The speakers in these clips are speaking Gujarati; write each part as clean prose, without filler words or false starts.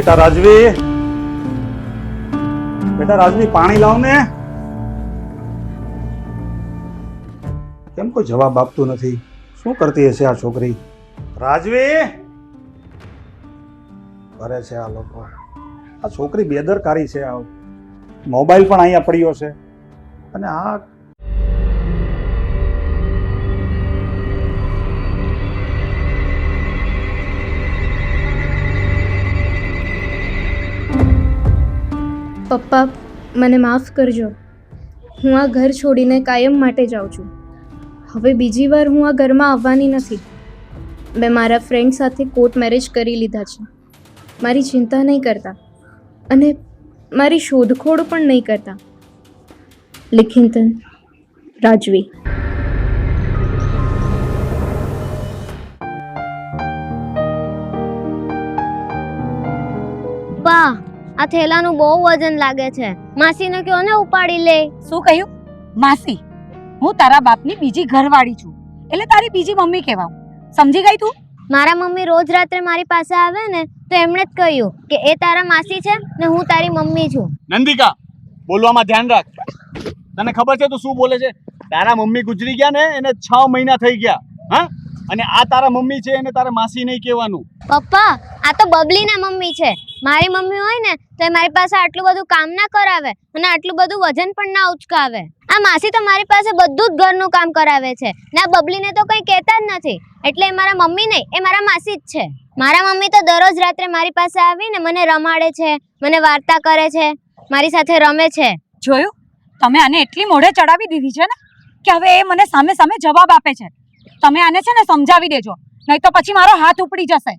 બેટા રાજવી, બેટા રાજવી, પાણી લાવ ને. કેમ કોઈ જવાબ આપતું નથી? શું કરતી હશે આ છોકરી? રાજવી, કરે છે આ લોકો. આ છોકરી બેદરકારી છે. આ મોબાઈલ પણ અહીંયા પડ્યો છે અને આ પપ્પા, મને માફ કરજો. હું આ ઘર છોડીને કાયમ માટે જાઉં છું. હવે બીજી વાર હું આ ઘરમાં આવવાની નથી. મેં મારા ફ્રેન્ડ સાથે કોર્ટ મેરેજ કરી લીધા છે. મારી ચિંતા નહીં કરતા અને મારી શોધખોળ પણ નહીં કરતા. લિખિતન, રાજવી. પા, આ થેલાનું બહુ વજન લાગે છે. માસીને કહો ને ઉપાડી લે. શું કહ્યું? માસી? હું તારા બાપની બીજી ઘરવાળી છું, એટલે તારી બીજી મમ્મી કહેવાઉં. સમજી ગઈ તું? મારા મમ્મી રોજ રાત્રે મારી પાસે આવે ને તો એમણે જ કહ્યું કે એ તારા માસી છે ને હું તારી મમ્મી છું. નંદિકા, બોલવામાં ધ્યાન રાખ. તને ખબર છે તું શું બોલે છે? તારા મમ્મી ગુજરી ગયા ને એને 6 મહિના થઈ ગયા. હા, અને આ તારા મમ્મી છે એને તારા માસી નહીં કહેવાનું. પપ્પા, આ તો બબલીના મમ્મી છે. મારી મમ્મી હોય ને તો એ મારી પાસે આટલું બધું કામ ના કરાવે અને આટલું બધું વજન પણ ના ઉચકાવે. આ માસી તો મારી પાસે બધું જ ઘરનું કામ કરાવે છે ને આ બબલીને તો કંઈ કહેતા જ નથી. એટલે એ મારા મમ્મી નહીં, એ મારા માસી જ છે. મારા મમ્મી તો દરરોજ રાત્રે મારી પાસે આવીને મને રમાડે છે, મને વાર્તા કરે છે, મારી સાથે રમે છે. જોયું? તમે આને એટલી મોઢે ચડાવી દીધી છે ને કે હવે એ મને સામે સામે જવાબ આપે છે. તમે આને છે ને સમજાવી દેજો, નહીં તો પછી મારો હાથ ઉપડી જશે.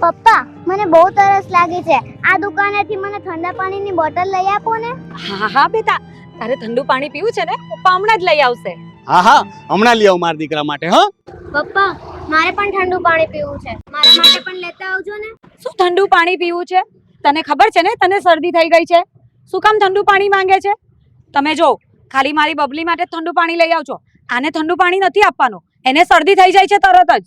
પપ્પા, મને બહુ તરસ લાગી છે. આ દુકાનેથી મને ઠંડા પાણીની બોટલ લઈ આપો ને. હા હા બેટા, તારે ઠંડુ પાણી પીવું છે ને? પપ્પા હમણાં જ લઈ આવશે. હા હા, હમણાં લઈ આવ મારા દીકરા માટે. હા પપ્પા, મારે પણ ઠંડુ પાણી પીવું છે. મારા માટે પણ લેતા આવજો ને. શું ઠંડુ પાણી પીવું છે? તને ખબર છે ને તને શરદી થઈ ગઈ છે? શું કામ ઠંડુ પાણી માંગે છે? તમે જો, ખાલી મારી બબલી માટે ઠંડુ પાણી લઈ આવજો. આને ઠંડુ પાણી નથી આપવાનું, એને શરદી થઈ જાય છે તરત જ.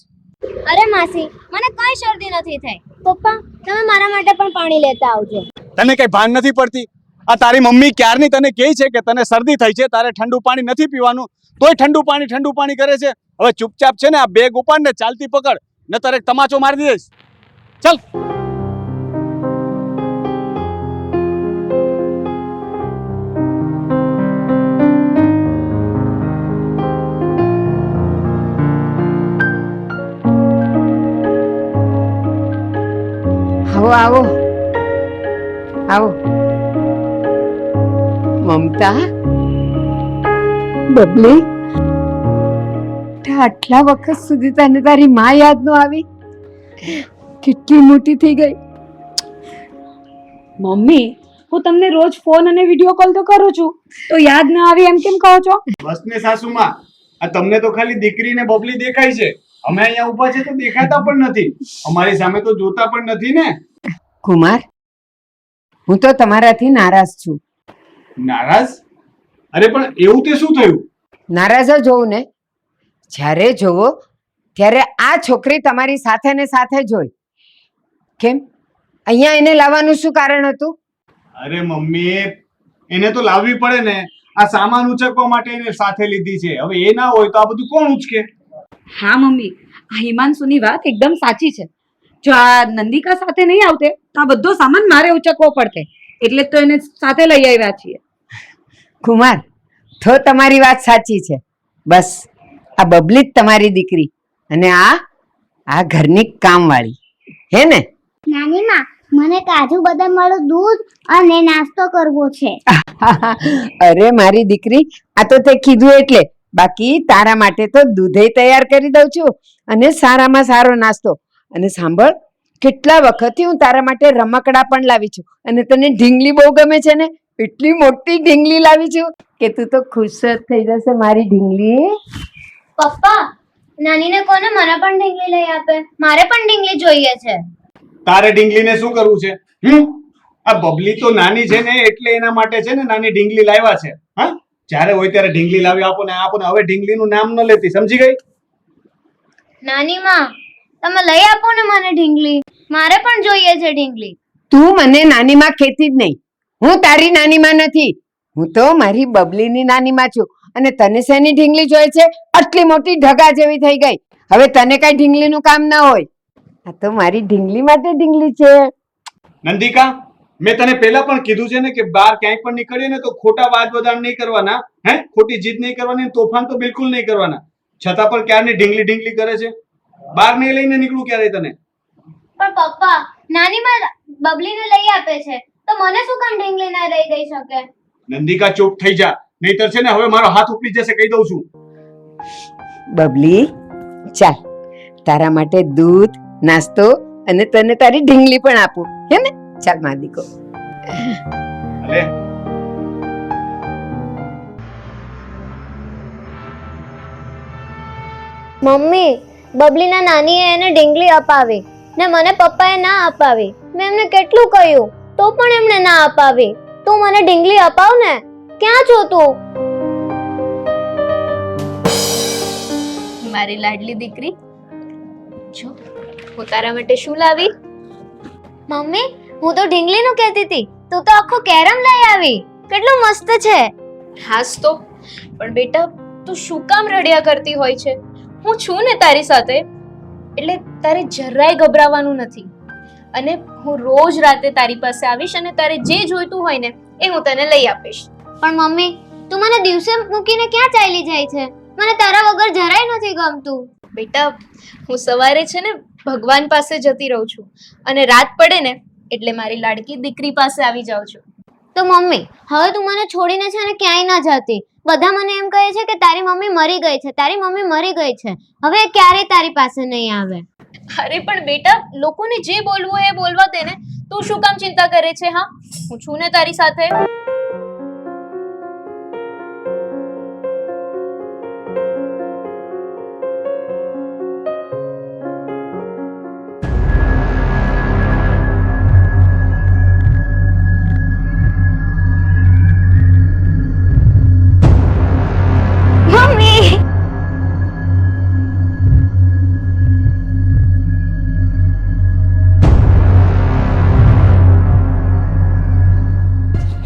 અરે માસી, મને કઈ શરદી નથી થઈ. પપ્પા, તમે મારા માટે પણ પાણી લેતા આવજો. તને કઈ ભાન નથી પડતી? આ તારી મમ્મી ક્યારની તને કહે છે કે તને શરદી થઈ છે, તારે ઠંડુ પાણી નથી પીવાનું, તોય ઠંડુ પાણી કરે છે. હવે ચૂપચાપ છે ને આ બેગ ઉપાડ ને ચાલતી પકડ, નતર એક તમાચો મારી દઈશ. ચાલ. આવો આવો મમતા, બબલી, આટલા વખત સુધી તને તારી માં યાદ ન આવી? કેટલી મોટી થઈ ગઈ. મમ્મી, હું તમને રોજ ફોન અને વિડિયો કોલ તો કરું છું, તો યાદ ન આવી એમ કેમ કહો છો? બસ ને સાસુમાં, આ તમને તો ખાલી દીકરી ને બબલી દેખાય છે. અમે અહીંયા ઊભા છે તો દેખાતા પણ નથી, અમારી સામે તો જોતા પણ નથી ને. કુમાર, હું તો તમારાથી નારાજ છું. નારાજ? અરે પણ એવું તે શું થયું? નારાજ જ હોઉં ને. જ્યારે જોવો ત્યારે આ છોકરી તમારી સાથે ને સાથે જ હોય. કેમ, અહીંયા એને લાવવાનું શું કારણ હતું? અરે મમ્મી, એને તો લાવવી પડે ને. આ સામાન ઉચકવા માટે એને સાથે લીધી છે. હવે એ ના હોય તો આ બધું કોણ ઉચકે? હા મમ્મી, આ હિમાંશુની વાત એકદમ સાચી છે. જો આ નંદિકા સાથે નહીં આવતે તો આ બધો સામાન મારે ઉચકવો પડતે, એટલે તો એને સાથે લઈ આવ્યા છીએ. કુમાર, તો તમારી વાત સાચી છે. બસ આ બબલી જ તમારી દીકરી અને આ ઘરની કામવાળી, હે ને? નાની માં, મને કાજુ બદામ વાળું દૂધ અને નાસ્તો કરવો છે. અરે મારી દીકરી, આ તો તે કીધું એટલે. બાકી તારા માટે તો દૂધે તૈયાર કરી દઉં છું અને સારામાં સારો નાસ્તો. અને સાંભળ, કેટલા વખતથી હું તારા માટે રમકડા પણ લાવી છું. અને તને ઢીંગલી બહુ ગમે છે ને, એટલી મોટી ઢીંગલી લાવી છું કે તું તો ખુશ જ થઈ જશે મારી ઢીંગલી. પપ્પા, નાનીને કોને મને પણ ઢીંગલી લઈ આપે? મારે પણ ઢીંગલી જોઈએ છે. તારે ઢીંગલીને શું કરવું છે? આ બબલી તો નાની છે ને એટલે એના માટે છે ને નાની ઢીંગલી લાવ્યા છે. હા, જ્યારે હોય ત્યારે ઢીંગલી લાવી આપો ને આપો ને. હવે ઢીંગલીનું નામ ન લેતી, સમજી ગઈ? નાની માં તમે લઈ આપો ને મને ઢીંગલી, મારે પણ જોઈએ છે ઢીંગલી. તું મને નાનીમાં કહેતી જ નહીં. હું તારી નાનીમાં નથી, હું તો મારી બબલીની નાનીમાં છું. અને તને શેની ઢીંગલી જોઈએ છે? આટલી મોટી ઢગા જેવી થઈ ગઈ, હવે તને કઈ ઢીંગલીનું કામ ના હોય. આ તો મારી ઢીંગલી માટે ઢીંગલી છે. નંદિકા, મેં તને પહેલા પણ કીધું છે ને કે બહાર ક્યાંય પણ નીકળીએ ને તો ખોટા વાદ વધાર નહીં કરવાના, ખોટી જીદ નહીં કરવાની, તોફાન તો બિલકુલ નહીં કરવાના. છતાં પણ ક્યારની ઢીંગલી ઢીંગલી કરે છે. બહાર નહીં લઈને નીકળું ક્યારે તને? પણ પપ્પા, નાની માં બબલીને લઈ આપે છે તો મને શું કામ ઢીંગલી ના લઈ ગઈ શકે? નંદિકા ચૂપ થઈ જા, નહીતર છે ને હવે મારો હાથ ઉપડી જશે, કહી દઉં છું. બબલી, ચાલ તારા માટે દૂધ, નાસ્તો અને તને તારી ઢીંગલી પણ આપું, હે ને? ચાલ માર દીકો. અલે મમ્મી, બબલીના નાનીએ એને ઢીંગલી અપાવી ને મને પપ્પાએ ના અપાવી. મેં એમને કેટલું કહ્યું તો પણ એમણે ના અપાવી. તું મને ઢીંગલી અપાવ ને. ક્યાં છો તું? મારી લાડલી દીકરી, જો હું તારા માટે શું લાવી. મમ્મી, હું તો ઢીંગલીનું કહેતી હતી, તું તો આખો કેરમ લઈ આવી. કેટલું મસ્ત છે. હાસ તો, પણ બેટા તું શું કામ રડ્યા કરતી હોય છે? હું છું ને તારી સાથે, એટલે તારે જરાય ગભરાવાનું નથી. અને હું રોજ રાતે તારી પાસે આવીશ અને તારે જે જોઈતું હોય ને એ હું તને લઈ આપીશ. પણ મમ્મી, તું મને દિવસે મૂકીને ક્યાં ચાલી જાય છે? મને તારા વગર જરાય નથી ગમતું. બેટા હું સવારે છે ને ભગવાન પાસે જતી રહું છું અને રાત પડે ને એટલે મારી લાડકી દીકરી પાસે આવી જાઉં છું. તો મમ્મી, હવે તું મને છોડીને છે ને ક્યાંય ના જતી. બધા મને એમ કહે છે કે તારી મમ્મી મરી ગઈ છે, તારી મમ્મી મરી ગઈ છે. હવે ક્યારેય તારી પાસે નહીં આવે. અરે પણ બેટા, લોકોને જે બોલવું હોય એ બોલવા દે ને. તું શું કામ ચિંતા કરે છે? હા, હું છું ને તારી સાથે. મમ્મી,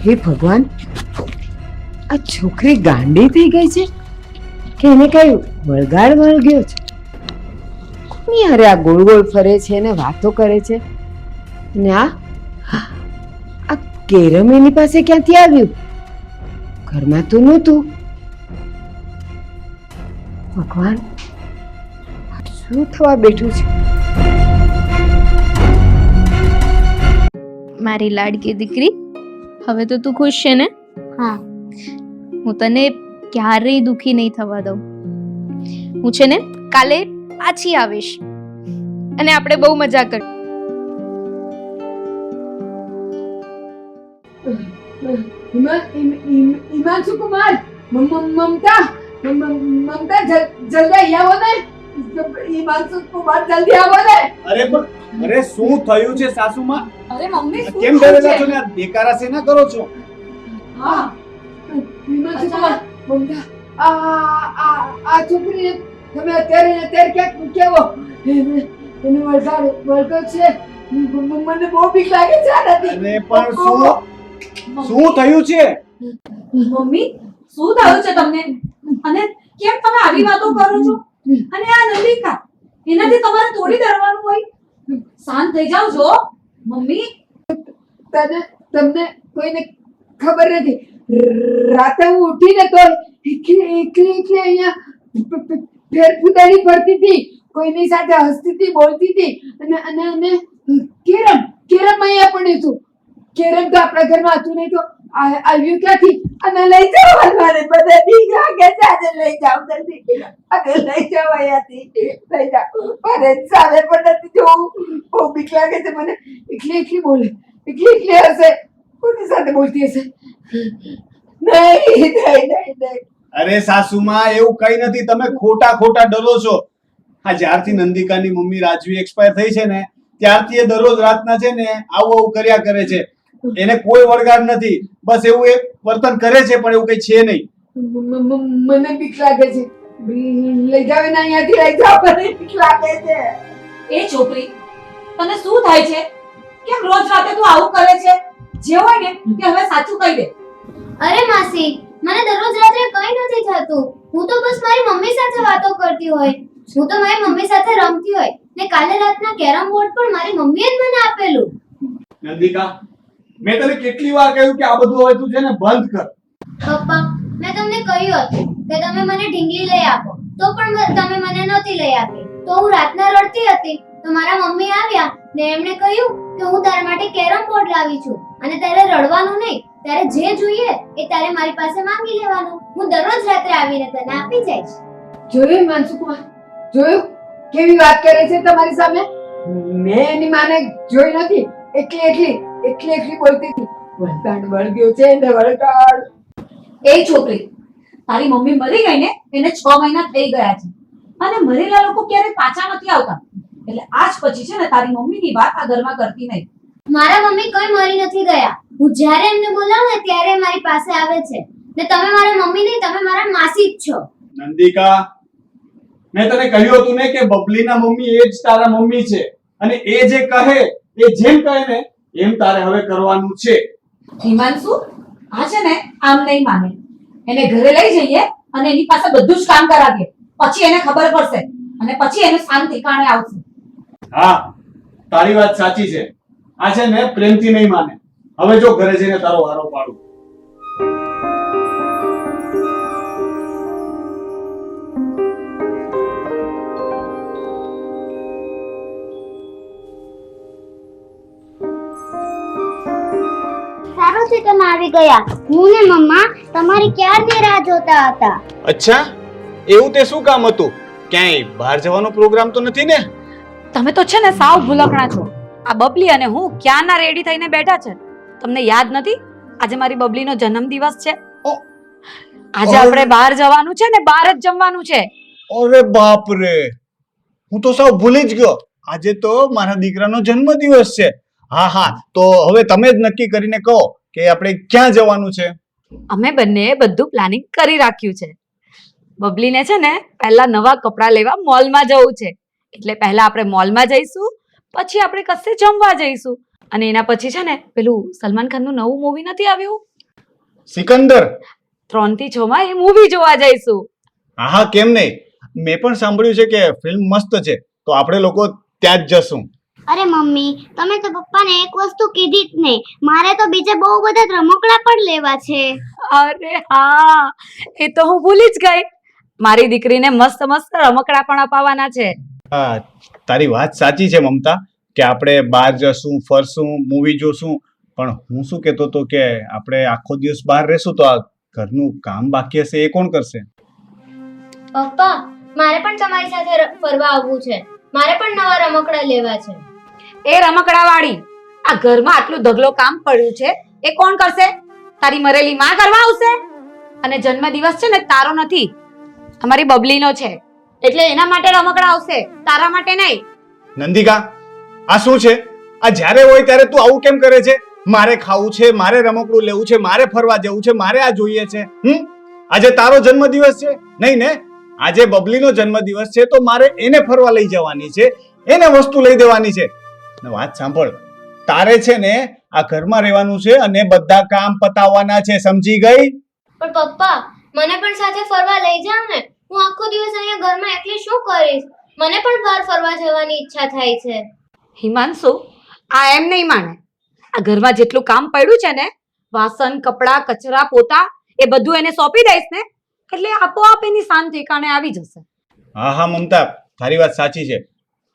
હે ભગવાન, આ છોકરી ગાંડી થઈ ગઈ છે કે એને કઈ વળગાડ વળગ્યો છે? કોની હારે આ ગોળ ગોળ ફરે છે ને વાતો કરે છે? અને આ કેરમ એની પાસે ક્યાંથી આવ્યું? ઘરમાં તો નહોતું. ભગવાન, શું થવા બેઠું છે? મારી લાડકી દીકરી, હવે તો તું ખુશ છે ને? હા. હું તને ક્યારેય દુખી નહીં થવા દઉં. હું છે ને કાલે પાછી આવીશ અને આપણે બહુ મજા કર. હિમાંશુ કુમાર, મમતા જલ્દી આવો ને. હિમાંશુ કુમાર જલ્દી આવો ને. અરે શું થયું છે સાસુમાં? અરે મમ્મી, શું કેમ થયું ડરેલા છે? છો ને? આ દેકારા શેના કરો છો? હા, હિમાંશુ કુમાર, મમતા, આ છોકરીને તમે અત્યારે ક્યાંક મૂક્યા એને વળગો છે. મને બહુ બીક લાગે છે આનાથી. અરે પણ શું થયું છે? મમ્મી, શું થયું છે તમને? અને કેમ તમે આવી વાતો કરો છો? અને આ નંદિકા, એનાથી તમારે થોડી ડરવાનું હોય. શાંત થઈ જાવ છો મમ્મી. તમને કોઈને ખબર નથી, રાતે હું ઉઠીને તો એકલી અહીંયા ફેરફુદારી ફરતી હતી, કોઈની સાથે હસતી હતી, બોલતી હતી. અને કેરમ અહીંયા પડ્યું હતું. કેરમ તો આપણા ઘરમાં હતું નહીં તો આવ્યું ક્યાંથી? અને લઈ જાઓ મને, બધા બીક લાગે છે. આજે લઈ જાઓ જલ્દી, આજે લઈ જાઓ અહીંયાથી, લઈ જાઓ. મારે સામે પણ નથી જોવું, બહુ બીક લાગે છે મને. એકલી બોલે, એકલી હશે, કોની સાથે બોલતી હશે? નહીં. અરે સાસુમાં, એવું કઈ નથી, તમે ખોટા ડરો છો. હા, જ્યારથી નંદિકાની મમ્મી રાજવી એક્સપાયર થઈ છે ને ત્યારથી એ દરરોજ રાતના છે ને આવું કર્યા કરે છે. એને કોઈ વળગાડ નથી, બસ એવું એક વર્તન કરે છે પણ એવું કઈ છે નહીં. મને બીક લાગે છે. લઈ જાવ ને અહીંયાથી લઈ જાવ, મને બીક લાગે છે. એ છોકરી, તને શું થાય છે? કેમ રોજ રાતે તું આવું કરે છે? જે હોય ને તે હવે સાચું કહી દે. અરે માસી, મને દરરોજ રાત્રે કંઈ નથી થતું. હું તો બસ મારી મમ્મી સાથે વાતો કરતી હોય. હું તો મારી મમ્મી સાથે રમતી હોય ને કાલે રાતના કેરમ બોર્ડ પણ મારી મમ્મીએ જ મને આપેલું. નંદિકા, મેં તને કેટલી વાર કહ્યું કે આ બધું હવે તું છે ને બંધ કર. પપ્પા, મેં તમને કહ્યું હતું કે તમે મને ઢીંગલી લઈ આપો, તો પણ તમે મને નહોતી લઈ આપી. તો હું રાતના રડતી હતી તો મારા મમ્મી આવ્યા ને એમણે કહ્યું કે હું તારા માટે કેરમ બોર્ડ લાવી છું અને તારે રડવાનું નહીં, તારે જે જોઈએ એ તારે મારી પાસે માંગી લેવાનું. હું દરરોજ રાત્રે આવીને તને આપી જઈશ. જોયું માનસુકુમાર, જોયું કેવી વાત કરે છે તમારી સામે? મેં એની માને જોઈ નથી, એકલી બોલતી હતી. વળગાડ વળગ્યો છે ને વળગાડ. એ છોકરી, તારી મમ્મી મરી ગઈ ને એને 6 મહિના થઈ ગયા છે અને મરેલા લોકો ક્યારે પાછા નથી આવતા. એટલે આજ પછી છે ને તારી મમ્મીની વાત આ ઘરમાં કરતી નહીં. મારા મમ્મી કોઈ મરી નથી ગયા. હું જ્યારે એમને બોલાવું ને ત્યારે એ મારી પાસે આવે છે ને તમે મારા મમ્મી નહીં, તમે મારા માસી જ છો. નંદિકા, મેં તને કહ્યું હતું ને કે બબલીના મમ્મી એ જ તારા મમ્મી છે અને એ જે કહે એ જેમ કહે ને એમ તારે હવે કરવાનું છે. હિમાંશુ, આ છે ને આમ નહીં માને. એને ઘરે લઈ જઈએ અને એની પાસે બધું જ કામ કરાવીએ, પછી એને ખબર પડશે અને પછી એને શાંત ઠેકાણે આવશે. હા, તારી વાત સાચી છે. આ છે ને પ્રેમથી નહીં માને. હવે જો ઘરે જઈને તારો હારો પાડું. સારું છે તમે આવી ગયા. હું ને મમ્મા તમારી ક્યારની રાહ જોતા હતા. અચ્છા, એવું તે શું કામ હતું? ક્યાંય બહાર જવાનો પ્રોગ્રામ તો નથી ને? તમે તો છે ને સાવ ભૂલકણા છો. આ બબલી અને હું ક્યાંના રેડી થઈને બેઠા છે. તમને યાદ નથી? આજે મારી બબલીનો જન્મદિવસ છે. આજે આપણે બહાર જવાનું છે ને બહાર જ જમવાનું છે. અરે બાપ રે, હું તો સાવ ભૂલી જ ગયો. આજે તો મારા દીકરાનો જન્મદિવસ છે. હા, તો હવે તમે જ નક્કી કરીને કહો કે આપણે ક્યાં જવાનું છે. અમે બંને બધું પ્લાનિંગ કરી રાખ્યું છે. બબલીને છે ને પહેલા નવા કપડાં લેવા મોલમાં જવું છે. એટલે પહેલા આપણે મોલમાં જઈશું, પછી આપણે કશે જમવા જઈશું અને એના પછી છે ને પેલું સલમાન ખાનનું નવું મૂવી નથી આવ્યું સિકંદર? 3 થી 6 માં એ મૂવી જોવા જઈશું. હા, કેમ નહીં. મેં પણ સાંભળ્યું છે કે ફિલ્મ મસ્ત છે, તો આપણે લોકો ત્યાં જ જશું. અરે મમ્મી, તમે તો પપ્પાને એક વસ્તુ કીધી જ નહીં. મારે તો બીજે બહુ બધા રમકડા પણ લેવા છે. અરે હા, એ તો હું ભૂલી જ ગઈ. મારી દીકરીને મસ્ત મસ્ત રમકડા પણ અપાવવાના છે. હા, તારી વાત સાચી છે મમતા કે આપણે બહાર જશું, ફરશું, મૂવી જોશું. પણ હું શું કહેતો હતો કે આપણે આખો દિવસ બહાર રહેશું તો આ ઘરનું કામ બાકી હશે એ કોણ કરશે? પપ્પા, મારે પણ તમારી સાથે ફરવા આવવું છે. મારે પણ નવા રમકડા લેવા છે. એ રમકડા વાળી, આ ઘરમાં આટલું ઢગલો કામ પડ્યું છે એ કોણ કરશે? તારી મરેલી માં કરવા આવશે? અને જન્મદિવસ છે ને તારો નથી, અમારી બબલીનો છે, એટલે એના માટે રમકડા આવશે, તારા માટે નહીં. નંદિકા, આ શું છે? આ જ્યારે હોય ત્યારે તું આવું કેમ કરે છે? મારે ખાવું છે, મારે રમકડું લેવું છે, મારે ફરવા જવું છે, મારે આ જોઈએ છે. આજે તારો જન્મદિવસ છે નહીં ને? આજે બબલીનો જન્મદિવસ છે તો મારે એને ફરવા લઈ જવાની છે, એને વસ્તુ લઈ દેવાની છે. વાત સાંભળ, તારે છે ને આ ઘરમાં રહેવાનું છે અને બધા કામ પતાવવાના છે, સમજી ગઈ? પણ પપ્પા, મને પણ સાથે ફરવા લઈ જાવ ને. હું આખો દિવસ અહીંયા ઘરમાં એકલી શું કરીશ? મને પણ બહાર ફરવા જવાની ઈચ્છા થાય છે. હિમાંશુ, આ એમ નહીં માને. આ ઘરમાં જેટલું કામ પડ્યું છે ને, વાસણ, કપડાં, કચરા, પોતા, એ બધું એને સોંપી દઈશ ને એટલે આપોઆપ એની શાંત ઠેકાણે આવી જશે. હા મમતા, તારી વાત સાચી છે.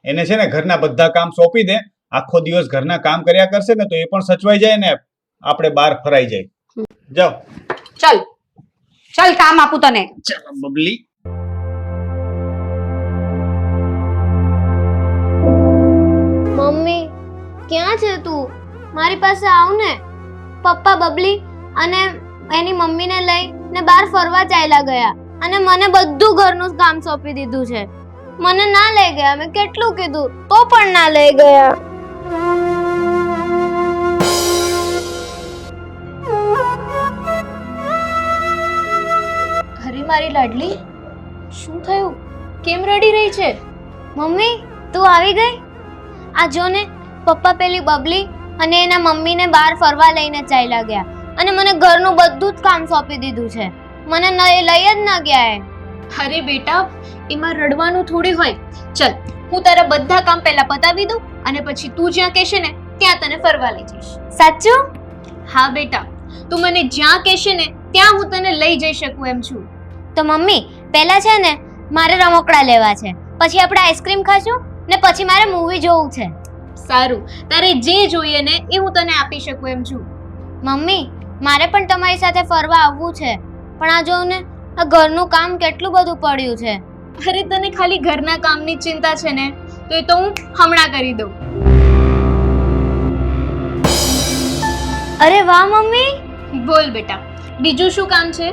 એને છે ને ઘરના બધા કામ સોંપી દે, આખો દિવસ ઘરના કામ કર્યા કરશે ને તો એ પણ સચવાઈ જાય ને આપણે બહાર ફરાઈ જાય. જાઓ, ચલ કામ આપું તને. ચાલો બબલી. મમ્મી, ક્યાં છે તું? મારી પાસે આવ ને. પપ્પા બબલી અને એની મમ્મીને લઈને બહાર ફરવા ચાલ્યા ગયા અને મને બધું ઘરનું કામ સોંપી દીધું છે. મને ના લઈ ગયા. મેં કેટલું કીધું તો પણ ના લઈ ગયા. મારી લાડલી, શું થયું? કેમ રડી રહી છે? મમ્મી તું આવી ગઈ? આ જો ને, પપ્પા પેલી બબલી અને એના મમ્મીને બહાર ફરવા લઈને ચાલ્યા ગયા અને મને ઘરનું બધું જ કામ સોંપી દીધું છે. મને લઈ જ ન ગયા એ. અરે બેટા, એમાં રડવાનું થોડી હોય. ચલ, હું તારા બધા કામ પહેલા પતાવી દઉં અને પછી તું જ્યાં કહેશે ને ત્યાં તને ફરવા લઈ જઈશ. સાચું? હા બેટા, તું મને જ્યાં કહેશે ને ત્યાં હું તને લઈ જઈ શકું એમ છું. તો મમ્મી પહેલા છે ને મારે રમકડા લેવા છે, પછી આપણે આઈસ્ક્રીમ ખાશું ને પછી મારે મૂવી જોવું છે. સારું, તારે જે જોઈએ ને એ હું તને આપી શકું એમ છું. મમ્મી મારે પણ તમારી સાથે ફરવા આવવું છે, પણ આ જોઉં ને, આ ઘરનું કામ કેટલું બધું પડ્યું છે. અરે તને ખાલી ઘરના કામની જ ચિંતા છે ને, તો એ તો હું હમણાં કરી દઉં. અરે વાહ મમ્મી, બોલ બેટા, બીજું શું કામ છે?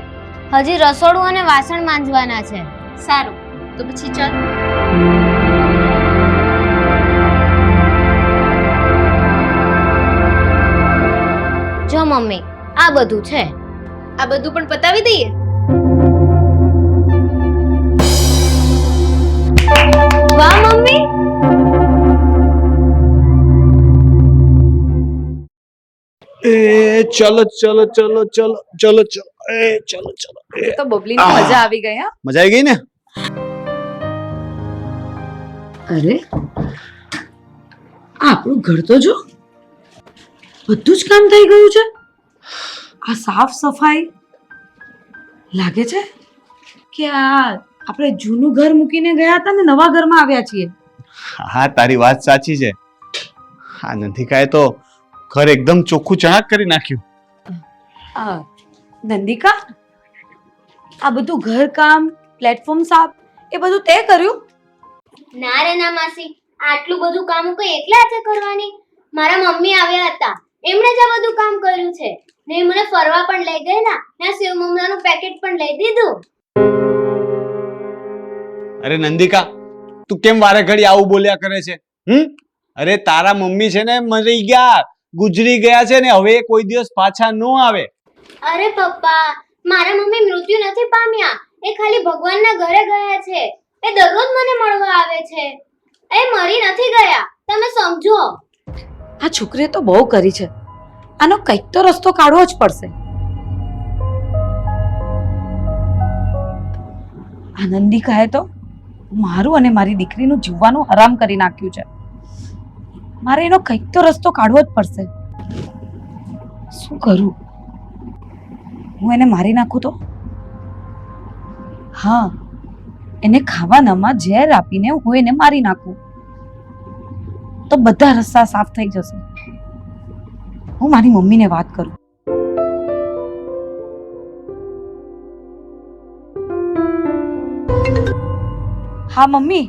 હજી રસોડું અને વાસણ માંજવાના છે. સારું, તો પછી ચાલ. જો મમ્મી, આ બધું છે. આ બધું પણ પતાવી દઈએ. વાહ મમ્મી, એ ચલો ચલો ચલો ચલો ચલો ચલો એ ચલો ચલો એ તો બબલીને મજા આવી ગઈ. હા, મજા આવી ગઈ ને? અરે આપણું ઘર તો જો, બધું જ કામ થઈ ગયું છે. આ સાફ સફાઈ લાગે છે કે આ આપણે જૂનું ઘર મૂકીને ગયા હતા ને નવા ઘરમાં આવ્યા છીએ. હા, તારી વાત સાચી છે. હા, નંદિકાએ તો ઘર એકદમ ચોખ્ખું ચણાક કરી નાખ્યું. નંદિકા, આ બધું ઘર કામ, પ્લેટફોર્મ સાફ, એ બધું તે કર્યું? ના રે ના માસી, આટલું બધું કામ હું કઈ એકલા હાથે કરવાની? મારા મમ્મી આવ્યા હતા, એમણે જ આ બધું કામ કર્યું છે ને એ મને ફરવા પણ લઈ ગયેલા ને આ સેવ મમરાનું પેકેટ પણ લઈ દીધું. અરે નંદિકા, તું કેમ વારે ઘડી આવું બોલ્યા કરે છે? અરે તારા મમ્મી છે ને મરી ગયા, ગુજરી ગયા છે ને હવે કોઈ દિવસ પાછા ન આવે. અરે પપ્પા, મારા મમ્મી મૃત્યુ નથી પામ્યા, એ ખાલી ભગવાનના ઘરે ગયા છે. એ દરરોજ મને મળવા આવે છે, એ મરી નથી ગયા, તમે સમજો. આ છોકરીએ તો બહુ કરી છે, આનો કંઈક તો રસ્તો કાઢવો જ પડશે. આ નંદિકાએ તો મારું અને મારી દીકરીનું જીવવાનું હરામ કરી નાખ્યું છે. મારે એનો કંઈક તો રસ્તો કાઢવો જ પડશે. શું કરું? હું એને મારી નાખું તો? હા, એને ખાવાનામાં ઝેર આપીને હું એને મારી નાખું તો બધા રસ્તા સાફ થઈ જશે. હું મારી મમ્મીને વાત કરું. હા મમ્મી.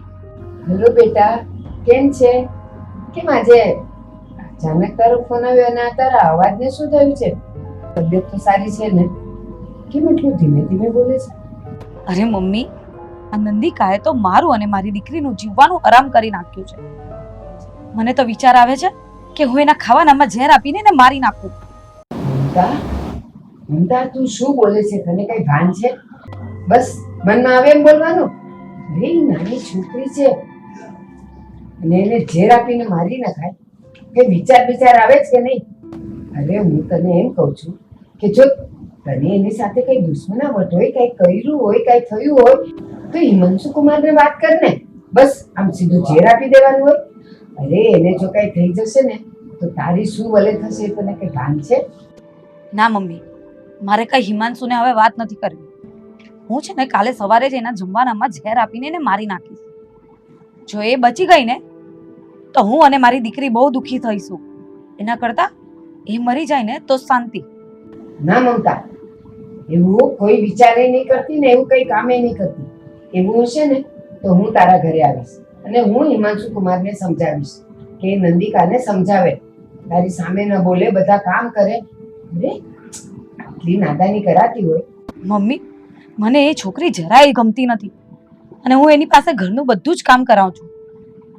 હેલો બેટા, કેમ છે? કેમ આજે અચાનક તારો ફોન આવ્યો અને તારા અવાજને શું થયું છે? તબિયત તો સારી છે ને? કેમ એટલું ધીમે ધીમે બોલે છે? અરે મમ્મી, આ નંદિકાએ તો મારું અને મારી દીકરીનું જીવવાનું આરામ કરી નાખ્યું છે. મને તો વિચાર આવે છે કે હું એના ખાવાનામાં ઝેર આપીને એને મારી નાખું. મમતા, તું શું બોલે છે? તને કઈ ભાન છે? બસ મનમાં આવે એમ બોલવાનું. અરે નાની છોકરી છે અને એને ઝેર આપીને મારી નખાય? કે વિચાર આવે છે કે નહીં? અરે હું તને એમ કહું છું કે જો તને એની સાથે કઈ દુશ્મનાવટ હોય, કઈ કર્યું હોય, કઈ થયું હોય તો હિમાંશુ કુમારને વાત કર ને. બસ આમ સીધું ઝેર આપી દેવાનું હોય? અરે એને જો કઈ થઈ જશે ને તો તારી શું વલે થશે તને કઈ ભાન છે? ના મમ્મી, મારે કઈ હિમાંશુને હવે વાત નથી કરવી. હું છે ને કાલે સવારે જ એના જમવાનામાં ઝેર આપીને એને મારી નાખીશ. જો એ બચી ગઈ ને તો હું અને મારી દીકરી બહુ દુઃખી થઈશું. એના કરતા એ મરી જાય ને તો શાંતિ. ના મમતા, એવું કોઈ વિચારે નહીં કરતી ને એવું કઈ કામે નહીં કરતી. એવું હશે ને તો હું તારા ઘરે આવીશ અને હું હિમાંશુ કુમારને સમજાવીશ કે નંદિકાને સમજાવે, તારી સામે ન બોલે, બધા કામ કરે. અરે આટલી નાદાની કરાતી હોય? મમ્મી, મને એ છોકરી જરાય ગમતી નથી અને હું એની પાસે ઘરનું બધું જ કામ કરાવું છું.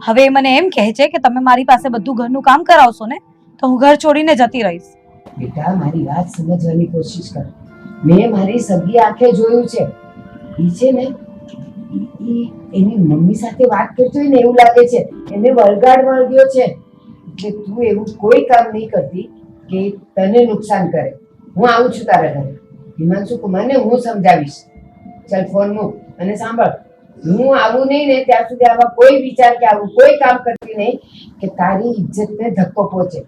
હવે એ મને એમ કહે છે કે તમે મારી પાસે બધું ઘરનું કામ કરાવશો ને તો હું ઘર છોડીને જતી રહીશ. બેટા, મારી વાત સમજવાની કોશિશ કર. મેં મારી સગી આંખે જોયું છે. ઈ છે ને ઈ એની મમ્મી સાથે વાત કરતો હોય ને એવું લાગે છે, એને વળગાડ વળગ્યો છે. એટલે તું એવું કોઈ કામ નહીં કરતી કે તને નુકસાન કરે. હું આવું છું તારા ઘરે. હિમાંશુ કુમારને હું સમજાવીશ. ચાલ ફોન મૂક અને સાંભળ, હું આવું નહીં ને ત્યાં સુધી આવા કોઈ વિચાર કે આવું કોઈ કામ કરતી નહીં કે તારી ઇજ્જતને ધક્કો પહોંચે.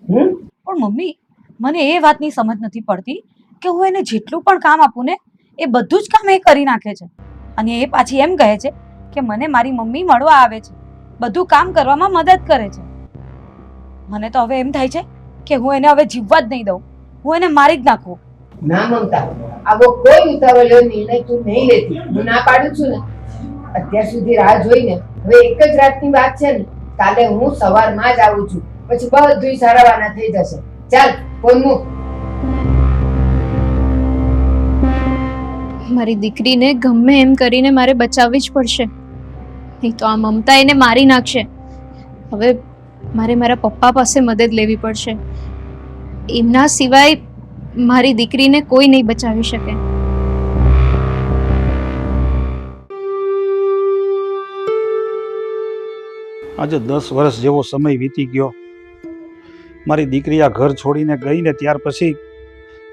પણ મમ્મી, મને એ વાતની સમજ નથી પડતી કે હું એને જેટલું પણ કામ આપું ને એ બધું જ કામ એ કરી નાખે છે, અને એ પાછી એમ કહે છે કે મને મારી મમ્મી મળવા આવે છે, બધું કામ કરવામાં મદદ કરે છે. મને તો હવે એમ થાય છે કે હું એને હવે જીવવા જ નહીં દઉં, હું એને મારી જ નાખું. ના મમતા, આવો કોઈ ઉતાવળિયો નિર્ણય તું નહીં લેતી. હું ના પાડું છું ને. અત્યાર સુધી રાહ જોઈને હવે એક જ રાતની વાત છે ને, કાલે હું સવારમાં જ આવું છું, પછી બધું સારાવાના થઈ જશે. ચાલ ફોન મૂક. મારી દીકરીને ગમે એમ કરીને મારે બચાવવી જ પડશે, નહીં તો આ મમતા એને મારી નાખશે. હવે મારે મારા પપ્પા પાસે મદદ લેવી પડશે. એમના સિવાય મારી દીકરીને કોઈ નહીં બચાવી શકે. આજે 10 વર્ષ જેવો સમય વીતી ગયો. મારી દીકરી આ ઘર છોડીને ગઈ ને ત્યાર પછી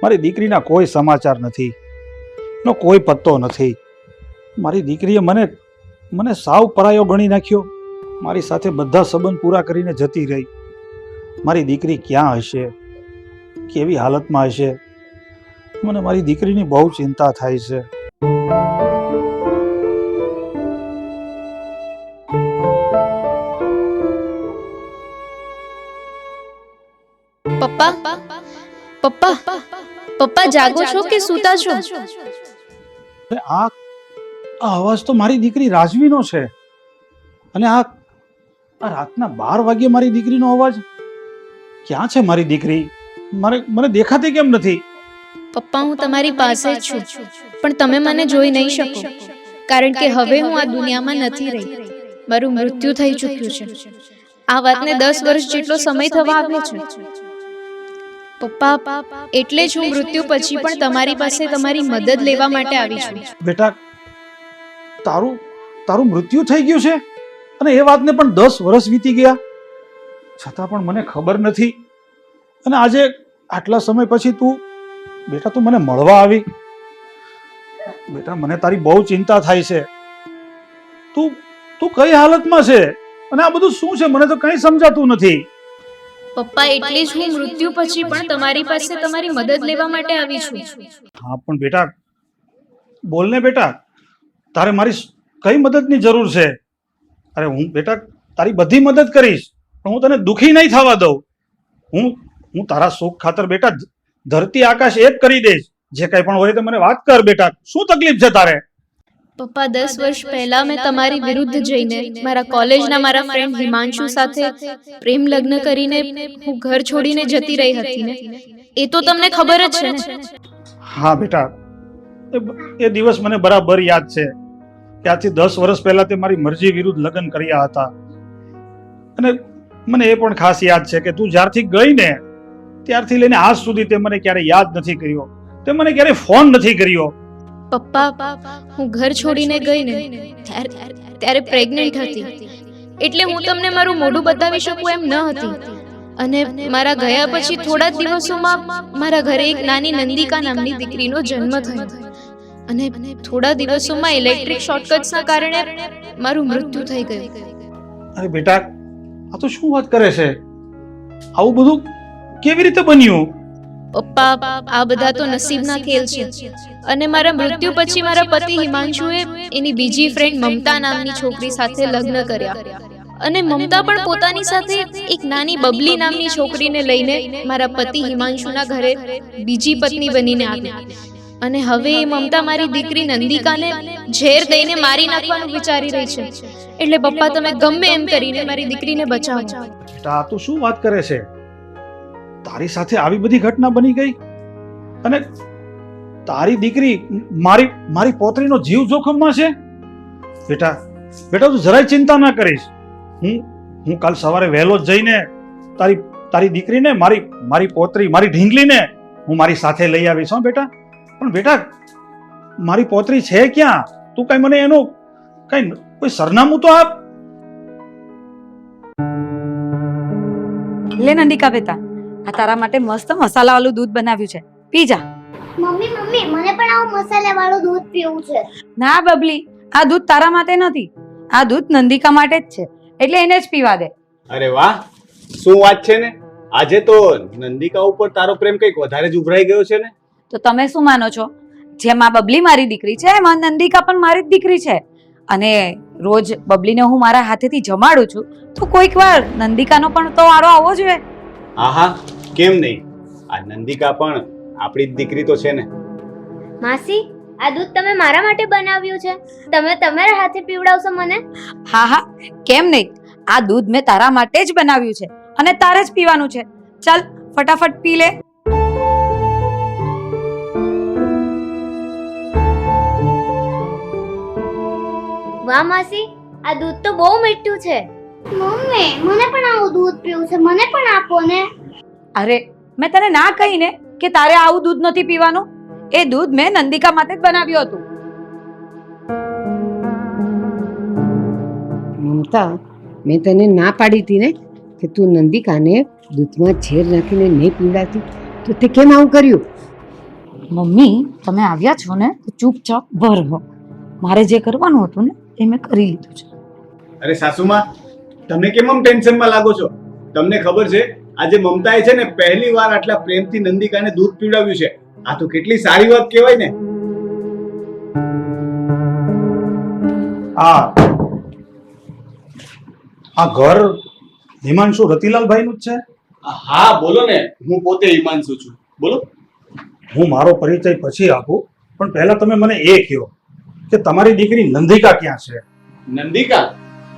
મારી દીકરીના કોઈ સમાચાર નથી, નો કોઈ પત્તો નથી. મારી દીકરીએ મને સાવ પરાયો ગણી નાખ્યો. મારી સાથે બધા સંબંધ પૂરા કરીને જતી રહી. મારી દીકરી ક્યાં હશે, કેવી હાલતમાં હશે, મને મારી દીકરીની બહુ ચિંતા થાય છે. પપ્પા, પપ્પા, પપ્પા જાગો છો કે સૂતા છો? આ અવાજ તો મારી દીકરી રાજવીનો છે, અને આ રાતના 12 વાગ્યે મારી દીકરીનો અવાજ. ક્યાં છે મારી દીકરી? મને દેખાતી કેમ નથી? પપ્પા, હું તમારી પાસે જ છું, પણ તમે મને જોઈ નહીં શકો, કારણ કે હવે હું આ દુનિયામાં નથી રહી. મારું મૃત્યુ થઈ ચૂક્યું છે. આ વાતને 10 વર્ષ જેટલો સમય થવા આવ્યો છે. પપ્પા, એટલે જ હું મૃત્યુ પછી પણ તમારી પાસે તમારી મદદ લેવા માટે આવી છું. બેટા, તારું મૃત્યુ થઈ ગયું છે, અને એ વાતને પણ 10 વર્ષ વીતી ગયા, છતાં પણ મને ખબર નથી. અને આજે આટલા સમય પછી તું મને મળવા આવી. બેટા, મને તારી બહુ ચિંતા થાય છે. તું કઈ હાલતમાં છે, અને આ બધું શું છે? મને તો કંઈ સમજાતું નથી. પપ્પા, એટલે જ હું મૃત્યુ પછી પણ તમારી પાસે તમારી મદદ લેવા માટે આવી છું. હા, પણ બેટા બોલ ને બેટા, તારે મારી કઈ મદદની જરૂર છે? અરે બેટા તારી બધી મદદ કરીશ, પણ હું તને દુખી નહીં થવા દઉં. હું તારા સુખ ખાતર બેટા ધરતી આકાશ એક કરી દઈશ. જે કંઈ પણ હોય તો મને વાત કર બેટા, શું તકલીફ છે તારે? પપ્પા, 10 વર્ષ પહેલા મેં તમારી વિરુદ્ધ જઈને મારા કોલેજના મારા ફ્રેન્ડ હિમાંશુ સાથે પ્રેમ લગ્ન કરીને હું ઘર છોડીને જતી રહી હતી ને, એ તો તમને ખબર જ છે ને? હા બેટા, એ દિવસ મને બરાબર યાદ છે કે આજથી 10 વર્ષ પહેલા તે મારી મરજી વિરુદ્ધ લગ્ન કર્યા હતા. અને મને એ પણ ખાસ યાદ છે કે તું જ્યારથી ગઈ ને ત્યારથી લઈને આજ સુધી તે મને ક્યારે યાદ નથી કર્યો, તે મને ક્યારે ફોન નથી કર્યો. પપ્પા, હું ઘર છોડીને ગઈ ને ત્યારે પ્રેગ્નન્ટ હતી, એટલે હું તમને મારું મોઢું બતાવી શકું એમ ન હતી. અને મારા ગયા પછી થોડા જ દિવસોમાં મારા ઘરે એક નાની નંદિકા નામની દીકરીનો જન્મ થયો, અને થોડા દિવસોમાં ઇલેક્ટ્રિક શોર્ટકટ્સના કારણે મારું મૃત્યુ થઈ ગયું. અરે બેટા, આ તો શું વાત કરે છે? આવું બધું કેવી રીતે બન્યું? પપ્પા, આ બધા તો નસીબના ખેલ છે. અને મારા મૃત્યુ પછી મારા પતિ હિમાંશુએ એની બીજી ફ્રેન્ડ મમતા નામની છોકરી સાથે લગ્ન કર્યા, અને મમતા પણ પોતાની સાથે એક નાની બબલી નામની છોકરીને લઈને મારા પતિ હિમાંશુના ઘરે બીજી પત્ની બનીને આવી. અને હવે એ મમતા મારી દીકરી નંદિકાને ઝેર દઈને મારી નાખવાનું વિચારી રહી છે. એટલે પપ્પા, તમે ગમે એમ કરીને મારી દીકરીને બચાવો. બેટા, આ તો શું વાત કરે છે? તારી સાથે આવી બધી ઘટના બની ગઈ, અને તારી દીકરી મારી પોતરીનો જીવ જોખમમાં છે? બેટા, તું જરાય ચિંતા ના કરીશ. હું કાલ સવારે વહેલો જ જઈને તારી દીકરીને મારી પોતરી મારી ઢીંગલીને હું મારી સાથે લઈ આવીશ. હો બેટા. પણ બેટા, મારી પોતરી છે ક્યાં? તું કઈ મને એનું કઈ કોઈ સરનામું તો આપ. લે નંદિકા બેટા, આ તારા માટે મસ્ત મસાલા વાળું દૂધ બનાવ્યું છે, પી જા. મમ્મી મમ્મી મને પણ આવું મસાલા વાળું દૂધ પીવું છે. ના બબલી, આ દૂધ તારા માટે નથી, આ દૂધ નંદિકા માટે જ છે, એટલે એને જ પીવા દે. અરે વાહ, શું વાત છે ને! આજે તો નંદિકા ઉપર તારો પ્રેમ કંઈક વધારે જ ઉભરાઈ ગયો છે ને. તો તમે શું માનો છો? જેમ આ બબલી મારી દીકરી છે એમાં નંદિકા પણ મારી જ દીકરી છે, અને રોજ બબલીને હું મારા હાથેથી જમાડું છું, તો કોઈક વાર નંદિકાનો પણ તો વારો આવવો જોઈએ. આહા, કેમ નહીં! આ નંદિકા પણ આપણી જ દીકરી તો છે ને. માસી, આ દૂધ તમે મારા માટે બનાવ્યું છે? તમે તમારા હાથે પીવડાવશો મને? હા હા, કેમ નહીં! આ દૂધ મેં તારા માટે જ બનાવ્યું છે અને તારે જ પીવાનું છે. ચાલ ફટાફટ પી લે. વાહ માસી, આ દૂધ તો બહુ મીઠું છે. મમ્મી, મને પણ આવું દૂધ પીવું છે, મને પણ આપો ને. અરે, મેં તને ના કહી ને કે તારે આવું દૂધ નથી પીવાનું. એ દૂધ મેં નંદિકા માટે જ બનાવ્યું હતું. મમતા, મેં તને ના પાડી હતી ને કે તું નંદિકાને દૂધમાં ઝેર નાખીને નહીં પીવડાવતી, તો તે કેમ આવું કર્યું? મમ્મી, તમે આવ્યા છો ને તો ચૂપચાપ બહાર રહો. મારે જે કરવાનું હતું ને એ મેં કરી લીધું છે. અરે સાસુમાં, તમે કેમ આમ ટેન્શનમાં લાગો છો? તમને ખબર છે, આજે મમતાએ છે ને પહેલી વાર આટલા પ્રેમથી નંદિકાને દૂધ પીવડાવ્યું છે. આ તો કેટલી સારી વાત કહેવાય ને. આ ઘર હિમાંશુ રતિલાલભાઈ નું જ છે? હા બોલો ને, હું પોતે હિમાંશુ છું. બોલો. હું મારો પરિચય પછી આપું, પણ પહેલા તમે મને એ કહો કે તમારી દીકરી નંદિકા ક્યાં છે? નંદિકા?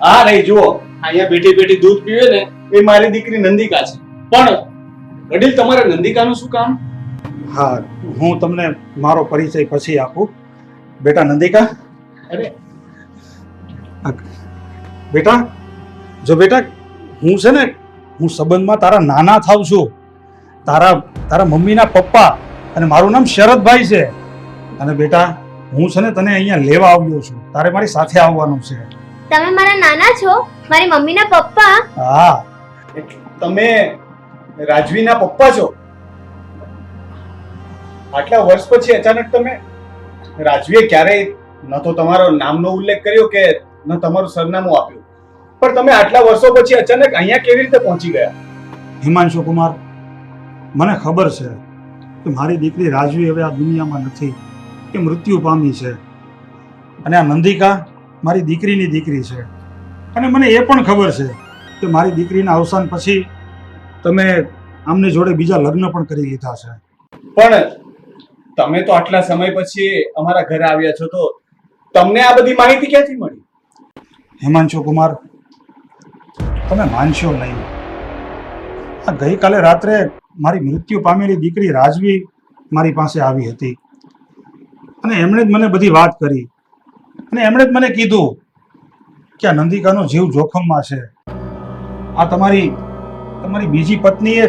હા રહી જુઓ, અહીંયા બેઠી બેઠી દૂધ પીવે ને એ મારી દીકરી નંદિકા છે. પણ વડીલ, તમારે નંદિકાનું શું કામ? હા, હું તમને મારો પરિચય પછી આપું. બેટા નંદિકા, અરે બેટા જો બેટા, હું છે ને, હું સંબંધમાં તારા નાના થાવ છું, તારા મમ્મીના પપ્પા, અને મારું નામ શરદભાઈ છે. અને બેટા, હું છે ને તને અહીંયા લેવા આવ્યો છું, તારે મારી સાથે આવવાનું છે. તમે મારા નાના છો? મારી મમ્મીના પપ્પા? હા. તમે રાજવીના પપ્પા છો? આટલા વર્ષ પછી અચાનક તમે? રાજવીએ ક્યારેય ન તો તમારો નામનો ઉલ્લેખ કર્યો કે ન તમારું સરનામું આપ્યું, પણ તમે આટલા વર્ષો પછી અચાનક અહીંયા કેવી રીતે પહોંચી ગયા? હિમાંશુ કુમાર, મને ખબર છે કે મારી દીકરી રાજવી હવે આ દુનિયામાં નથી, કે મૃત્યુ પામી છે. અને આ નંદિકા મારી દીકરીની દીકરી છે. અને મને એ પણ ખબર છે કે મારી દીકરીના અવસાન પછી તમે આમની જોડે બીજા લગ્ન પણ કરી લીધા છે. પણ તમે તો આટલા સમય પછી અમારા ઘરે આવ્યા છો, તો તમને આ બધી માહિતી ક્યાંથી મળી? હિમાંશુ કુમાર, તમે માનશો નહીં, આ ગઈકાલે રાત્રે મારી મૃત્યુ પામેલી દીકરી રાજવી મારી પાસે આવી હતી, અને એમણે જ મને બધી વાત કરી, અને એમણે જ મને કીધું કે આ નંદિકાનો જીવ જોખમમાં છે. આ તમારી બીજી પત્નીએ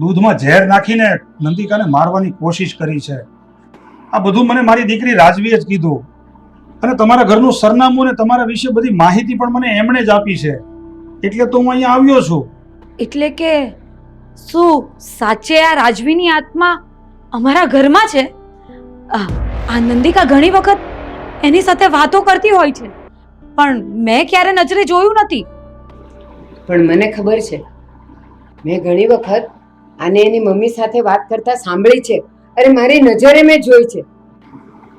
દૂધમાં ઝેર નાખીને નંદિકાને મારવાની કોશિશ કરી છે. આ બધું મને મારી દીકરી રાજવીએ જ કીધું, અને તમારા ઘરનું સરનામું અને તમારા વિશે બધી માહિતી પણ મને એમણે જ આપી છે. એટલે તો હું અહીંયા આવ્યો છું. એટલે કે શું સાચે આ રાજવીની આત્મા અમારા ઘરમાં છે? આ નંદિકા ઘણી વખત એની સાથે વાતો કરતી હોય છે, પણ મેં ક્યારે નજરે જોયું નથી. પણ મને ખબર છે, મેં ઘણી વખત આને એની મમ્મી સાથે વાત કરતા સાંભળી છે. અરે મારી નજરે મેં જોઈ છે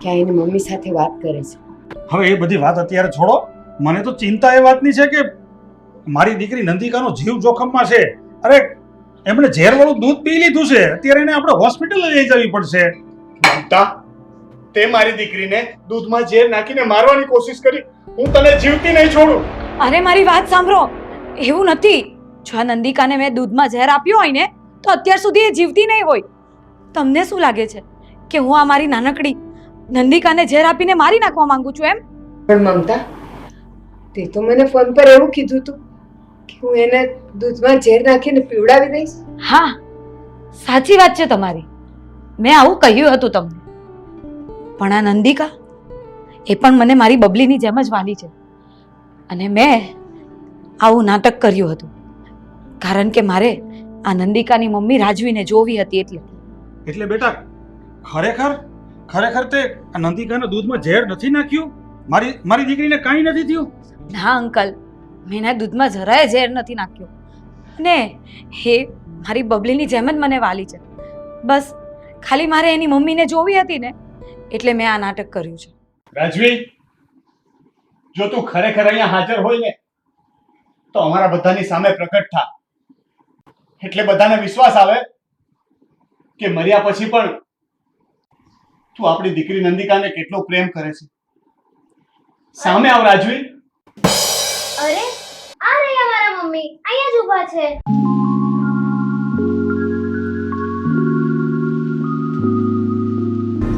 કે આ એની મમ્મી સાથે વાત કરે છે. હવે એ બધી વાત અત્યારે છોડો. મને તો ચિંતા એ વાતની છે કે મારી દીકરી નંદિકાનો જીવ જોખમમાં છે. અરે, એમણે ઝેરવાળું દૂધ પી લીધું છે, અત્યારે એને આપણે હોસ્પિટલ લઈ જવી પડશે. મમતા, તે મારી દીકરીને દૂધમાં ઝેર નાખીને મારવાની કોશિશ કરી. હું તને જીવતી નહીં છોડું. અરે મારી વાત સાંભળો, એવું નથી. જો આ નંદિકાને મેં દૂધમાં ઝેર આપ્યું હોય ને તો અત્યાર સુધી એ જીવતી નહીં હોય. તમને શું લાગે છે કે હું આ મારી નાનકડી નંદિકાને ઝેર આપીને મારી નાખવા માંગુ છું એમ? પણ મમતા, તે તો મને ફોન પર એવું કીધું હતું કે હું એને દૂધમાં ઝેર નાખીને પીવડાવી દઈશ. હા, સાચી વાત છે તમારી. મેં આવું કહ્યું હતું તમને, પણ આ નંદિકા એ પણ મને મારી બબલીની જેમ જ વાલી છે. અને મેં આવું નાટક કર્યું હતું કારણ કે મારે આ નંદિકાની મમ્મી રાજવીને જોવી હતી એટલે બેટા ખરેખર ખરેખર તે આ નંદિકાના દૂધમાં ઝેર નથી નાખ્યું? મારી દીકરીને કાંઈ નથી થયું? ના અંકલ, મેં એના દૂધમાં જરાય ઝેર નથી નાખ્યો. ને હે મારી બબલીની જેમ જ મને વાલી છે. બસ ખાલી મારે એની મમ્મીને જોવી હતી ને એટલે મેં આ નાટક કર્યું છે. રાજવી, જો તું ખરેખર અહીંયા હાજર હોય ને તો અમારા બધાની સામે પ્રકટ થા, એટલે બધાને વિશ્વાસ આવે કે મર્યા પછી પણ તું આપણી દીકરી નંદિકાને કેટલો પ્રેમ કરે છે. સામે આવ રાજવી. અરે આ રહ્યા મારા મમ્મી, અહીંયા જ ઊભા છે.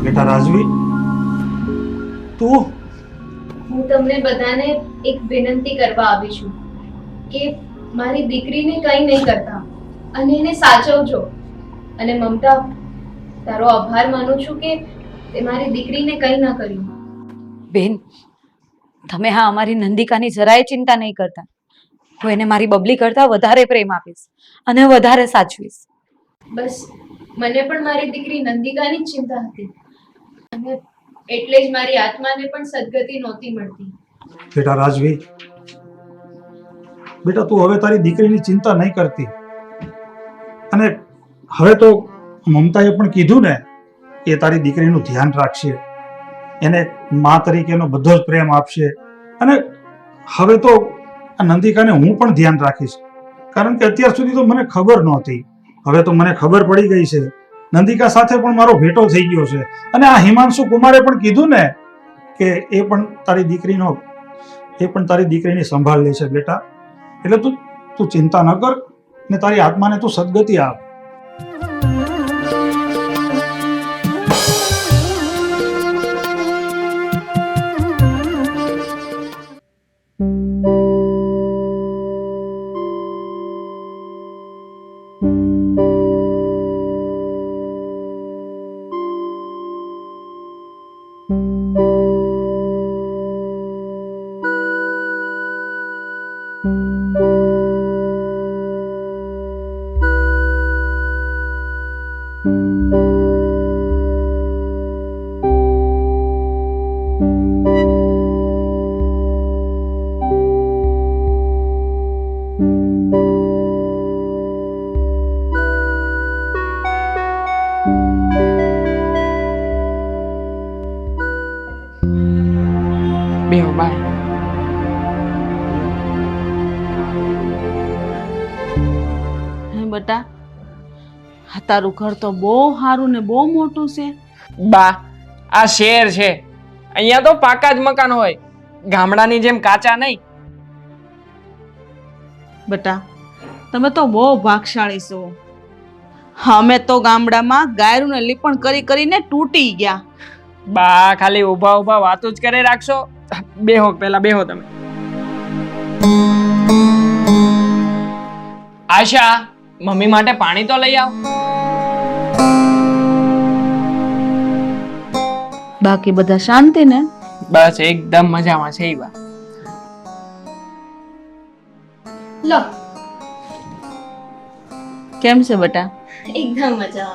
બેટા રાજવી, તું હું તમને બધાને એક વિનંતી કરવા આવી છું કે મારી દીકરીને કંઈ નહીં કરતા અને એને સાચવજો. અને મમતા, તારો આભાર માનું છું કે તે મારી દીકરીને કંઈ ના કર્યું. બેન, તમે હા અમારી નંદિકાની જરાય ચિંતા નહીં કરતા. હું એને મારી બબલી કરતા વધારે પ્રેમ આપીશ અને વધારે સાચવીશ. બસ મને પણ મારી દીકરી નંદિકાની જ ચિંતા હતી અને એટલે જ મારી આત્માને પણ સદગતિ નહોતી મળતી. બેટા રાજવી, બેટા તું હવે તારી દીકરીની ચિંતા નહીં કરતી. અને હવે તો મમતાએ પણ કીધું ને કે તારી દીકરીનું ધ્યાન રાખશે, એને મા તરીકેનો બધો જ પ્રેમ આપશે. અને હવે તો આ નંદિકાને હું પણ ધ્યાન રાખીશ, કારણ કે અત્યાર સુધી તો મને ખબર નહોતી. હવે તો મને ખબર પડી ગઈ છે. નંદિકા સાથે પણ મારો ભેટો થઈ ગયો છે. અને આ હિમાંશુ કુમારે પણ કીધું ને કે એ પણ તારી દીકરીની સંભાળ લે છે બેટા. એટલે તું ચિંતા ન કર ને તારી આત્માને તું સદગતિ આપ. બેહો બાય. હે બેટા, આ તારું ઘર તો બહુ સારું ને બહુ મોટું છે. બા, આ શહેર છે, અહીંયા તો પાકા જ મકાન હોય, ગામડાની જેમ કાચા નહીં. બેટા, તમે તો બહુ ભાગશાળી છો. અમે તો ગામડામાં ગાયરું ને લીપણ કરી કરીને તૂટી ગયા. બા ખાલી ઊભા ઊભા વાતો જ કરે રાખશો. બેહો, પેલા બેહો તમે. આશા, મમ્મી માટે પાણી તો લઈ આવ. બાકી બધા શાંતિ ને? બસ એકદમ મજામાં છે ઈ બા. લો, કેમ છે બેટા? એકદમ મજા.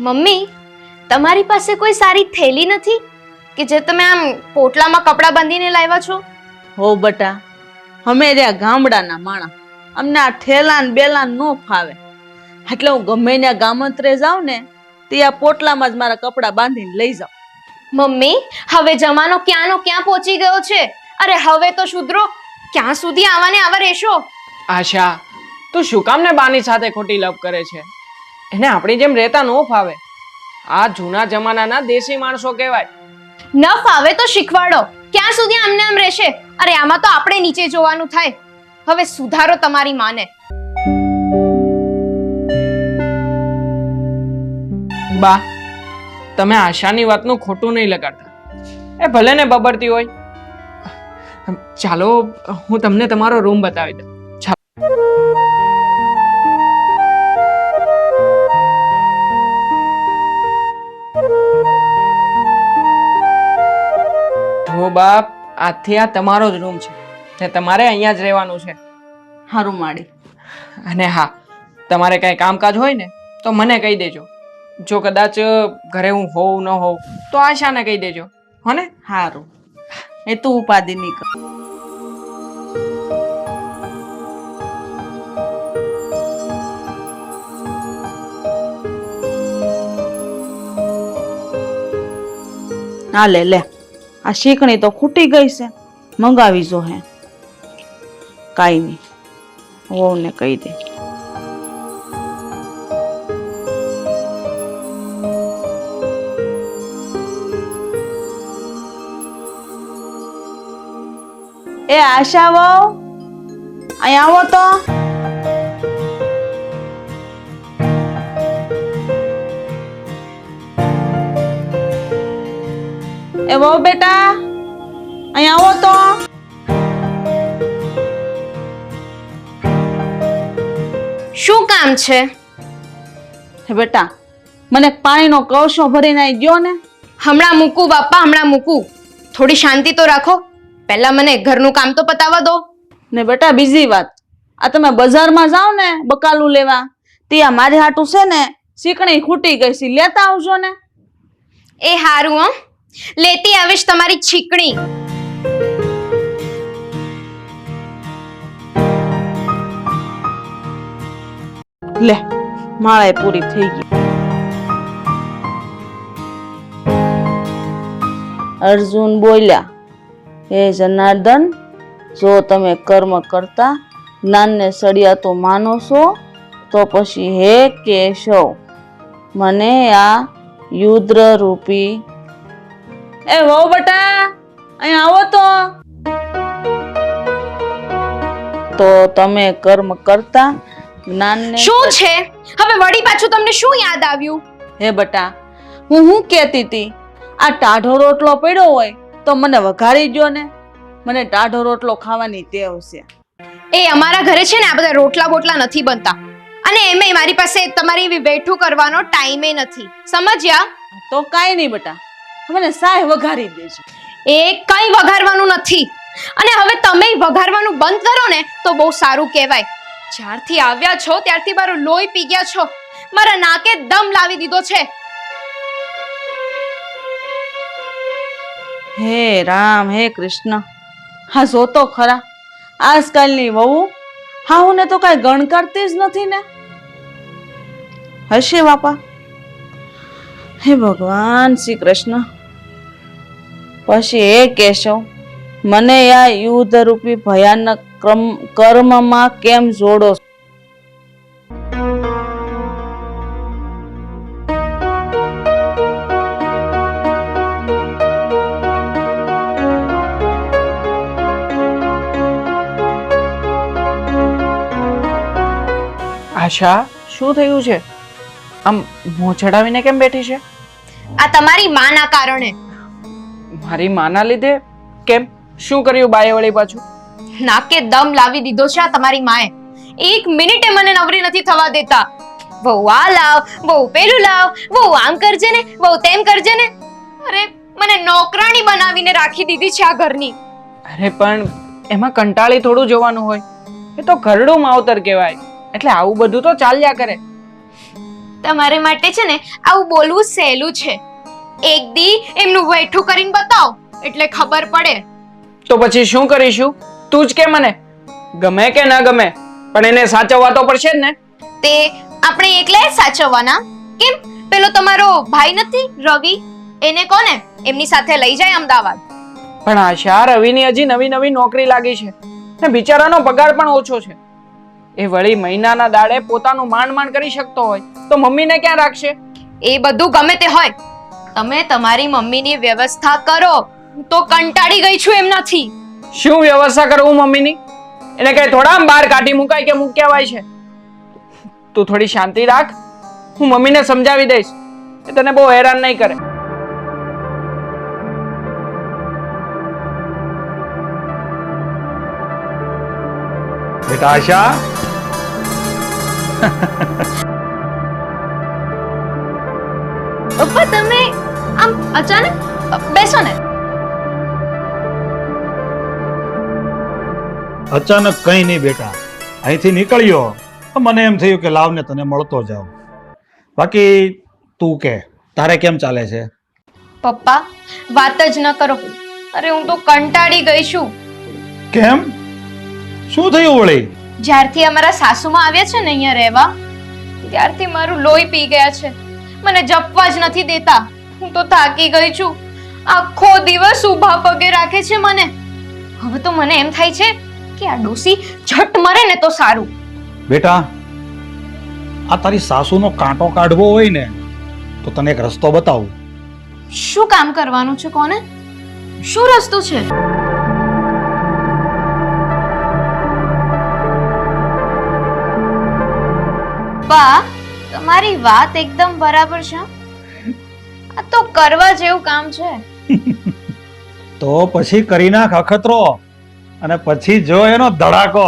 મમ્મી, તમારી પાસે કોઈ સારી થેલી નથી કે જે તમે આમ પોટલામાં કપડાં બાંધીને લાવ્યા છો? હો બેટા, અમે રહ્યા ગામડાના માણસ, અમને આ ઠેલા ને બેલા નો ફાવે. એટલે હું ગમે ત્યાં ગામંત્રે જાઉં ને તે આ પોટલામાં જ મારા કપડાં બાંધીને લઈ જાઉં. મમ્મી, હવે જમાનો ક્યાંનો ક્યાં પહોંચી ગયો છે. અરે હવે તો શુધરો, ક્યાં સુધી આવા ને આવા રહેશો? આશા, તું શું કામ ને બાની સાથે ખોટી લપ કરે છે? એને આપણી જેમ રહેતા ન ફાવે. આ જૂના જમાનાના દેશી માણસો કહેવાય. ન ફાવે તો શીખવાડો. ક્યાં સુધી આમને આમ રહેશે? અરે આમાં તો આપણે નીચે જોવાનું થાય. હવે સુધારો તમારી માને. બા, તમે આશાની વાતનું ખોટું નહીં લગાડતા. એ ભલે ને બબરતી હોય, ચાલો હું તમને તમારો રૂમ બતાવી દઉં. જો બાપ, આજથી આ તમારો જ રૂમ છે ને તમારે અહીંયા જ રહેવાનું છે. હારું માડી. અને હા, તમારે કઈ કામકાજ હોય ને તો મને કહી દેજો. જો કદાચ ઘરે હું હોઉં ન હોઉં તો આશાને કહી દેજો, હો ને? હારું, એ તું ઉપાધિ નહીં કર. આ લે લે, આ શીકણી તો ખૂટી ગઈ છે, મંગાવી જો હે. કાઈ નહીં, વહુને કહી દે. એ આશા વહુ, અહીં આવો તો. એ વહુ બેટા, અહીં આવો તો. શું કામ છે? હે બેટા, મને પાણીનો કળશો ભરીને અહીં ગયો ને. હમણાં મૂકું બાપા, હમણાં મૂકું. થોડી શાંતિ તો રાખો. પહેલા મને ઘરનું કામ તો પતાવવા દો. ને બેટા બીજી વાત, આ તમે બજારમાં જાઓ ને બકાલું લેવા, ત્યાં મારી હાટું છે ને શીકણી ખૂટી ગઈ છે, લેતા આવજો ને. એ હારું હો, લેતી આવીશ તમારી છીકણી. લે, માળાએ પૂરી થઈ ગઈ. અર્જુન બોલ્યા, હે જનાર્દન, જો તમે કર્મ કરતા જ્ઞાનને સળિયાતો માનો છો તો પછી હે કેશવ, મને આ યુદ્ર રૂપી. એ વહુ બેટા, અહીં આવો તો તમે કર્મ કરતા જ્ઞાનને. શું છે હવે વળી પાછું તમને શું યાદ આવ્યું? હે બેટા, હું કહેતી હતી, આ ટાઢો રોટલો પડ્યો હોય તો મને વઘારી દ્યો ને, મને ટાઢો રોટલો ખાવાની ટેવ છે. એ અમારા ઘરે છે ને આ બધા રોટલા બોટલા નથી બનતા, અને એમાંય મારી પાસે તમારી એવી વેઠું કરવાનો ટાઈમે નથી, સમજ્યા? તો કાઈ નહીં બેટા, મને સાય વઘારી દેજો. એ કઈ વઘારવાનું નથી, અને હવે તમે વઘારવાનું બંધ કરો ને તો બહુ સારું કહેવાય. જ્યારથી આવ્યા છો ત્યારથી મારું લોહી પી ગયા છો, મારા નાકે દમ લાવી દીધો છે. હે રામ, હે કૃષ્ણ. હા જો તો ખરા, આજકાલની વહુ હાહુને તો કઈ ગણકારતી જ નથી ને. હશે બાપા. હે ભગવાન શ્રી કૃષ્ણ. પછી હે કેશવ, મને આ યુદ્ધ રૂપી ભયાનક કર્મમાં કેમ જોડો? આશા, શું થયું છે? આમ મોં ચડાવીને કેમ બેઠી છે? આ તમારી માના કારણે. મારી માના લીધે? કેમ, શું કર્યું બાએ વળી પાછું? નાકે દમ લાવી દીધો છે આ તમારી માએ. એક મિનિટે મને નવરી નથી થવા દેતા. બહુ આ લાવ, બહુ પેલું લાવ, બહુ આમ કરજે ને, બહુ તેમ કરજે ને. અરે મને નોકરાણી બનાવીને રાખી દીધી છે આ ઘરની. અરે પણ એમાં કંટાળી થોડું જવાનું હોય, એ તો ઘરડું માવતર કહેવાય, એટલે આવું બધું તો ચાલ્યા કરે. તમારે માટે છે ને આવું બોલવું સહેલું છે. એક દી એમનું વેઠું કરીને બતાવો એટલે ખબર પડે. તો પછી શું કરીશું? તું જ કે મને, ગમે કે ના ગમે પણ એને સાચવવા તો પડશે જ ને. તે આપણે એકલા જ સાચવવાના? કેમ, પેલો તમારો ભાઈ નથી રવિ, એને કોને એમની સાથે લઈ જાય અમદાવાદ. પણ આશા, રવિની હજી નવી નવી નોકરી લાગી છે ને બિચારાનો પગાર પણ ઓછો છે. એ વળી મહિનાના દાડે પોતાનું માંડ માંડ કરી શકતો હોય તો મમ્મીને ક્યાં રાખશે? એ બધું ગમે તે હોય, તમે તમારી મમ્મીની વ્યવસ્થા કરો. હું તો કંટાળી ગઈ છું એમનાથી. શું વ્યવસ્થા કરવું મમ્મીની? એને કઈ થોડા આમ બહાર કાઢી મુકાય કે મૂક્યા હોય છે? તું થોડી શાંતિ રાખ, હું મમ્મીને સમજાવી દઈશ, એ તને બહુ હેરાન નહીં કરે. બેટા આશા, પપ્પા તમે આમ અચાનક બેસો ને. અચાનક કઈ નહીં બેટા, અહીંથી નીકળ્યો તો મને એમ થયું કે લાવને તને મળતો જાઉં. બાકી તું કે તારે કેમ ચાલે છે? પપ્પા વાત જ ન કરો. અરે હું તો કંટાળી ગઈ છું. કેમ, શું થયું વળી? જ્યારથી અમારા સાસુમાં આવ્યા છે ને અહીંયા રહેવા, ત્યારથી મારું લોહી પી ગયા છે. મને જપવા જ નથી દેતા. હું તો થાકી ગઈ છું. આખો દિવસ ઊભા પગે રાખે છે મને. હવે તો મને એમ થાય છે કે આ ડોસી ઝટ મરે ને તો સારું. બેટા, આ તારી સાસુનો કાંટો કાઢવો હોય ને તો તને એક રસ્તો બતાવું. શું કામ કરવાનું છે? કોને? શું રસ્તો છે? પપ્પા તમારી વાત એકદમ બરાબર છે. આ તો કરવા જેવું કામ છે. તો પછી કરી નાખ અખતરો અને પછી જો એનો ધડાકો.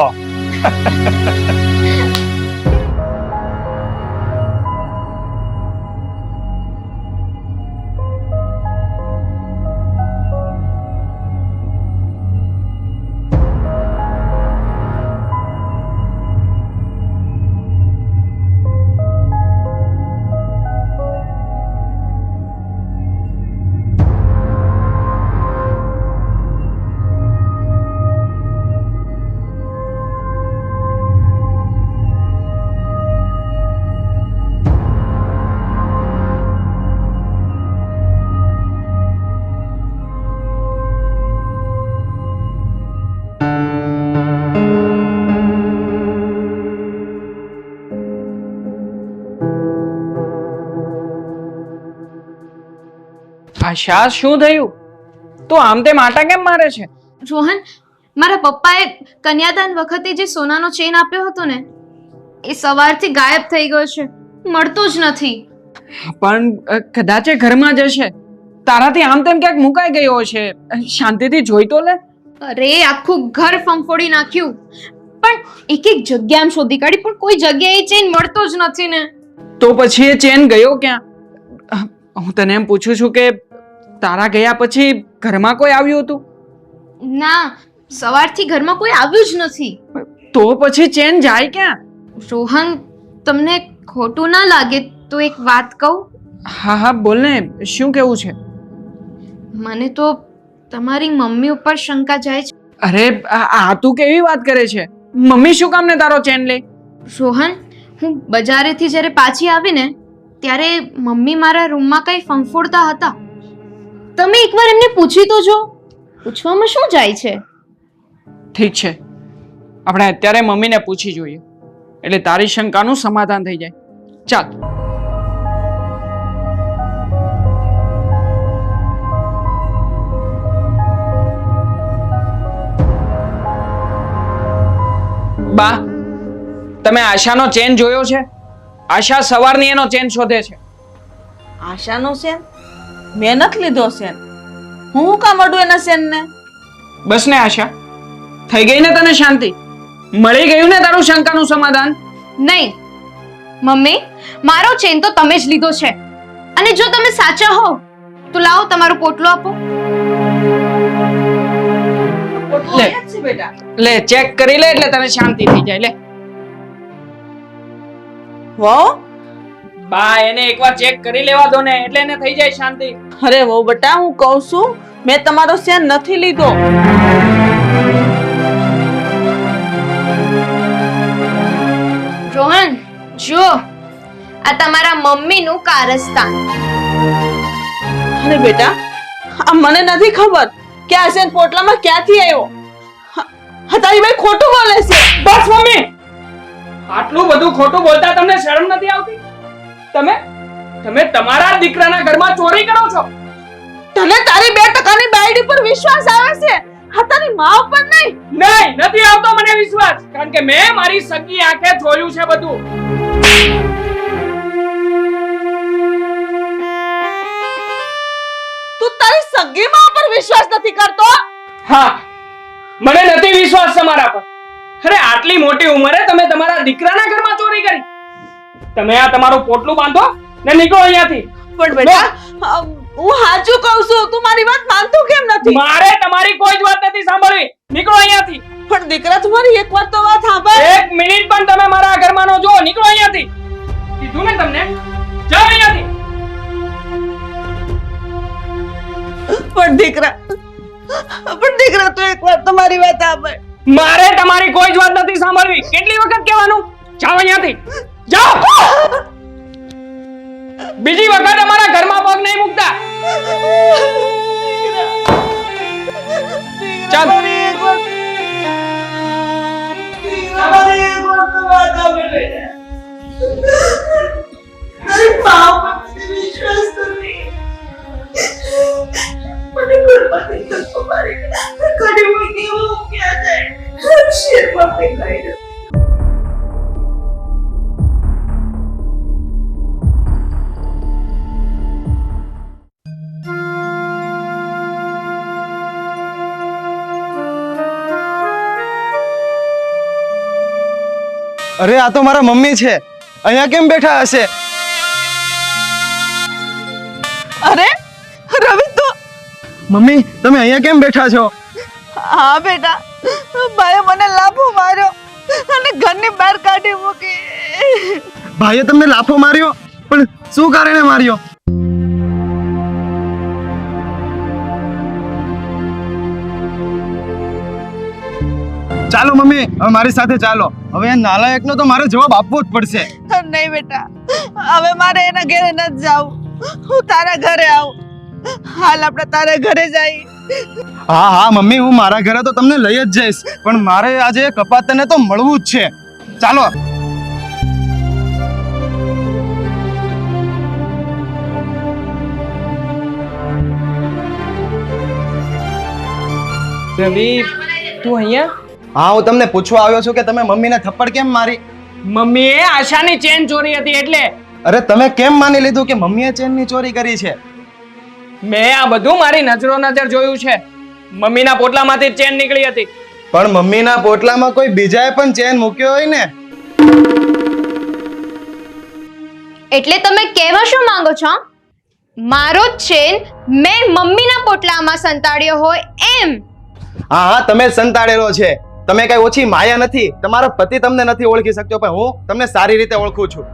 આશા, શું થયું? તું આમ તેમ આટા કેમ મારે છે? રોહન, મારા પપ્પાએ કન્યાદાન વખતે જે સોનાનો ચેન આપ્યો હતો ને, એ સવારથી ગાયબ થઈ ગયો છે. મળતો જ નથી. પણ કદાચ એ ઘરમાં જ હશે. તારાથી આમ તેમ ક્યાંક મુકાઈ ગયો છે. શાંતિથી જોઈ તો લે. અરે આખું ઘર ફંફોડી નાખ્યું, પણ એક એક જગ્યા આમ શોધી કાઢી, પણ કોઈ જગ્યાએ ચેન મળતો જ નથી ને. તો પછી એ ચેન ગયો ક્યાં? હું તને એમ પૂછું છું કે તારા ગયા પછી ઘરમાં કોઈ આવ્યું હતું? ના, સવારથી ઘરમાં કોઈ આવ્યું જ નથી. તો પછી ચેન જાય ક્યાં? રોહન, તમને ખોટું ના લાગે તો એક વાત કહું? હા હા, બોલ ને, શું કેવું છે? મને તો તમારી મમ્મી ઉપર શંકા જાય છે. અરે આ તું કેવી વાત કરે છે? મમ્મી શું કામ ને તારો ચેન લે? રોહન, હું બજારેથી જ્યારે પાછી આવી ને ત્યારે મમ્મી મારા રૂમમાં કઈ ફંફોડતા હતા. તમે એકવાર એમને પૂછી તો જો. પૂછવામાં શું જાય છે? ઠીક છે, આપણે અત્યારે મમ્મીને પૂછી જોઈએ, એટલે તારી શંકાનું સમાધાન થઈ જાય. ચાલ. બા, તમે આશાનો ચેન જોયો છે? આશા સવારની એનો ચેન શોધે છે. આશાનો સેન? મેં નથી લીધો સેન. હું કામ અડું એના સેન ને? બસ ને આશા, થઈ ગઈ ને તને શાંતિ? મળી ગયું ને તારું શંકાનું સમાધાન? નહીં મમ્મી, મારો ચેન તો તમે જ લીધો છે. અને જો તમે સાચા હો તો લાવો તમારું પોટલું આપો. લે બેટા, લે, ચેક કરી લે એટલે તને શાંતિ થઈ જાય. લે વહુ, બા, એને એકવાર ચેક કરી લેવા દો ને, એટલે એને થઈ જાય શાંતિ. અરે વહુ બેટા, હું કહું છું મેં તમારો સેન નથી લીધો. રોહન, જો આ તમારા મમ્મીનું કારસ્તાન. અરે બેટા, આ મને નથી ખબર કે આ સેન પોટલામાં ક્યાંથી આવ્યો. તારી ભાઈ ખોટું બોલે છે. બસ મમ્મી, આટલું બધું ખોટું બોલતા તમને શરમ નથી આવતી? તમે તમારા દીકરાના ઘરમાં ચોરી કરો છો. તને તારી 2% બાયડી પર વિશ્વાસ આવે છે, હા તારી માં ઉપર નહીં? નહીં, નથી આવતો મને વિશ્વાસ, કારણ કે મેં મારી સગી આંખે જોયું છે બધું. તું તારી સગી માં ઉપર વિશ્વાસ નથી કરતો? હા, મને નથી વિશ્વાસ તમારા પર. અરે આટલી મોટી ઉંમરે તમે તમારા દીકરાના ઘરમાં ચોરી કરી? તમે આ તમારું પોટલું બાંધો ને નીકળો અહીંયાથી. પણ બેટા હું સાચું કહું છું, તું મારી વાત માનતો કેમ નથી? મારે તમારી કોઈ જ વાત નથી સાંભળવી. નીકળો અહીંયાથી. પણ દીકરા તમારી એક વાર તો વાત સાંભળ. એક મિનિટ પણ તમે મારા ઘરમાં નો જો. નીકળો અહીંયાથી. કીધું ને તમને, જાઓ અહીંયાથી. પણ દીકરા તું એક વાર તમારી વાત સાંભળ. મારે તમારી કોઈ જ વાત નથી સાંભળવી. કેટલી વખત કહેવાનું? જાઓ અહીંયાથી. જાઓ. બીજી વખત અમારા ઘરમાં પગ નહીં મૂકતા. ચાલ. મારી એક વાર તો વાત સાંભળ. તારી મા પર વિશ્વાસ તો નહીં. મને ગુરબાની તો મારી કડી મૂકી હું ક્યાં જાય શેરમાં ફેંકાઈ દઉં. અરે આ તો મારા મમ્મી છે. અહીંયા કેમ બેઠા હશે? અરે રવિ તો મમ્મી તમે અહીંયા કેમ બેઠા છો? હા બેટા, ભાઈએ મને લાફો માર્યો અને ઘરની બહાર કાઢી મૂકી. ભાઈએ તમને લાફો માર્યો? પણ શું કારણે માર્યો? ચાલો મમ્મી, હવે મારી સાથે ચાલો. હવે એ નાલાયકનો તો મારે જવાબ આપવો જ પડશે. નહીં બેટા, હવે મારે એના ઘરે નથી જાવું. હું તારા ઘરે આવું. હાલ આપણે તારા ઘરે જઈએ. હા હા મમ્મી, હું મારા ઘરે તો તમને લઈ જ જઈશ, પણ મારે આજે કપાતને તો મળવું જ છે. ચાલો. રવિ, તું અહીંયા? હા, હું તમને પૂછવા આવ્યો છું કે તમે મમ્મીને થપ્પડ કેમ મારી? મમ્મીએ આશાની ચેન ચોરી હતી એટલે. અરે તમે કેમ માની લીધું કે મમ્મીએ ચેનની ચોરી કરી છે? મેં આ બધું મારી નજર જોયું છે. મમ્મીના પોટલામાંથી ચેન નીકળી હતી. પણ મમ્મીના પોટલામાં કોઈ બીજાએ પણ ચેન મૂક્યો હોય ને. એટલે તમે કહેવા શું માંગો છો? મારો ચેન મેં મમ્મીના પોટલામાં સંતાડ્યો હોય એમ? હા હા, તમે જ સંતાડેલો છે. તમે કઈ ઓછી માયા નથી. તમારો પતિ તમને નથી ઓળખી શકતો, પણ હું તમને સારી રીતે ઓળખું છું.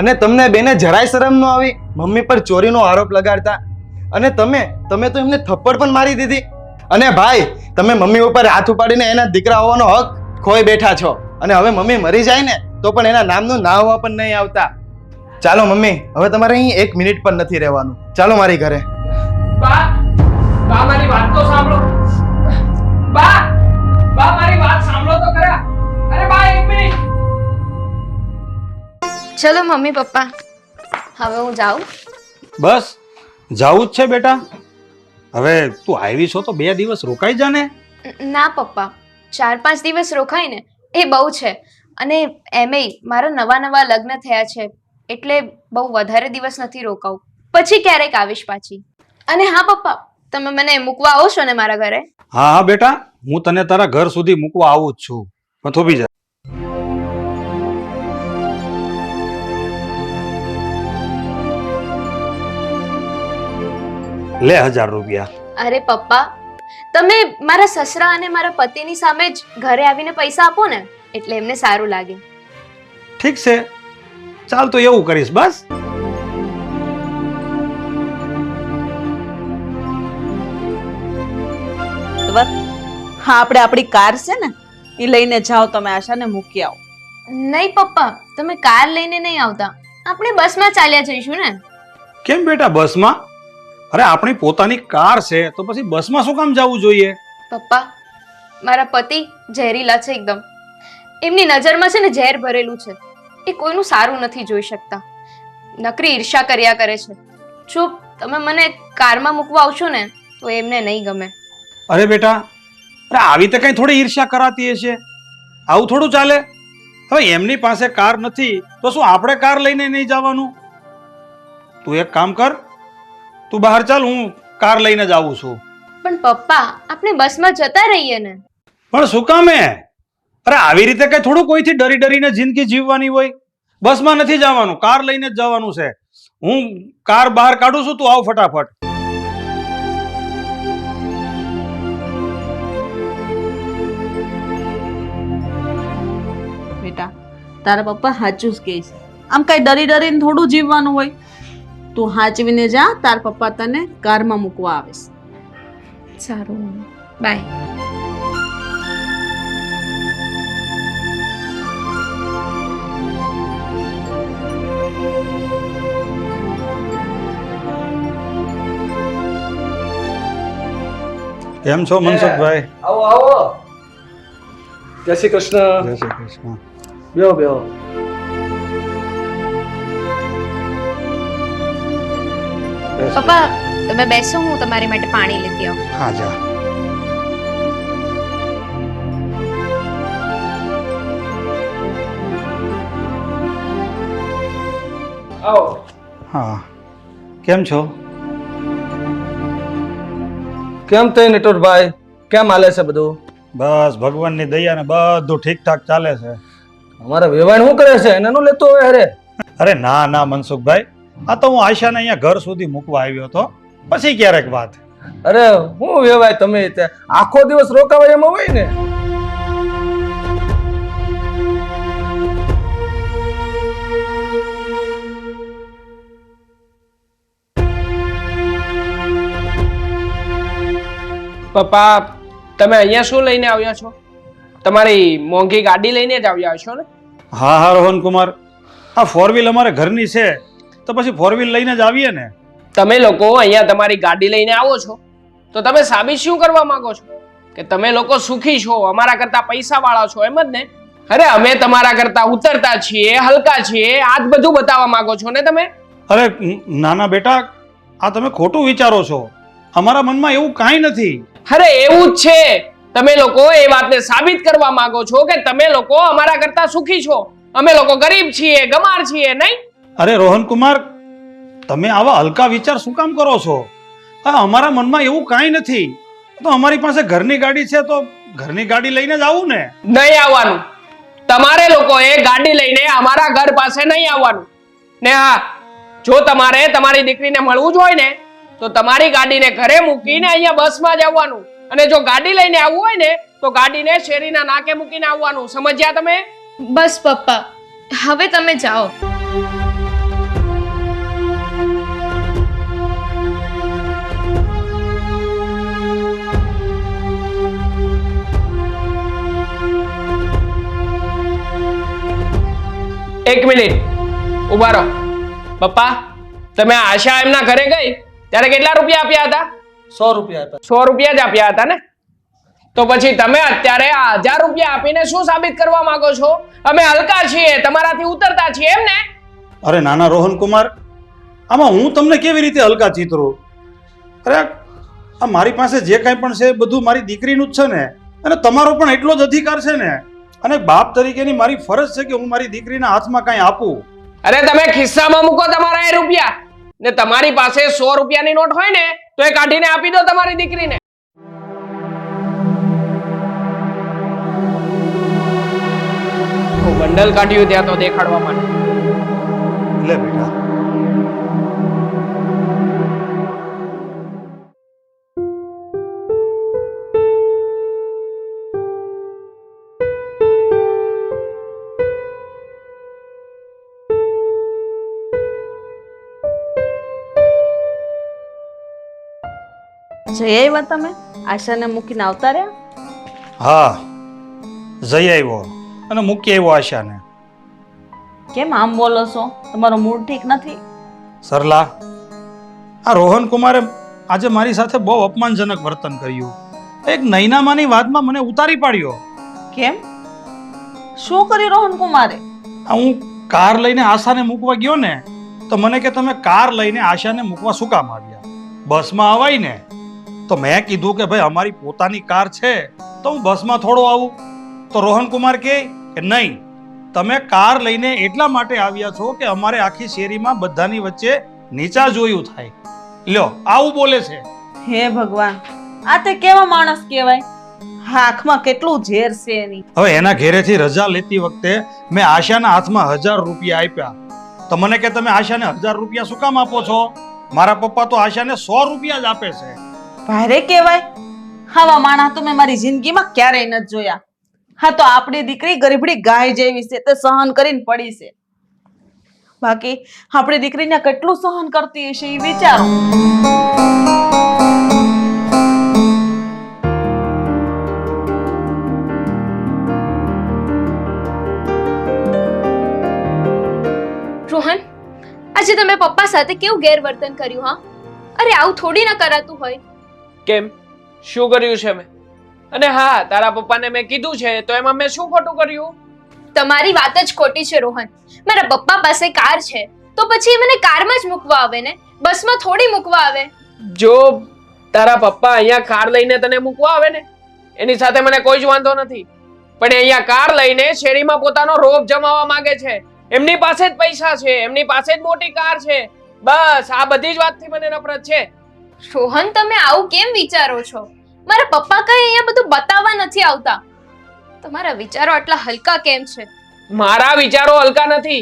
અને તમને બેને જરાય શરમ ન આવી મમ્મી પર ચોરીનો આરોપ લગાડતા? અને તમે તો એમને થપ્પડ પણ મારી દીધી. અને ભાઈ, તમે મમ્મી ઉપર હાથ ઉપાડીને એના દીકરા હોવાનો હક ખોઈ બેઠા છો. અને હવે મમ્મી મરી જાય ને તો પણ એના નામનું ના હોવા પણ નહીં આવતા. ચાલો મમ્મી, હવે તમારે અહીં 1 મિનિટ પણ નથી રહેવાનું. ચાલો મારી ઘરે. બા, બા મારી વાત તો સાંભળો. બા, બા મારી વાત સાંભળો તો ખરા. અરે બા, 1 મિનિટ. ચલો મમ્મી પપ્પા, હવે હું જાઉં. બસ જાવું જ છે બેટા. હવે તું આવી છો તો 2 દિવસ રોકાઈ જા ને. ના પપ્પા, 4-5 દિવસ રોકાય ને એ બહુ છે. અને એમેય મારા નવા લગ્ન થયા છે એટલે બહુ વધારે દિવસ નથી રોકાવું. પછી ક્યારેક આવીશ પાછી. અને હા પપ્પા, તમે મને મૂકવા આવો છો ને મારા ઘરે? હા હા બેટા, હું તને તારા ઘર સુધી મૂકવા આવું જ છું. પણ થોભી જા. લે 1000 રૂપિયા. અરે પપ્પા, તમે મારા સસરા અને મારા પતિની સામે જ ઘરે આવીને પૈસા આપો ને એટલે એમને સારું લાગે. ઠીક છે, ચાલ તો એવું કરીશ. બસ હા, આપણે આપણી કાર છે ને એ લઈને જાઓ. તમે આશાને મૂકી આવો. નહીં પપ્પા, તમે કાર લઈને નહીં આવતા. આપણે બસમાં ચાલ્યા જઈશું ને. કેમ બેટા બસમાં? અરે આપણી પોતાની કાર છે તો પછી બસમાં શું કામ જવું જોઈએ? પપ્પા, મારા પતિ ઝેરીલા છે એકદમ. એમની નજરમાં છે ને ઝેર ભરેલું છે. એ કોઈનું સારું નથી જોઈ શકતા. નકરી ઈર્ષા કર્યા કરે છે. જો તમે મને કારમાં મૂકવા આવશો ને તો એમને નહીં ગમે. અરે બેટા, અરે આવી રીતે કઈ થોડી ઈર્ષ્યા કરાતી હશે? આવું થોડું ચાલે? હવે એમની પાસે કાર નથી તો શું આપણે કાર લઈને નહીં જવાનું? તું એક કામ કર, તું બહાર ચાલ, હું કાર લઈને જ આવું છું. પણ પપ્પા, આપણે બસમાં જતા રહીએ ને. પણ શું કામે? અરે આવી રીતે કઈ થોડું કોઈથી ડરી ડરીને જિંદગી જીવવાની હોય. બસમાં નથી જવાનું, કાર લઈને જ જવાનું છે. હું કાર બહાર કાઢું છું, તું આવ ફટાફટ. બેટા તારા પપ્પા સાચું જ કહે છે. આમ કઈ ડરી ડરીને થોડું જીવવાનું હોય. તું હાચવીને જા, તારા પપ્પા તને કારમાં મૂકવા આવે છે. સારું બાય. કેમ છો મનસુખભાઈ? આવો આવો. જય શ્રી કૃષ્ણ. જય શ્રી કૃષ્ણ. બેહો બેહો. પપ્પા તમે બેસો, હું તમારી માટે પાણી લેતી આવું. હા જા. આવો. હા કેમ છો? કેમ તે નિટોરભાઈ, કેમ હાલે છે બધું? બસ ભગવાનની દયાને બધું ઠીકઠાક ચાલે છે. અમારા વેવાણ શું કરે છે? એને નું લેતો હોય અરે. અરે ના ના મનસુખભાઈ, આ તો હું આશાને અહીંયા ઘર સુધી મૂકવા આવ્યો હતો, પછી ક્યારેક વાત. અરે હું વેવાય તમે આખો દિવસ રોકાવાય એમાં હોય ને. પપ્પા તમે અહીંયા શું લઈને આવ્યા છો? તમારી મોંઘી ગાડી લઈને જ આવ્યા છો ને? હા હા રોહન કુમાર, આ ફોર વ્હીલ અમારે ઘરની છે તો પછી ફોર વ્હીલ લઈને જ આવીએ ને. તમે લોકો અહીંયા તમારી ગાડી લઈને આવો છો તો તમે સાબિત શું કરવા માંગો છો? કે તમે લોકો સુખી છો, અમારા કરતા પૈસા વાળા છો, એમ જ ને? અરે અમે તમારા કરતા ઉતરતા છીએ, હલકા છીએ, આ જ બધું બતાવવા માંગો છો ને તમે? અરે નાના બેટા, આ તમે ખોટું વિચારો છો. અમારા મનમાં એવું કાંઈ નથી. અરે એવું જ છે. તમે લોકો એ વાતને સાબિત કરવા માંગો છો કે તમે લોકો અમારા કરતા સુખી છો, અમે લોકો ગરીબ છીએ, ગમાર છીએ, નહીં? અરે રોહન કુમાર, તમે આવા હલકા વિચાર શું કામ કરો છો? હા, અમારા મનમાં એવું કાંઈ નથી. તો અમારી પાસે ઘરની ગાડી છે તો ઘરની ગાડી લઈને જ આવું ને. નહીં આવવાનું. તમારે લોકોએ ગાડી લઈને અમારા ઘર પાસે નહીં આવવાનું. ને હા, જો તમારે તમારી દીકરીને મળવું જ હોય ને તો તમારી ગાડીને ઘરે મૂકીને અહીંયા બસમાં જ આવવાનું. અને જો ગાડી લઈને આવવું હોય ને તો ગાડીને શેરીના નાકે મૂકીને આવવાનું. સમજ્યા તમે? બસ પપ્પા, હવે તમે જાઓ. એક મિનિટ ઉભા રહો. પપ્પા તમે આશા એમના ઘરે ગઈ ત્યારે કેટલા રૂપિયા આપ્યા હતા? 100 રૂપિયા આપ્યા. 100 રૂપિયા જ આપ્યા હતા ને? તો પછી તમે અત્યારે આ 1000 રૂપિયા આપીને શું સાબિત કરવા માંગો છો? અમે હલકા છીએ, તમારાથી ઉતરતા છીએ, એમ ને? અરે નાના રોહન કુમાર, આમાં હું તમને કેવી રીતે હલકા ચિતરું? અરે આ મારી પાસે જે કાંઈ પણ છે બધું મારી દીકરીનું જ છે ને, અને તમારો પણ એટલો જ અધિકાર છે ને. અને બાપ તરીકેની મારી ફરજ છે કે હું મારી દીકરીના હાથમાં કાંઈ આપું. અરે તમે ખિસ્સામાં મૂકો તમારા એ રૂપિયા, ને તમારી પાસે 100 રૂપિયાની નોટ હોય ને તો એ કાઢીને આપી દો તમારી દીકરીને. બંડલ કાઢ્યું ત્યાં તો દેખાડવા માટે. લે બેટા. જઈ આવ્યા તમે? આશાને મૂકીને આવતા રહ્યા? હા, જઈ આવ્યો અને મૂકી આવ્યો આશાને. કેમ આમ બોલો છો? તમારો મૂડ ઠીક નથી? સરલા, આ રોહન કુમારે આજે મારી સાથે બહુ અપમાનજનક વર્તન કર્યું. એક નૈનામાની વાતમાં મને ઉતારી પાડ્યો. કેમ? શું કર્યું રોહન કુમારે? હું કાર લઈને આશાને મૂકવા ગયો ને તો મને કે તમે કાર લઈને આશાને મૂકવા શું કામ આવ્યા? બસમાં અવાય ને. તો મેં કીધું કે ભાઈ અમારી પોતાની કાર છે તો હું બસમાં થોડો આવું. તો રોહન કુમાર કહે કે નહીં, તમે કાર લઈને એટલા માટે આવ્યા છો કે અમારે આખી શેરીમાં બધાની વચ્ચે નીચા જોયું થાય. લ્યો આવું બોલે છે. હે ભગવાન, આ તે કેવા માણસ કહેવાય? હા આંખમાં કેટલું ઝેર છે એની. હવે એના ઘેરેથી રજા લેતી વખતે મેં આશાના હાથમાં 1000 રૂપિયા આપ્યા. તો મને કે તમે આશાને 1000 રૂપિયા શું કામ આપો છો? મારા પપ્પા તો આશાને 100 રૂપિયા જ આપે છે. ભારે કહેવાય. આવા માણસ તો મેં મારી જિંદગીમાં ક્યારેય નથી જોયા. હા તો આપણી દીકરી ગરીબડી ગાય જેવી છે, તે સહન કરીને પડી છે. બાકી આપણી દીકરીને કેટલું સહન કરતી હશે એ વિચારો. રોહન, આજે તમે પપ્પા સાથે કેવું ગેરવર્તન કર્યું? હા, અરે આવું થોડી ના કરાતું હોય. કેમ? શું કર્યું છે મેં? અને હા, તારા પપ્પાને મેં કીધું છે તો એમાં મેં શું ખોટું કર્યું? તમારી વાત જ ખોટી છે રોહન. મારા પપ્પા પાસે કાર છે તો પછી એ મને કારમાં જ મૂકવા આવે ને, બસમાં થોડી મૂકવા આવે. જો તારા પપ્પા અહીંયા કાર લઈને તને મૂકવા આવે ને, એની સાથે મને કોઈ જ વાંધો નથી. પણ એ અહીંયા કાર લઈને શેરીમાં પોતાનો રોપ જમાવવા માંગે છે. એમની પાસે જ પૈસા છે, એમની પાસે જ મોટી કાર છે. બસ આ બધી જ વાતથી મને નફરત છે. રોહન, તમે આવું કેમ વિચારો છો? મારા પપ્પા કઈ અહીંયા બધું બતાવવા નથી આવતા. તમારા વિચારો આટલા હલકા કેમ છે? મારા વિચારો હલકા નથી,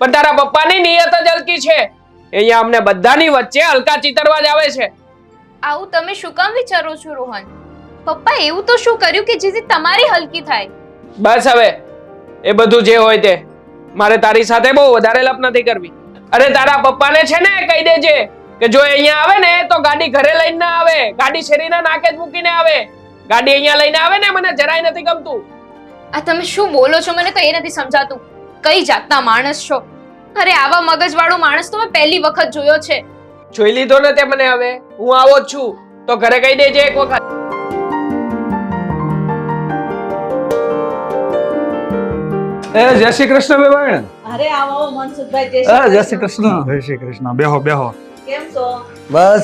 પણ તારા પપ્પાની નિયત જ હલકી છે. અહીંયા અમને બધાની વચ્ચે હલકા ચિતરવા જ આવે છે. આવું તમે શું કામ વિચારો છો રોહન? પપ્પા એવું તો શું કર્યું કે જેથી તમારી હલકી થાય? બસ હવે એ બધું જે હોય તે, મારે તારી સાથે બહુ વધારે લપ નથી કરવી. અરે તારા પપ્પાને છે ને કહી દેજે કે જો અહીંયા આવે ને તો ગાડી ઘરે લઈને ના આવે, ગાડી શેરીના નાકે જ મૂકીને આવે. ગાડી અહીંયા લઈને આવે ને મને જરાય નથી ગમતું. આ તમે શું બોલો છો? મને તો એ નથી સમજાતું. કઈ જાતના માણસ છો? અરે આવા મગજવાળો માણસ તો મેં પહેલી વખત જોયો છે. જોઈ લીધો ને તે મને. હવે હું આવો જ છું તો ઘરે કહી દેજે એક વખત. જય શ્રી કૃષ્ણ બેવાણ. અરે આવો મનસુખભાઈ, જય શ્રી કૃષ્ણ. જય શ્રી કૃષ્ણ. બેહો બેહો. કેમ છો? બસ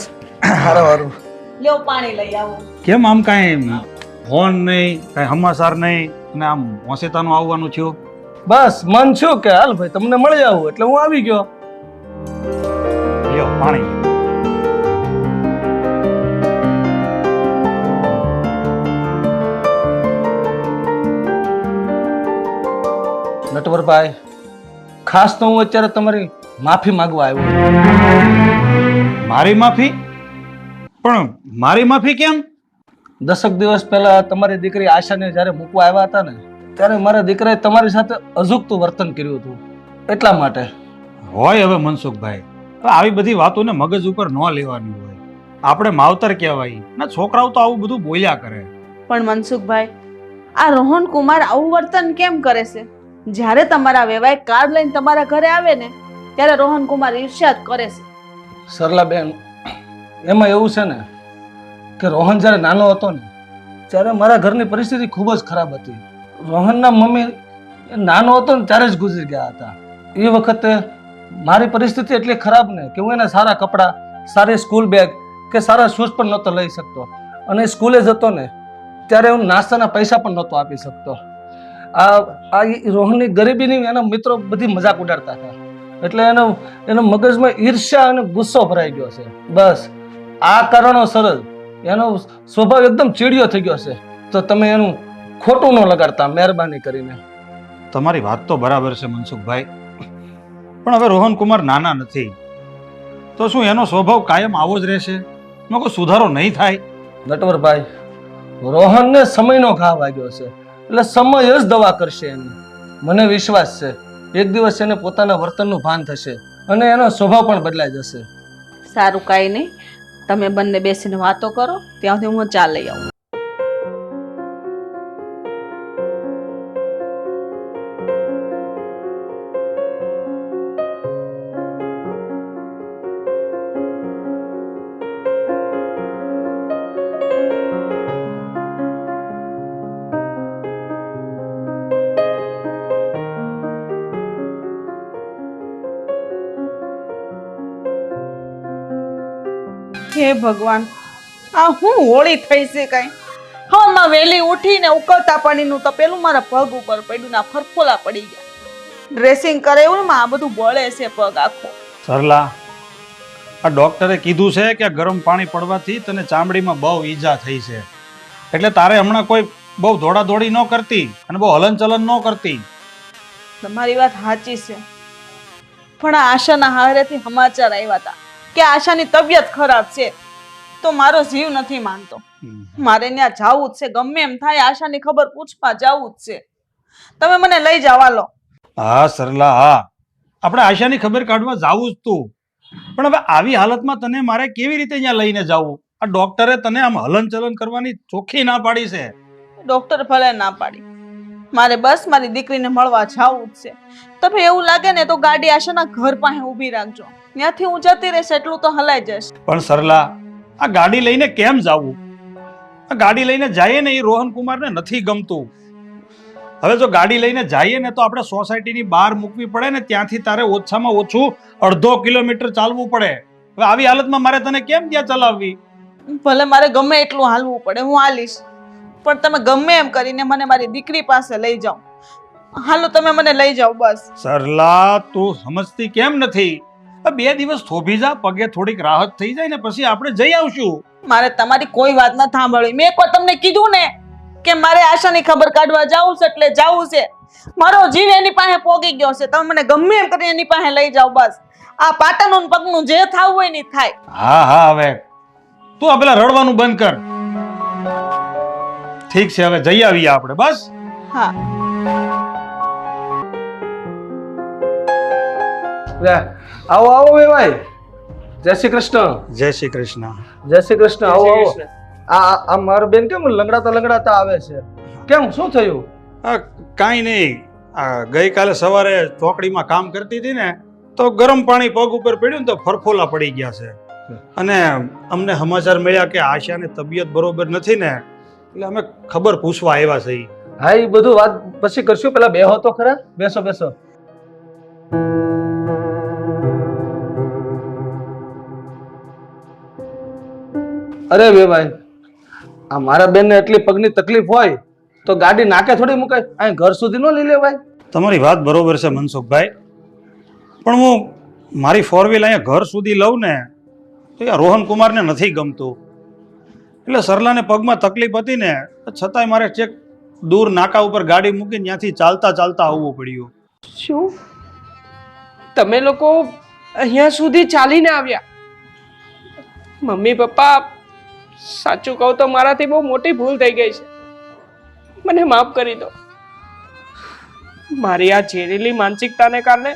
હારું. લ્યો પાણી લઈ આવો. કેમ આમ કાંઈ ફોન નહીં, કાંઈ સમાચાર નહીં, અને આમ મોસેતાનું આવવાનું થયું? બસ મન છું કે હાલ ભાઈ તમને મળી આવું એટલે હું આવી ગયો. લ્યો પાણી. નટવરભાઈ, ખાસ તો હું અત્યારે તમારી માફી માંગવા આવ્યો. મારી માફી? પણ મારી માફી કેમ? 10 દિવસ પહેલા તમારી દીકરી આશાને જ્યારે મૂકવા આવ્યા હતા ને, ત્યારે મારા દીકરાએ તમારી સાથે અજુગતું વર્તન કર્યું હતું. એટલા માટે હોય હવે મનસુખભાઈ, તો આવી બધી વાતોને મગજ ઉપર ન લેવાની હોય. આપણે માવતર કહેવાય ના, છોકરાઓ તો આવું બધું બોલ્યા કરે. પણ મનસુખભાઈ, આ રોહન કુમાર આવું વર્તન કેમ કરે છે? જ્યારે તમારા વેવાય કાર લઈને તમારા ઘરે આવે ને ત્યારે રોહન કુમાર ઈર્ષ્યા જ કરે છે. સરલાબેન, એમાં એવું છે ને કે રોહન જ્યારે નાનો હતો ને ત્યારે મારા ઘરની પરિસ્થિતિ ખૂબ જ ખરાબ હતી. રોહનના મમ્મી નાનો હતો ને ત્યારે જ ગુજરી ગયા હતા. એ વખતે મારી પરિસ્થિતિ એટલી ખરાબ ને કે હું એને સારા કપડાં, સારી સ્કૂલ બેગ કે સારા શૂઝ પણ નહોતો લઈ શકતો. અને સ્કૂલે જતો ને ત્યારે હું નાસ્તાના પૈસા પણ નહોતો આપી શકતો. આ રોહનની ગરીબીની એના મિત્રો બધી મજાક ઉડાડતા હતા. એટલે એનો મગજમાં ઈર્ષ્યા અને ગુસ્સો ભરાઈ ગયો છે. બસ આ કારણોસર જ એનો સ્વભાવ એકદમ ચીડિયો થઈ ગયો છે. તો તમે એનું ખોટું ન લગાડતા મહેરબાની કરીને. તમારી વાત તો બરાબર છે મનસુખભાઈ, પણ હવે રોહન કુમાર નાના નથી તો શું એનો સ્વભાવ કાયમ આવો જ રહેશે? એનો કોઈ સુધારો નહીં થાય? નટવરભાઈ, રોહનને સમયનો ઘા વાગ્યો છે એટલે સમય જ દવા કરશે એની. મને વિશ્વાસ છે એક દિવસ એને પોતાના વર્તનનું ભાન થશે અને એનો સ્વભાવ પણ બદલાઈ જશે. સારું, કાંઈ નહીં, તમે બંને બેસીને વાતો કરો, ત્યાંથી હું ચા લઈ આવું. હે ભગવાન, આ હું હોળી થઈ છે કાંઈ? હવામાં વહેલી ઉઠીને ઉકળતા પાણીનું તપેલું મારા પગ ઉપર પડ્યું ને ફરફોલા પડી ગયા. ડ્રેસિંગ કરે એવું ને આ બધું બળે છે પગ આખો. સરલા, આ ડોક્ટરે કીધું છે કે ગરમ પાણી પડવાથી તને ચામડીમાં બહુ ઈજા થઈ છે, એટલે તારે હમણાં કોઈ બહુ દોડાદોડી ન કરતી અને બહુ હલનચલન ન કરતી. તમારી વાત સાચી છે, પણ આ આશાના હારેથી સમાચાર આવ્યા હતા કે આશાની તબિયત ખરાબ છે, તો મારો જીવ નથી માનતો. મારે ત્યાં જાવું જ છે, ગમે એમ થાય આશાની ખબર પૂછવા જાવું જ છે. તમે મને લઈ જાવ, હાલો. હા સરલા, હા, આપણે આશાની ખબર કાઢવા જાવું જ તું, પણ હવે આવી હાલતમાં તને મારે કેવી રીતે અહીંયા લઈને જાવું? આ ડોક્ટરે તને આમ હલનચલન કરવાની ચોખ્ખી ના પાડી છે. ડોક્ટર ભલે ના પાડી, મારે બસ મારી દીકરીને મળવા જાવું જ છે. તમે એવું લાગે ને તો ગાડી આશાના ઘર પાસે ઊભી રાખજો, ત્યાંથી હું જતી રહીશ એટલું તો હલાઈ જશે. પણ સરલા, આ ગાડી લઈને કેમ જાવું? આ ગાડી લઈને જઈએ ને એ રોહન કુમારને નથી ગમતું. હવે જો ગાડી લઈને જઈએ ને તો આપણે સોસાયટીની બહાર મૂકવી પડે ને, ત્યાંથી તારે ઓછામાં ઓછું 1.5 કિલોમીટર ચાલવું પડે. હવે આવી હાલતમાં મારે તને કેમ ત્યાં ચલાવવી? ભલે મારે ગમે એટલું હાલવું પડે, હું હાલીશ, પણ તમે ગમે એમ કરીને મને મારી દીકરી પાસે લઈ જાઓ. હાલો, તમે મને લઈ જાઓ બસ. સરલા, તું સમજતી કેમ નથી? 2 દિવસ થોભી જા, પગે થોડીક રાહત થઈ જાય ને પછી આપણે જઈ આવશું. મારે તમારી કોઈ વાત ન સાંભળવી. મેં એકવાર તમને કીધું ને કે મારે આશાની ખબર કાઢવા જાવું છે, એટલે જાવું છે. મારો જીવ એની પાસે પોગી ગયો છે. તમે મને ગમે એમ કરીને એની પાસે લઈ જાઓ બસ. આ પાટાનું પગનું જે થાવું હોય ને થાય. હા હા, હવે તું આ પેલા રડવાનું બંધ કર. ઠીક છે, હવે જઈ આવીએ આપણે બસ. હા, આવો આવો ભાઈ. જય શ્રી કૃષ્ણ. જય શ્રી કૃષ્ણ. જય શ્રી કૃષ્ણ. આવો આવો. આ મારા બેન કેમ લંગડાતા આવે છે? કેમ, શું થયું? કાંઈ નહીં, આ ગઈકાલે સવારે ચોકડીમાં કામ કરતી હતી ને, તો ગરમ પાણી પગ ઉપર પડ્યું ને તો ફરફોલા પડી ગયા છે. અને અમને સમાચાર મળ્યા કે આશાની તબિયત બરોબર નથી ને, એટલે અમે ખબર પૂછવા આવ્યા છે. હા, એ બધું વાત પછી કરશું, પેલા બેહો તો ખરા. બેસો બેસો. અરે બે ભાઈ, આ મારા બેન ને એટલી પગની તકલીફ હોય તો ગાડી નાકે થોડી મુકાય, અહીં ઘર સુધી ન લઈ લેવાય. તમારી વાત બરોબર છે મનસુખભાઈ, પણ હું મારી 4 વ્હીલ અહીંયા ઘર સુધી લઉં ને તો આ રોહન કુમારને નથી ગમતું. એટલે સરલાને પગમાં તકલીફ હતી ને, છતાંય મારે ચેક દૂર નાકા ઉપર ગાડી મૂકીને ત્યાંથી ચાલતા ચાલતા આવવું પડ્યું. શું તમે લોકો અહીંયા સુધી ચાલીને આવ્યા? મમ્મી પપ્પા, સાચું કહું તો મારાથી બહુ મોટી ભૂલ થઈ ગઈ છે, મને માફ કરી દો. મારી આ ઝેરીલી માનસિકતાને કારણે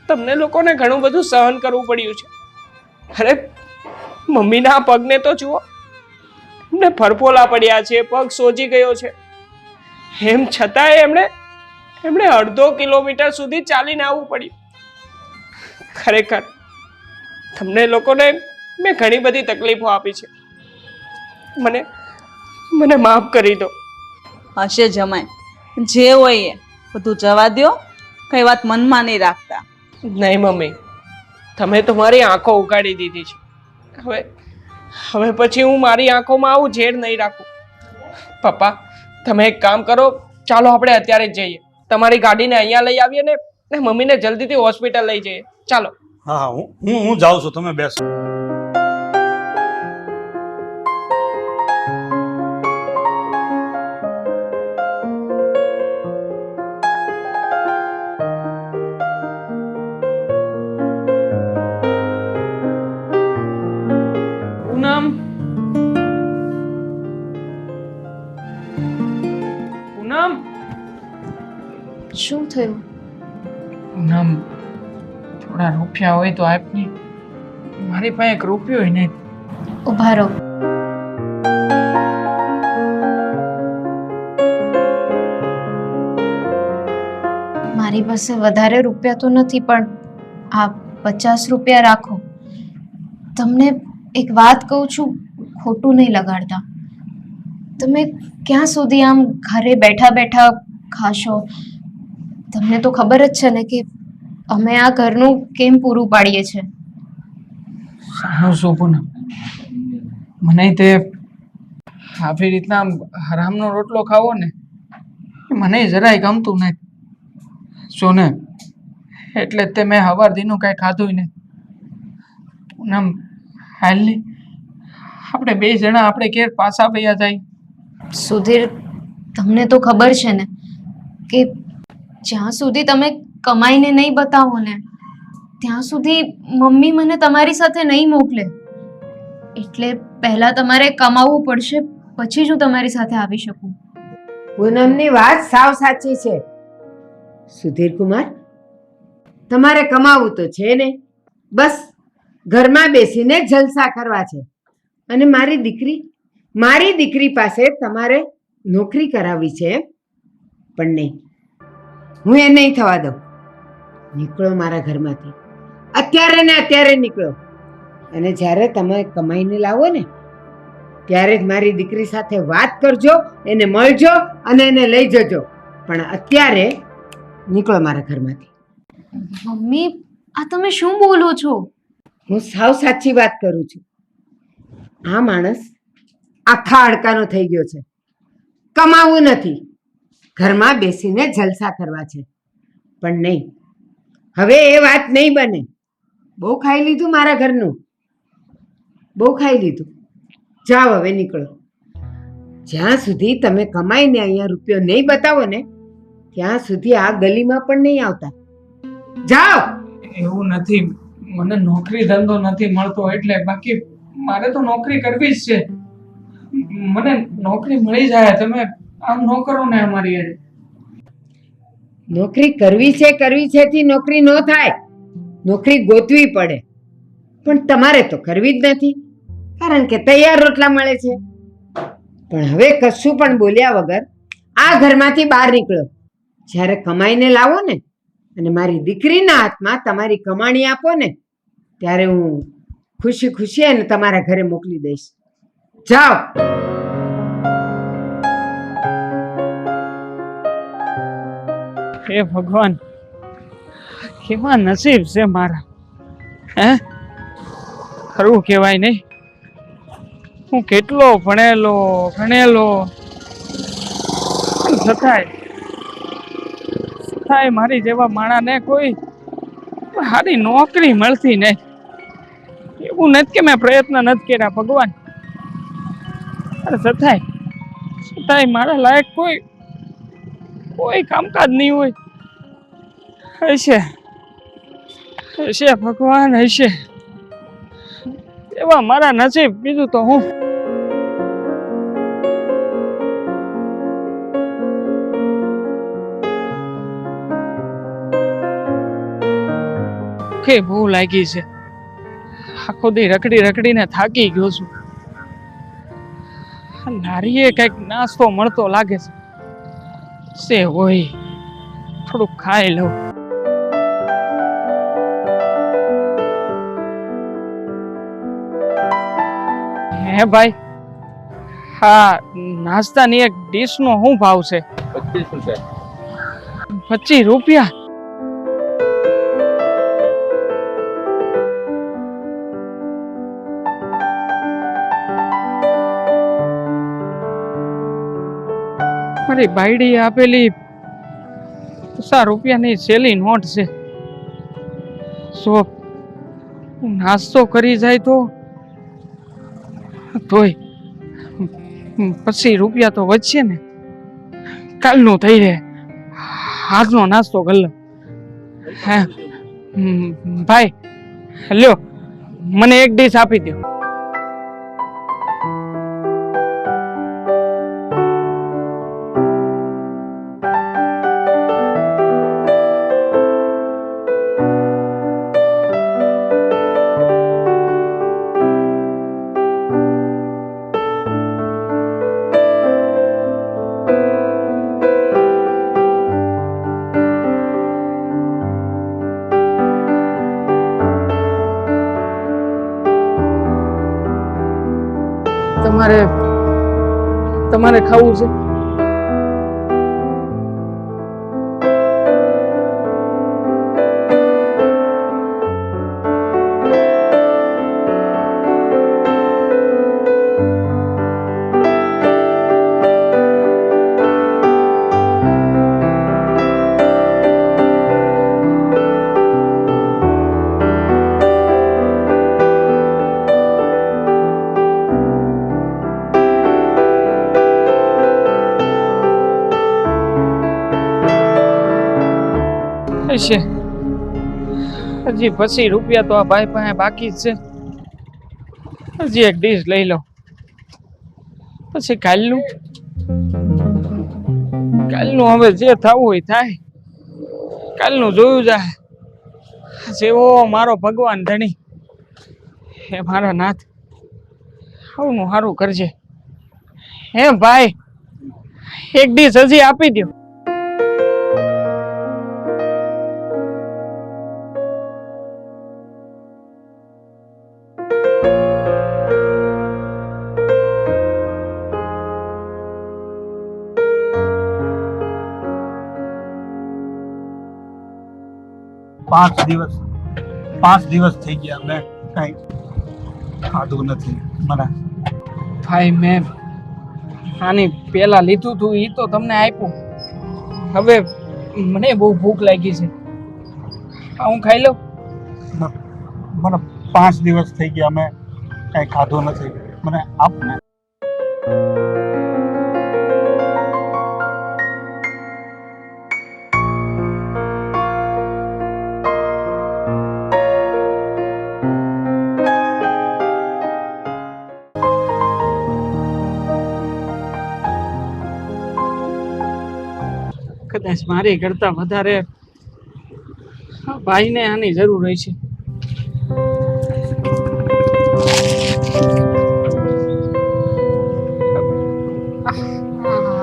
તમને લોકોને ઘણું બધું સહન કરવું પડ્યું છે. અરે મમ્મીના પગને તો જુઓ, એમને ફરફોલા પડ્યા છે, પગ સોજી ગયો છે, એમ છતાંય એમણે 1.5 કિલોમીટર સુધી ચાલીને આવવું પડ્યું. ખરેખર તમને લોકોને મેં ઘણી બધી તકલીફો આપી છે, મને માફ કરી દો. હશે જમાય, જે હોય એ બધું જવા દો, કઈ વાત મનમાં નહીં રાખતા. નહીં મમ્મી, તમે તમારી આંખો ઉગાડી દીધી છે. હવે પછી હું મારી આંખોમાં આવું ઝેર નહીં રાખું. પપ્પા, તમે એક કામ કરો, ચાલો આપણે અત્યારે જ જઈએ, તમારી ગાડીને અહીંયા લઈ આવીએ ને મમ્મીને જલ્દીથી હોસ્પિટલ લઈ જઈએ. ચાલો. હા હા, હું જાઉં છું, તમે બેસો. પૂનમ, શું થયું? પૂનમ, થોડા રૂપિયા હોય તો આપની. મારી પાસે 1 રૂપિયો નહીં. ઊભા રહો. મારી પાસે વધારે રૂપિયા તો નથી, પણ આ 50 રૂપિયા રાખો. તમને એક વાત કહું છું, ખોટું નહીં લગાડતા. તમે ક્યાં સુધી આમ ઘરે બેઠા બેઠા ખાશો? તમને તો ખબર જ છે ને કે અમે આ ઘરનું કેમ પૂરું પાડીએ છીએ. સારું શું પૂનમ, મને તે આવી રીતના હરામનો રોટલો ખાવો ને મને જરાય ગમતું નથી. જો ને, એટલે તે મેં હવાર દીનું કાંઈ ખાધું ને. પૂનમ, હાલની આપણે 2 જણા આપણે ઘેર પાછા વયા જાય. સુધીર, તમને તો ખબર છે ને કે જ્યાં સુધી તમે કમાઈને નહીં બતાવો ને ત્યાં સુધી મમ્મી મને તમારી સાથે નહીં મોકલે. એટલે પહેલા તમારે કમાવવું પડશે, પછી જ હું તમારી સાથે આવી શકું. પૂનમની વાત સાવ સાચી છે. સુધીર કુમાર, તમારે કમાવું તો છે ને, બસ ઘરમાં બેસીને જલસા કરવા છે. અને મારી દીકરી પાસે તમારે નોકરી કરાવવી છે, પણ નહીં, હું એ નહીં થવા દઉં. નીકળો મારા ઘરમાંથી, અત્યારે ને અત્યારે નીકળો. અને જ્યારે તમે કમાઈને લાવો ને ત્યારે જ મારી દીકરી સાથે વાત કરજો, એને મળજો અને એને લઈ જજો. પણ અત્યારે નીકળો મારા ઘરમાંથી. મમ્મી, આ તમે શું બોલો છો? હું સાવ સાચી વાત કરું છું. આ માણસ આખા હાડકાનો થઈ ગયો છે. કમાવું નથી, ઘરમાં બેસીને જલસા કરવા છે. પણ નહીં, હવે એ વાત નહીં બને. બહુ ખાઈ લીધું મારા ઘરનું, બહુ ખાઈ લીધું. જાઓ, હવે નીકળો. જ્યાં સુધી તમે કમાઈને અહીંયા રૂપિયો નહીં બતાવો ને ત્યાં સુધી આ ગલીમાં પણ નહીં આવતા. જાઓ. એવું નથી, મને નોકરી ધંધો નથી મળતો એટલે, બાકી મારે તો નોકરી કરવી જ છે. મને નોકરી મળી જાય, તમે આમ ન કરો ને અમારી હારે. નોકરી કરવી છે થી નોકરી ન થાય, નોકરી ગોતવી પડે. પણ તમારે તો કરવી જ નથી, કારણ કે તૈયાર રોટલા મળે છે. પણ હવે કશું પણ બોલ્યા વગર આ ઘરમાંથી બહાર નીકળો. જ્યારે કમાઈને લાવો ને અને મારી દીકરીના હાથમાં તમારી કમાણી આપો ને ત્યારે હું ખુશી ખુશી એને તમારા ઘરે મોકલી દઈશ. જાઓ. હે ભગવાન, કેવા નસીબ છે મારા. હે, ખરું કહેવાય નહીં. હું કેટલો ભણેલો છતાંય મારી જેવા માણાને કોઈ સારી નોકરી મળતી નહીં. એવું નથી કે મેં પ્રયત્ન નથી કર્યા ભગવાન, અરે છતાંય મારા લાયક કોઈ કામકાજ નહીં હોય. હશે ભગવાન, હશે. એવા મારા નસીબ, બીજું તો હું. ભૂખે બહુ લાગી છે. આખો દી રખડીને થાકી ગયો છું. લારીએ કઈક નાસ્તો મળતો લાગે છે. સેવ હોય, થોડુંક ખાઈ લઉં. હે ભાઈ, હા, નાસ્તાની એક ડીશનો શું ભાવ છે? 25 રૂપિયા. મારી બાયડી આપેલી 50 રૂપિયાની સેલી નોટ છે. જો નાસ્તો કરી જાય તોય 25 રૂપિયા તો વધશે ને. કાલનું થઈ રહે, આજનો નાસ્તો કરી લો. હે ભાઈ, લ્યો, મને એક ડીશ આપી દો. તમારે ખાવું છે? હશે. હજી પછી રૂપિયા તો આ ભાઈ પાસે બાકી જ છે. હજી એક ડીશ લઈ લો, પછી કાલનું હવે જે થવું હોય થાય. કાલનું જોયું જાય. જેવો મારો ભગવાન ધણી, હે મારા નાથ, હવનું સારું કરજે. હે ભાઈ, એક ડીશ હજી આપી દો. પાંચ દિવસ થઈ ગયા મેં કઈ ખાધું નથી. મને ભાઈ મેં આની પેલા લીધું તું એ તો તમને આપ્યું. હવે મને બહુ ભૂખ લાગી છે. હું ખાઈ લઉં. મને 5 દિવસ થઈ ગયા મેં કઈ ખાધું નથી. મને આપ ને. કદાચ મારી કરતા વધારે આ ભાઈને આની જરૂર હોય છે.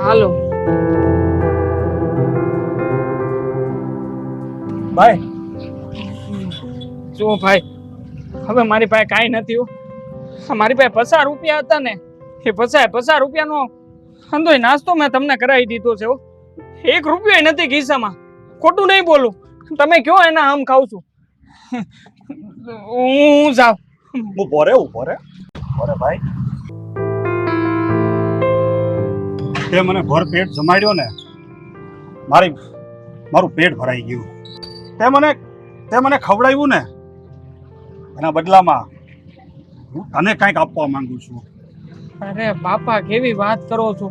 હાલો ભાઈ, જો ભાઈ, હવે મારી પાસે કાંઈ નથી હો. મારી પાસે 50 રૂપિયા હતા ને, એ 50 રૂપિયાનો અંદોય નાસ્તો મેં તમને કરાવી દીધો છે. 1 રૂપિયો નથી ખિસ્સામાં. ખોટું નહીં બોલું, તમે કયો એના આમ ખાવ છું. હું જાઉં. ઉભો રે ભાઈ. તે મને ભર પેટ જમાડ્યો ને, મારું પેટ ભરાઈ ગયું. તે મને ખવડાવ્યું ને, એના બદલામાં હું તને કંઈક આપવા માંગુ છું. અરે બાપા, કેવી વાત કરો છો?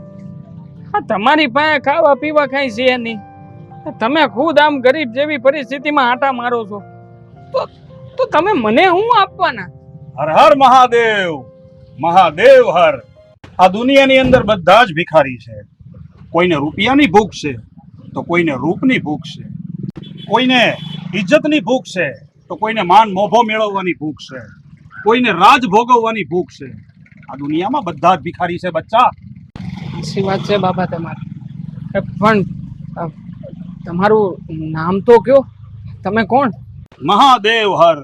આ તમારી પાસે ખાવા પીવા કાંઈ છે નહીં. તમે ખુદ આમ ગરીબ જેવી પરિસ્થિતિમાં આટા મારો છો, તો તમે મને હું આપવાના? હર હર મહાદેવ, મહાદેવ હર. આ દુનિયાની અંદર બધા જ ભિખારી છે. કોઈને રૂપિયાની ભૂખ છે તો કોઈને રૂપની ભૂખ છે, કોઈને ઇજ્જતની ભૂખ છે તો કોઈને માન મોભો મેળવવાની ભૂખ છે, કોઈને રાજ ભોગવવાની ભૂખ છે. આ દુનિયામાં બધા જ ભિખારી છે બચ્ચા. સાચી વાત છે બાબા તમારી. પણ તમારું નામ તો કયો, તમે કોણ? મહાદેવ હર.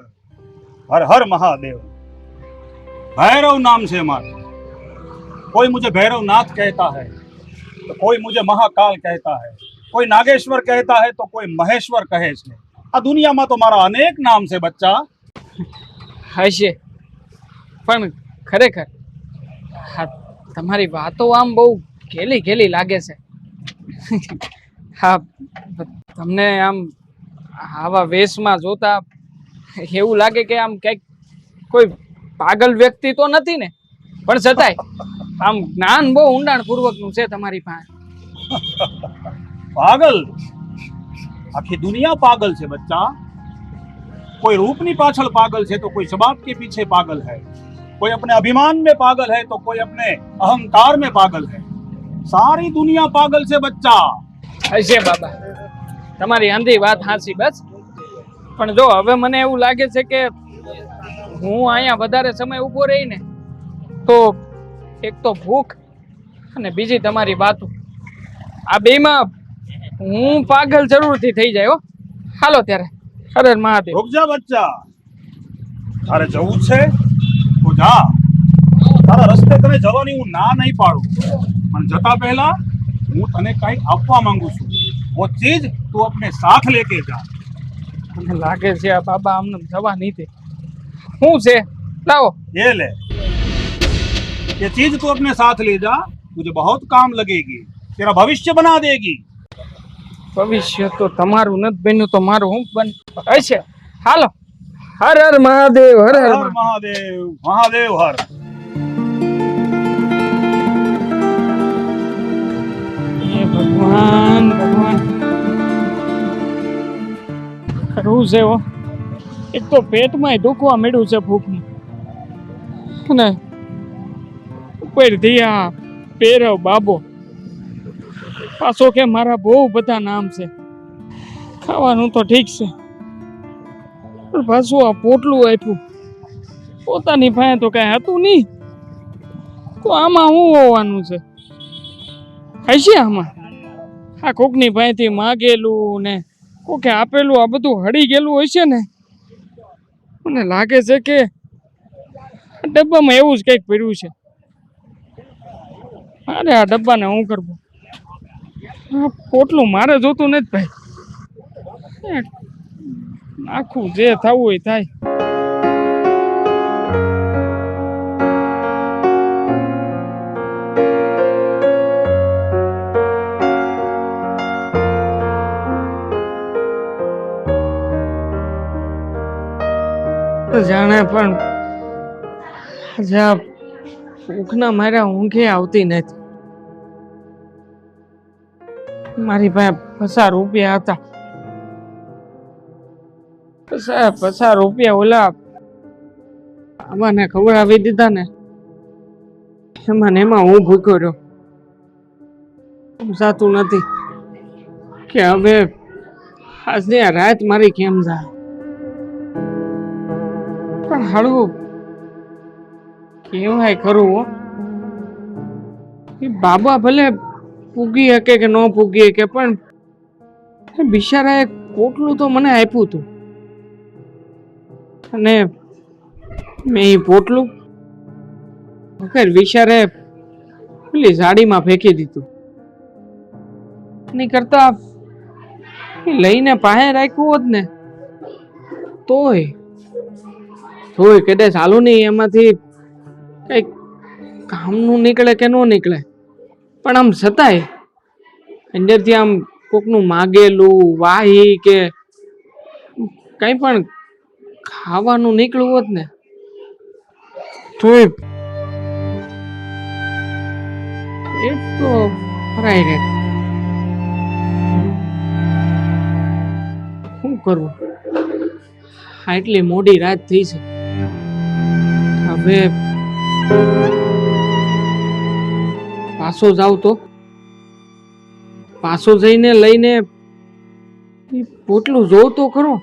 હર હર મહાદેવ. भैरव नाम से मारा. कोई मुझे भैरवनाथ कहता है तो कोई मुझे महाकाल कहता है, कोई नागेश्वर कहता है तो कोई महेश्वर કહે છે. આ દુનિયામાં તો મારા અનેક નામ છે બચ્ચા. હશે, પણ ખરેખર તમારી વાતો આમ બહુ ઘેલી લાગે છે. હા, તમને આમ આવા વેશમાં જોતા એવું લાગે કે આમ કંઈક કોઈ પાગલ વ્યક્તિ તો નથી ને, પણ છતાંય આમ જ્ઞાન બહુ ઊંડાણપૂર્વકનું છે તમારી પાસે. પાગલ? આખી દુનિયા પાગલ છે બચ્ચા. कोई रूपनी पाछल पागल है तो कोई शबाब के पीछे पागल है, कोई अपने अभिमान में पागल है तो कोई अपने अहंकार में पागल है. सारी दुनिया पागल से बच्चा. હશે બાબા, તમારી અંધી વાત હાચી. બસ પણ જો હવે મને એવું લાગે છે કે હું અહીંયા વધારે સમય ઊભો રહીને તો એક તો ભૂખ અને બીજી તમારી વાતો, આ બેમાં હું પાગલ જરૂરથી થઈ જાય. હો, હાલો ત્યારે. હર હર મહાદેવ. रुक जा बच्चा, તારે જવું છે તો જા. તારા રસ્તે તને જવાની હું ના નહીં પાડું, પણ જતા પહેલા હું તને કંઈક આપવા માંગુ છું. वो चीज तू अपने साथ लेके जा. મને લાગે છે આ બાબા આમને જવા નહીં દે. શું છે? લાવો. ये ले, ये चीज तू अपने साथ ले जा, तुझे बहुत काम लगेगी, तेरा भविष्य बना देगी. ભવિષ્ય તો તમારું નથી બન્યું તો મારું હું બન હશે. હાલો. હર હર મહાદેવ. હર હર हर महादेव, महादेव हर. હે ભગવાન, ભગવાન. ખરું છે હો. એક તો પેટમાંય દુખવા મળ્યું છે ભૂખનું, અને ઉપરથી આ પેરવ બાબો પાછો કે મારા બહુ બધા નામ છે. ખાવાનું તો ઠીક છે, પણ પાછું આ પોટલું આપ્યું. પોતાની પાસે તો કઈ હતું નહીં, તો આમાં શું હોવાનું છે? હશે આમાં આ કોકની પાસેથી માગેલું ને કોકે આપેલું, આ બધું હળી ગયેલું હશે ને. મને લાગે છે કે આ ડબ્બામાં એવું જ કંઈક પડ્યું છે. અરે આ ડબ્બાને હું કરવું? આ પોટલું મારે જોતું નથી ભાઈ. આખું જે થવું હોય થાય. જાણે પણ જ્યાં ભૂખના માર્યા ઊંઘે આવતી નથી. મારી પાસે 50 રૂપિયા હતા. 50 રૂપિયા ઓલા આવાને ખવડાવી દીધા ને, એમાં ને એમાં હું ભૂખ્યો રહ્યો. સમજાતું નથી કે હવે આજની આ રાત મારી કેમ જાય. પણ હળવું કેવાય ખરું હો. બાબા ભલે પૂગી શકે કે ન પૂગી શકે, પણ બિચારાએ પોટલું તો મને આપ્યું હતું, અને મેં એ પોટલું વગર બિચારે પેલી ઝાડીમાં ફેંકી દીધું. નહીં કરતા લઈને પાસે રાખ્યું હોત ને તોય કદાચ ચાલુ નહીં, એમાંથી કંઈક કામનું નીકળે કે ન નીકળે. પણ આમ છતાંય અંદરથી આમ કોકનું માગેલું વાહી કે કંઈ પણ ખાવાનું નીકળવું હોત ને તોય પેટ તો ભરાઈ રહે. શું કરવું? આટલી મોડી રાત થઈ છે. હવે પાછો જાવ તો પાછો જઈને લઈને પોટલું જોઉં તો ખરો.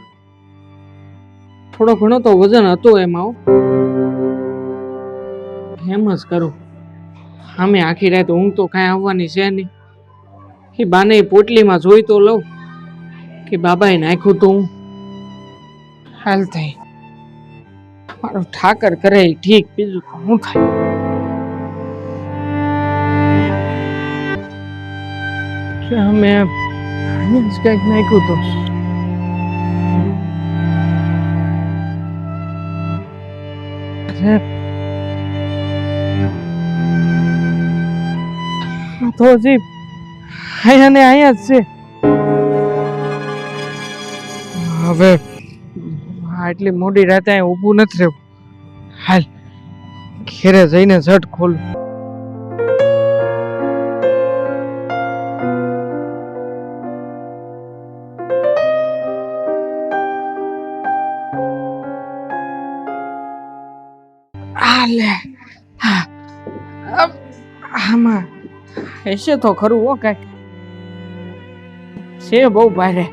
થોડો ઘણો તો વજન હતો એમાં. એમ જ કરું. આમે આખી રાત ઊંઘ તો કાંઈ આવવાની છે નહીં. એ બાને પોટલીમાં જોઈ તો લઉં કે બાબાએ નાખ્યું તો હું. હાલ થઈ મારો ઠાકર કરે ઠીક, બીજું તો શું થાય? અમે કંઈક નાખ્યું તો તો હજી અહીંયા ને અહીંયા જ છે. હવે આટલી મોડી રાતે અહીં ઊભું નથી રહેવું. હાલ ઘેરે જઈને ઝટ ખોલું. આમાં હશે તો ખરું હો, કઈક છે બહુ ભારે.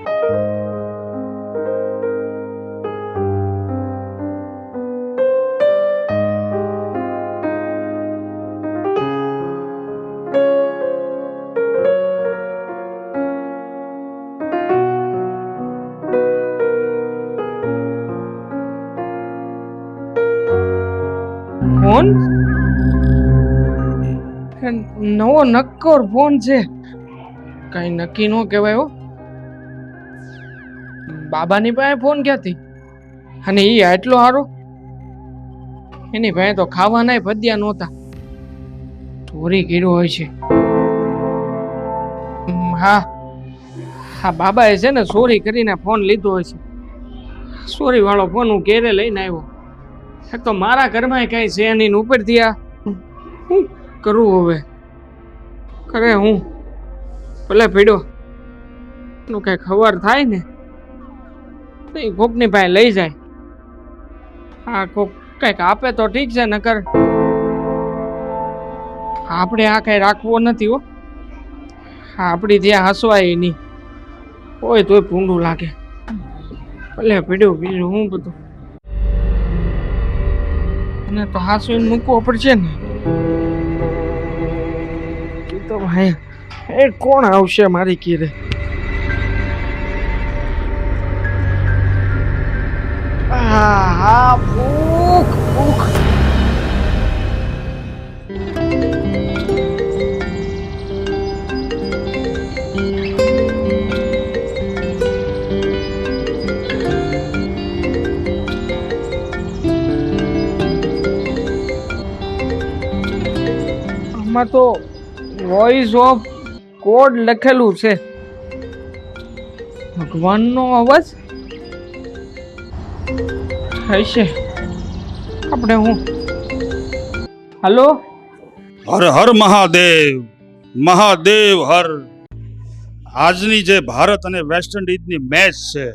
ફોન નવો નક્કોર ફોન છે, કઈ નક્કી ન કહેવાય હો. બાબાની પાસે ફોન ક્યાંથી? અને એ આટલો સારો? એની પાસે તો ખાવાના ભદ્યા નહોતા. ચોરી કર્યો હોય છે. હા હા, બાબાએ છે ને ચોરી કરીને ફોન લીધો હોય છે. ચોરી વાળો ફોન હું ઘેરે લઈને આવ્યો. એક તો મારા ઘરમાં કઈ છે નહીં, ઉપરથી આ શું કરું હવે? કરે હું ભલે પીડ્યો એનું કઈ ખબર થાય ને તો એ કોકની પાસે લઈ જાય. હા, કોક કંઈક આપે તો ઠીક છે, નકર આપણે આ કઈ રાખવો નથી હો. આપણી ત્યાં હસવાય નહીં હોય તોય ભૂંડું લાગે. ભલે પીડ્યું બીજું હું બધું અને તો હાસવીને મૂકવો પડશે ને. એ તો ભાઈ એ કોણ આવશે મારી કીરે? હા, ભૂખ ભૂખ. આમાં તો વોઇસ ઓફ કોડ લખેલું છે. ભગવાનનો અવાજ હશે. આપણે હું હલો. હર હર મહાદેવ, મહાદેવ હર. આજની જે ભારત અને વેસ્ટ ઇન્ડિઝની મેચ છે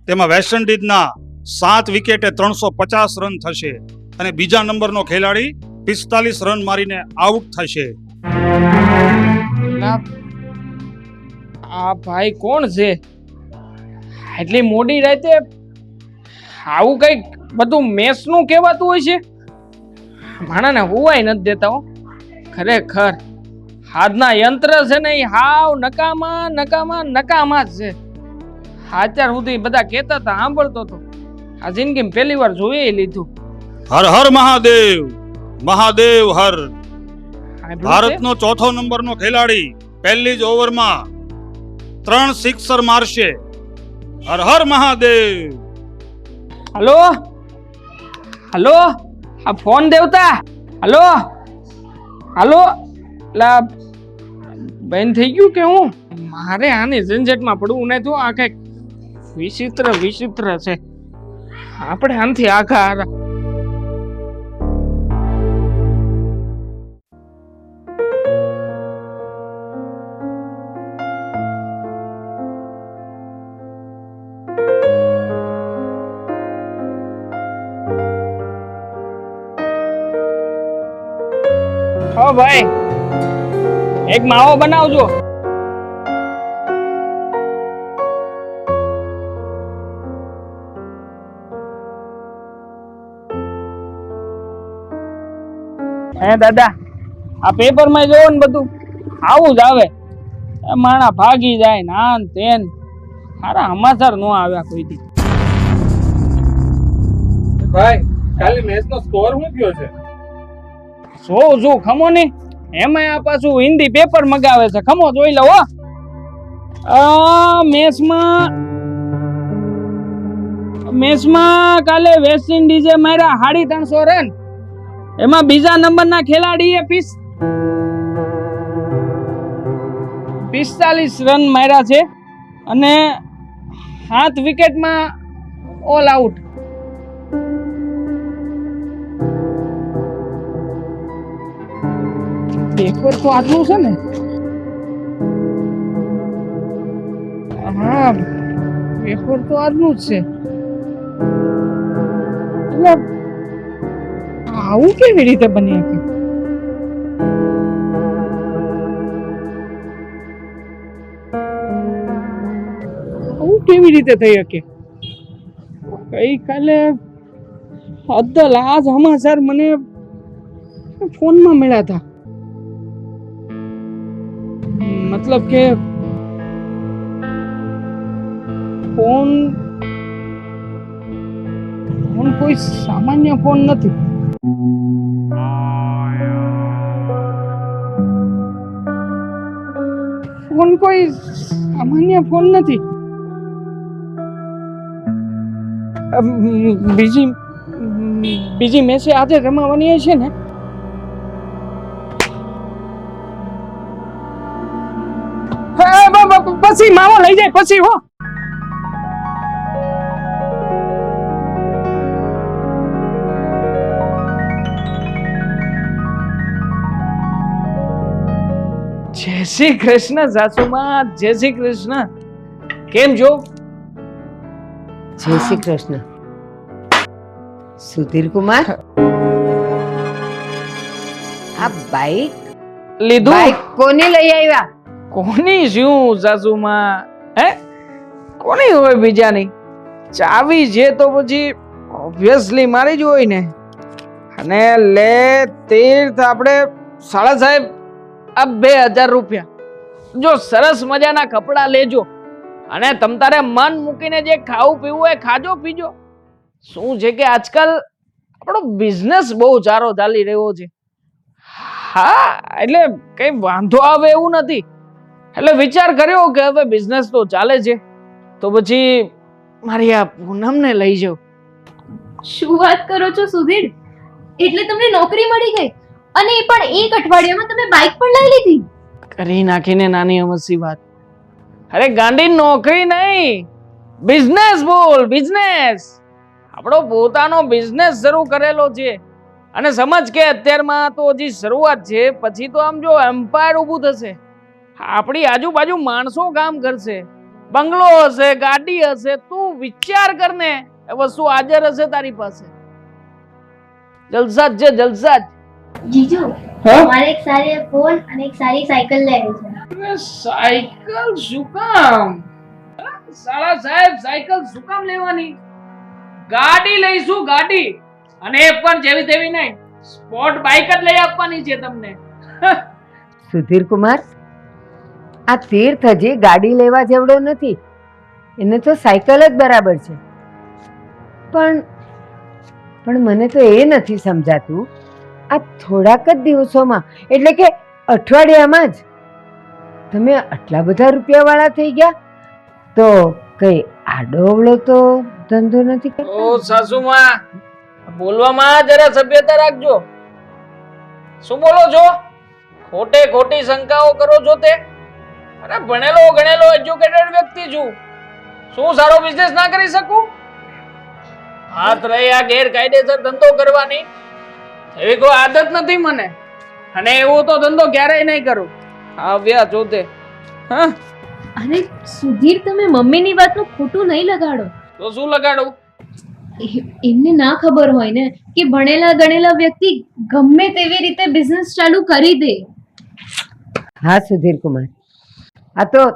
તેમાં વેસ્ટ ઇન્ડિઝના 7 વિકેટે 350 રન થશે અને બીજા નંબરનો ખેલાડી 45 રન મારીને આઉટ થશે. આ ભાઈ કોણ છે? એટલી મોડી રાતે આવું કઈક બધું મેચનું કહેવાતું હોય છે. માણાને હોવાય નથી દેતા હો. ખરેખર હાથના યંત્ર છે ને એ હાવ નકામા નકામા નકામા જ છે. અત્યાર સુધી બધા કહેતા હતા, સાંભળતો હતો. આ જિંદગીમાં પહેલી વાર જોઈ લીધું. હર હર મહાદેવ, મહાદેવ હર. ભારતનો ચોથો નંબરનો ખેલાડી પહેલી જ ઓવરમાં 3 સિક્સર મારશે. હર હર મહાદેવ. હલો હલો, આ ફોન દેવતા. Hello hello. લા બેન થઈ ગયું કે હું? મારે આની ઝંઝટમાં પડવું નહીં. તો આ કંઈક વિચિત્ર વિચિત્ર છે. આપણે આનથી આઘા હારા. ઓ ભાઈ, એક માવો બનાવજો. હે દાદા, આ પેપરમાં જોવો ને બધું આવું જ આવે. માણા ભાગી જાય ને આન તેન. સારા સમાચાર ન આવ્યા કોઈ દી. ભાઈ, કાલે મેચનો સ્કોર શું થયો છે? શું ખમો ને એમાં આ પાછું હિન્દી પેપર મગાવે છે. ખમો જોઈ લો. મેચમાં કાલે વેસ્ટ ઇન્ડિઝે માર્યા 350 રન. એમાં બીજા નંબરના ખેલાડીએ 45 રન માર્યા છે અને 7 વિકેટમાં ઓલ આઉટ. પેપર તો આટલું છે ને. હા, પેપર તો આટલું જ છે. એટલે આવું કેવી રીતે બની શકે? આવું કેવી રીતે થઈ શકે? ગઈકાલે અદ્દલ આ સમાચાર મને ફોનમાં મળ્યા હતા. મતલબ કે ફોન કોઈ સામાન્ય ફોન નથી. ફોન કોઈ સામાન્ય ફોન નથી. બીજી મેચે આજે રમાવાની છે ને. પછી માવો લઈ જાય પછી હો. જય શ્રી કૃષ્ણ સાસુમાં. જય શ્રી કૃષ્ણ. કેમ છો? જય શ્રી કૃષ્ણ. સુધીર કુમાર, આ બાઈક લીધું કોને લઈ આવ્યા? કોની શું સાસુમાં? હે, કોની હોય બીજાની? ચાવી છે તો પછી ઓબ્વિયસલી મારી જ હોય ને. અને લે તીર્થ આપણે સાળા સાહેબ આ 2000 રૂપિયા. જો સરસ મજાના કપડાં લેજો અને તમ તારે મન મૂકીને જે ખાવું પીવું એ ખાજો પીજો. શું છે કે આજકાલ આપણો બિઝનેસ બહુ સારો ચાલી રહ્યો છે. હા, એટલે કઈ વાંધો આવે એવું નથી. એટલે વિચાર કર્યો કે હવે બિઝનેસ તો ચાલે છે તો પછી મારી આ પૂનમને લઈ જાઉં. શું વાત કરો છો સુધીર? એટલે તમને નોકરી મળી ગઈ અને એ પણ એક અઠવાડિયામાં તમે બાઇક પણ લઈ લીધી? કરી નાખીને નાની અમસ્તી વાત. અરે ગાંડી, નોકરી નહીં, બિઝનેસ બોલ, બિઝનેસ. આપણો પોતાનો બિઝનેસ શરૂ કરેલો છે અને સમજ કે અત્યારમાં તો હજી શરૂઆત છે, પછી તો આમ જો એમ્પાયર ઊભું થશે. આપણી આજુબાજુ માણસો કામ કરશે, બંગલો હશે, ગાડી હશે. તું વિચાર કર ને, એ વસ્તુ હાજર હશે તારી પાસે. જલસા જ છે, જલસા જ. જીજુ, મારે એક સારી ફોન અને એક સારી સાયકલ લેવી છે. અરે સાયકલ શું કામ? સાલા સાહેબ, સાયકલ શું કામ લેવાની? ગાડી લઈશું, ગાડી. અને એ પણ જેવી તેવી નહીં, સ્પોર્ટ બાઇક જ લઈ આપવાની છે તમને. સુધીર કુમાર, આ તીર્થ હજી ગાડી લેવા જેવડો નથી, એને તો સાયકલ જ બરાબર છે. પણ મને તો એ નથી સમજાતું, આ થોડાક જ દિવસોમાં, એટલે કે અઠવાડિયામાં જ તમે આટલા બધા રૂપિયાવાળા થઈ ગયા. તો કઈ આડોવળો તો ધંધો નથી કરતા? ઓ સાસુમાં, બોલવામાં જરા સભ્યતા રાખજો. શું બોલો છો? ખોટે ખોટી શંકાઓ કરો છો તે? અરે ભણેલો ગણેલો એજ્યુકેટેડ વ્યક્તિ છું. શું સારો બિઝનેસ ના કરી શકું? હાથ રહી આ ગેરકાયદેસર ધંધો કરવાની એવી કોઈ આદત નથી મને, અને એવો તો ધંધો ક્યારેય નહીં કરું. આવ્યા જોતે. હા, અરે સુધીર, તમે મમ્મીની વાતનું ખોટું નહીં લગાડો. તો શું લગાડું? એમને ના ખબર હોય ને કે ભણેલા ગણેલા વ્યક્તિ ગમે તેવી રીતે બિઝનેસ ચાલુ કરી દે. હા સુધીર કુમાર, આ તો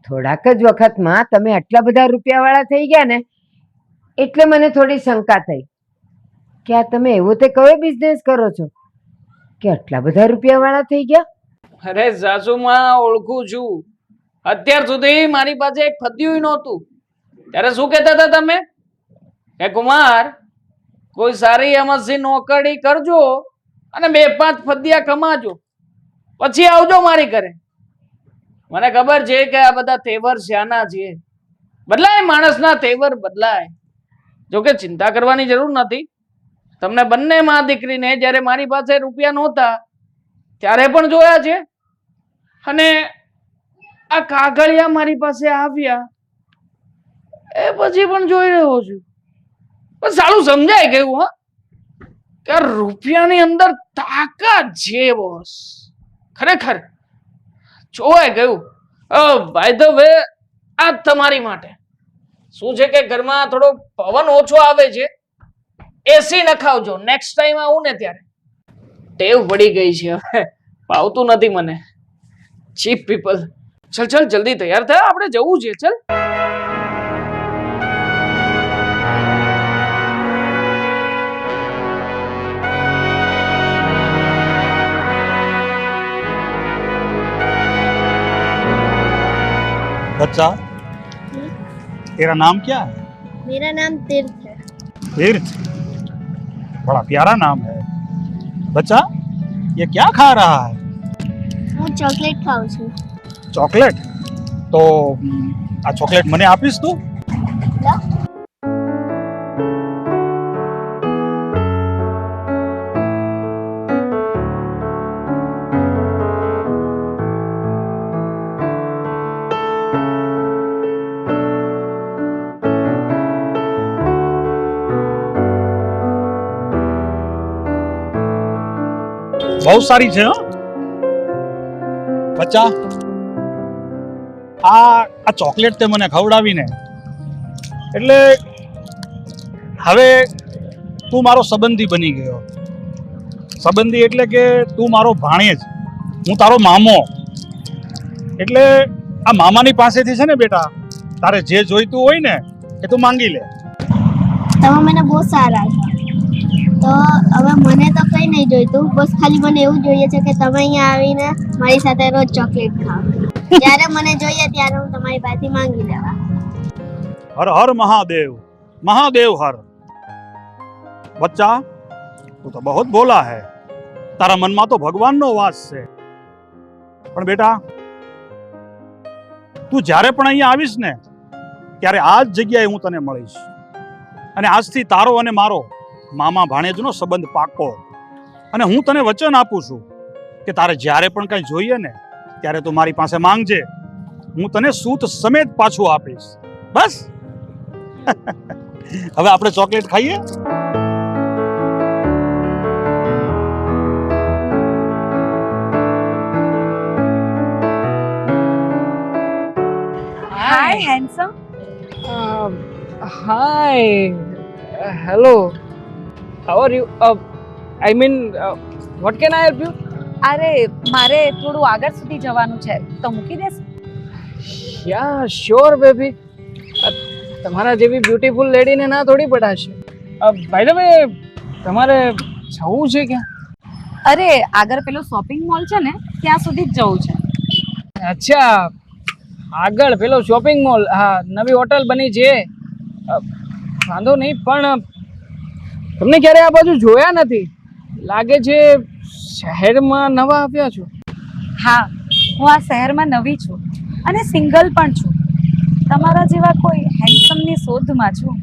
થોડાક જ વખતમાં તમે આટલા બધા રૂપિયાવાળા થઈ ગયા ને, એટલે મને થોડી શંકા થઈ કે આ તમે એવો તે કયો બિઝનેસ કરો છો કે આટલા બધા રૂપિયાવાળા થઈ ગયા? અરે સાસુમાં, ઓળખું છું. અત્યાર સુધી મારી પાસે એક ફદ્યું નહોતું. ત્યારે શું કહેતા હતા તમે કે કુમાર, કોઈ સારી એમસી નોકરી કરજો અને 2-5 ફદિયા કમાજો, પછી આવજો મારી ઘરે. મને ખબર છે કે આ બધા તેવર શ્યાના છે, બદલાય માણસના તેવર બદલાય. જોકે ચિંતા કરવાની જરૂર નથી. તમને બંને માં દીકરીને જ્યારે મારી પાસે રૂપિયા નહોતા ત્યારે પણ જોયા છે, અને આ કાગળિયા મારી પાસે આવ્યા એ પછી પણ જોઈ રહ્યો છું. પણ સાલું સમજાય ગયું હા કે રૂપિયાની અંદર તાકાત છે બોસ. ખરેખર જોવાય ગયું. બાય ધ વે, આ તમારી માટે શું છે કે ઘરમાં થોડો પવન ઓછો આવે છે, એસી નખાવજો નેક્સ્ટ ટાઈમ આવું ને ત્યારે. ટેવ પડી ગઈ છે, હવે પાવતું નથી મને. Cheap people. ચલ ચલ જલ્દી તૈયાર થયા, આપણે જવું છે. ચલ. बच्चा, तेरा नाम क्या है? मेरा नाम तीर्थ है. तीर्थ, बड़ा प्यारा नाम है. बच्चा, ये क्या खा रहा है? હું ચોકલેટ ખાઉં છું. ચોકલેટ? તો આ ચોકલેટ મને આપીશ તું? બહુ સારી છે. બચ્ચા, આ ચોકલેટ તે મને ખવડાવીને એટલે હવે તું મારો સંબંધી બની ગયો. સંબંધી એટલે કે તું મારો ભાણેજ, હું તારો મામો. એટલે આ મામાની પાસેથી છે ને બેટા, તારે જે જોઈતું હોય ને એ તું માંગી લે. તમે મને બહુ સારા છો. તો હવે મને તો કંઈ નહીં જોઈતું, બસ ખાલી મને એવું જોઈએ છે કે તમે અહીંયા આવીને મારી સાથે રોજ ચોકલેટ ખાઓ. જ્યારે મને જોઈએ ત્યારે હું તમારી પાસેથી માંગી લેવા. હર હર મહાદેવ, મહાદેવ હર. બચ્ચા, તું તો બહુ ભોલા હે. તારા મનમાં તો ભગવાનનો વાસ છે. પણ બેટા, તું જ્યારે પણ અહીંયા આવીશ ને ત્યારે આ જ જગ્યાએ હું તને મળીશ. અને આજથી તારો અને મારો મામા ભાણેજનો સંબંધ પાકો. અને હું તને વચન આપું છું કે તારે જ્યારે પણ કંઈ જોઈએ ને ત્યારે તું મારી પાસે માંગજે, હું તને સૂત સમેત પાછું આપીશ. બસ. હવે આપણે ચોકલેટ ખાઈએ. હાય handsome. Hi. Hello. How are you? I mean, what can I help you? અરે મારે થોડું આગળ સુધી જવાનું છે, તો મૂકી દેશે? Yeah, sure, baby. તમારા જેવી બ્યુટીફુલ લેડીને ના થોડી પડાશે. બાય ધ વે, તમારે જવું છે ક્યાં? અરે આગળ પેલો શોપિંગ મોલ છે ને, ત્યાં સુધી જ જવું છે. અચ્છા, આગળ પેલો શોપિંગ મોલ. હા, નવી હોટલ બની છે. વાંધો નહીં, પણ તમને ક્યારે આ બાજુ જોયા નથી. લાગે છે શહેરમાં નવા આવ્યા છો. હા, હું આ શહેરમાં નવી છું અને સિંગલ પણ છું. તમારા જેવા કોઈ હેન્ડસમની શોધમાં છું.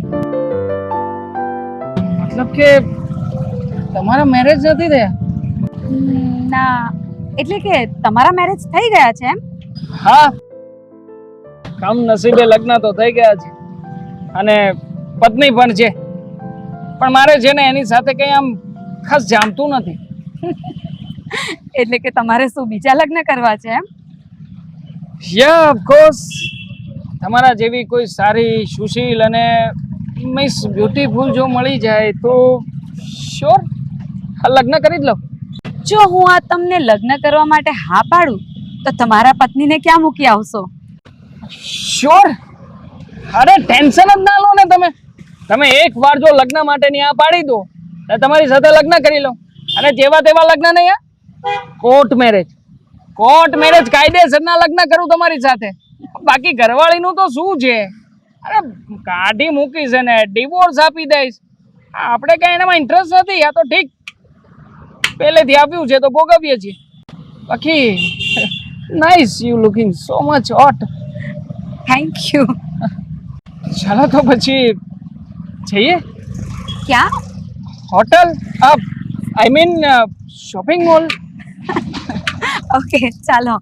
મતલબ કે તમારા મેરેજ નથી થયા? ના, એટલે કે તમારા મેરેજ થઈ ગયા છે એમ? હા, કમ નસીબે લગ્ન તો થઈ ગયા છે અને પત્ની પણ છે. પણ મારે છે ને એની સાથે કંઈ આમ ખાસ જામતું નથી. એટલે કે તમારે શું બીજા લગ્ન કરવા છે એમ? યા, ઓફ કોર્સ. તમારા જેવી કોઈ સારી, સુશીલ અને મિસ બ્યુટીફુલ જો મળી જાય તો શ્યોર લગ્ન કરી જ લો. જો હું આ તમને લગ્ન કરવા માટે હા પાડું તો તમારા પત્નીને ક્યાં મૂકી આવશો? શ્યોર. અરે ટેન્શન જ ના લો ને તમે. તમે એક વાર જો લગ્ન માટેની આ પાડી દો તો તમારી સાથે લગ્ન કરી લો. અને જેવા તેવા લગ્ન નહીં, કોર્ટ મેરેજ. કોર્ટ મેરેજ કાયદેસરના લગ્ન કરું તમારી સાથે. બાકી ઘરવાળીનું તો શું છે? અરે કાઢી મૂકીશ ને ડિવોર્સ આપી દઈશ. આપણે કઈ એનામાં ઇન્ટરેસ્ટ નથી. આ તો ઠીક પહેલેથી આપ્યું છે તો ભોગવીએ છીએ. બાકી nice, you looking so much hot. Thank you. ચાલો તો પછી જઈએ. ક્યાં? Hotel, I mean shopping mall. Okay, ચાલો.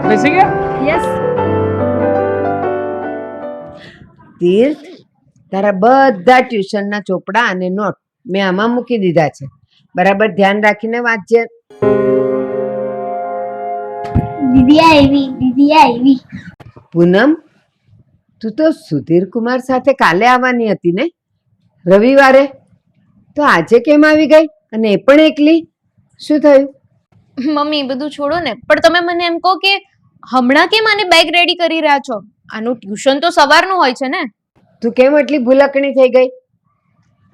બેસી ગયા? યસ. તીર્થ, તારા બધા ટ્યુશનના ચોપડા અને નોટ મેં આમાં મૂકી દીધા છે. બરાબર ધ્યાન રાખીને વાંચજે. દીદી આવી. પૂનમ, તું તો સુધીર કુમાર સાથે કાલે આવવાની હતી ને, રવિવારે? તો આજે કેમ આવી ગઈ અને એ પણ એકલી? શું થયું? મમ્મી એ બધું છોડો ને, પણ તમે મને એમ કહો કે હમણાં કેમ આને બેગ રેડી કરી રહ્યા છો? આનું ટ્યુશન તો સવારનું હોય છે ને. તું કેમ એટલી ભૂલકણી થઈ ગઈ?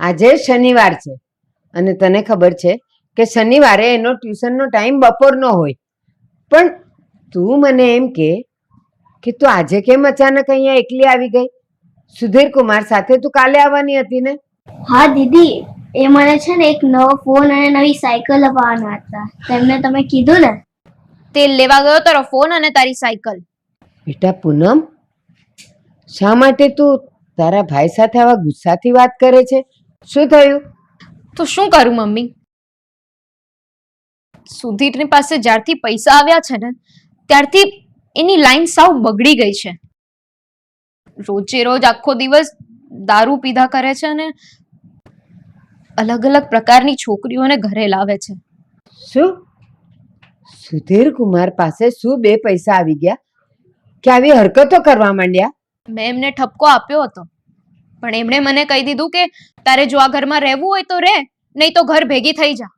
આજે શનિવાર છે અને તને ખબર છે કે શનિવારે એનો ટ્યુશનનો ટાઈમ બપોરનો હોય. પણ તું મને એમ કે તું આજે કેમ અચાનક અહીંયા એકલી આવી ગઈ? સુધીર કુમાર સાથે તું કાલે આવવાની હતી ને? હા દીદી, એ મને છે ને એક નવો ફોન અને નવી સાયકલ અપાવવાના હતા. તેમને તમે કીધું ને. તેલ લેવા ગયો તારો ફોન અને તારી સાયકલ. બેટા પૂનમ, શા માટે તું તારા ભાઈ સાથે આવા ગુસ્સાથી વાત કરે છે? શું થયું? તો શું કરું મમ્મી? સુધીરની પાસે જ્યારથી પૈસા આવ્યા છે ને ત્યારથી એની લાઈન સાવ બગડી ગઈ છે. રોજે રોજ આખો દિવસ દારૂ પીધા કરે છે અને અલગ અલગ પ્રકારની છોકરીઓને ઘરે લાવે છે. શું? સુધીર કુમાર પાસે શું બે પૈસા આવી ગયા કે આવી હરકતો કરવા માંડ્યા? મેં એમને ઠપકો આપ્યો હતો, પણ એમણે મને કહી દીધું કે તારે જો આ ઘરમાં રહેવું હોય તો રહે, નહીં તો ઘર ભેગી થઈ જા.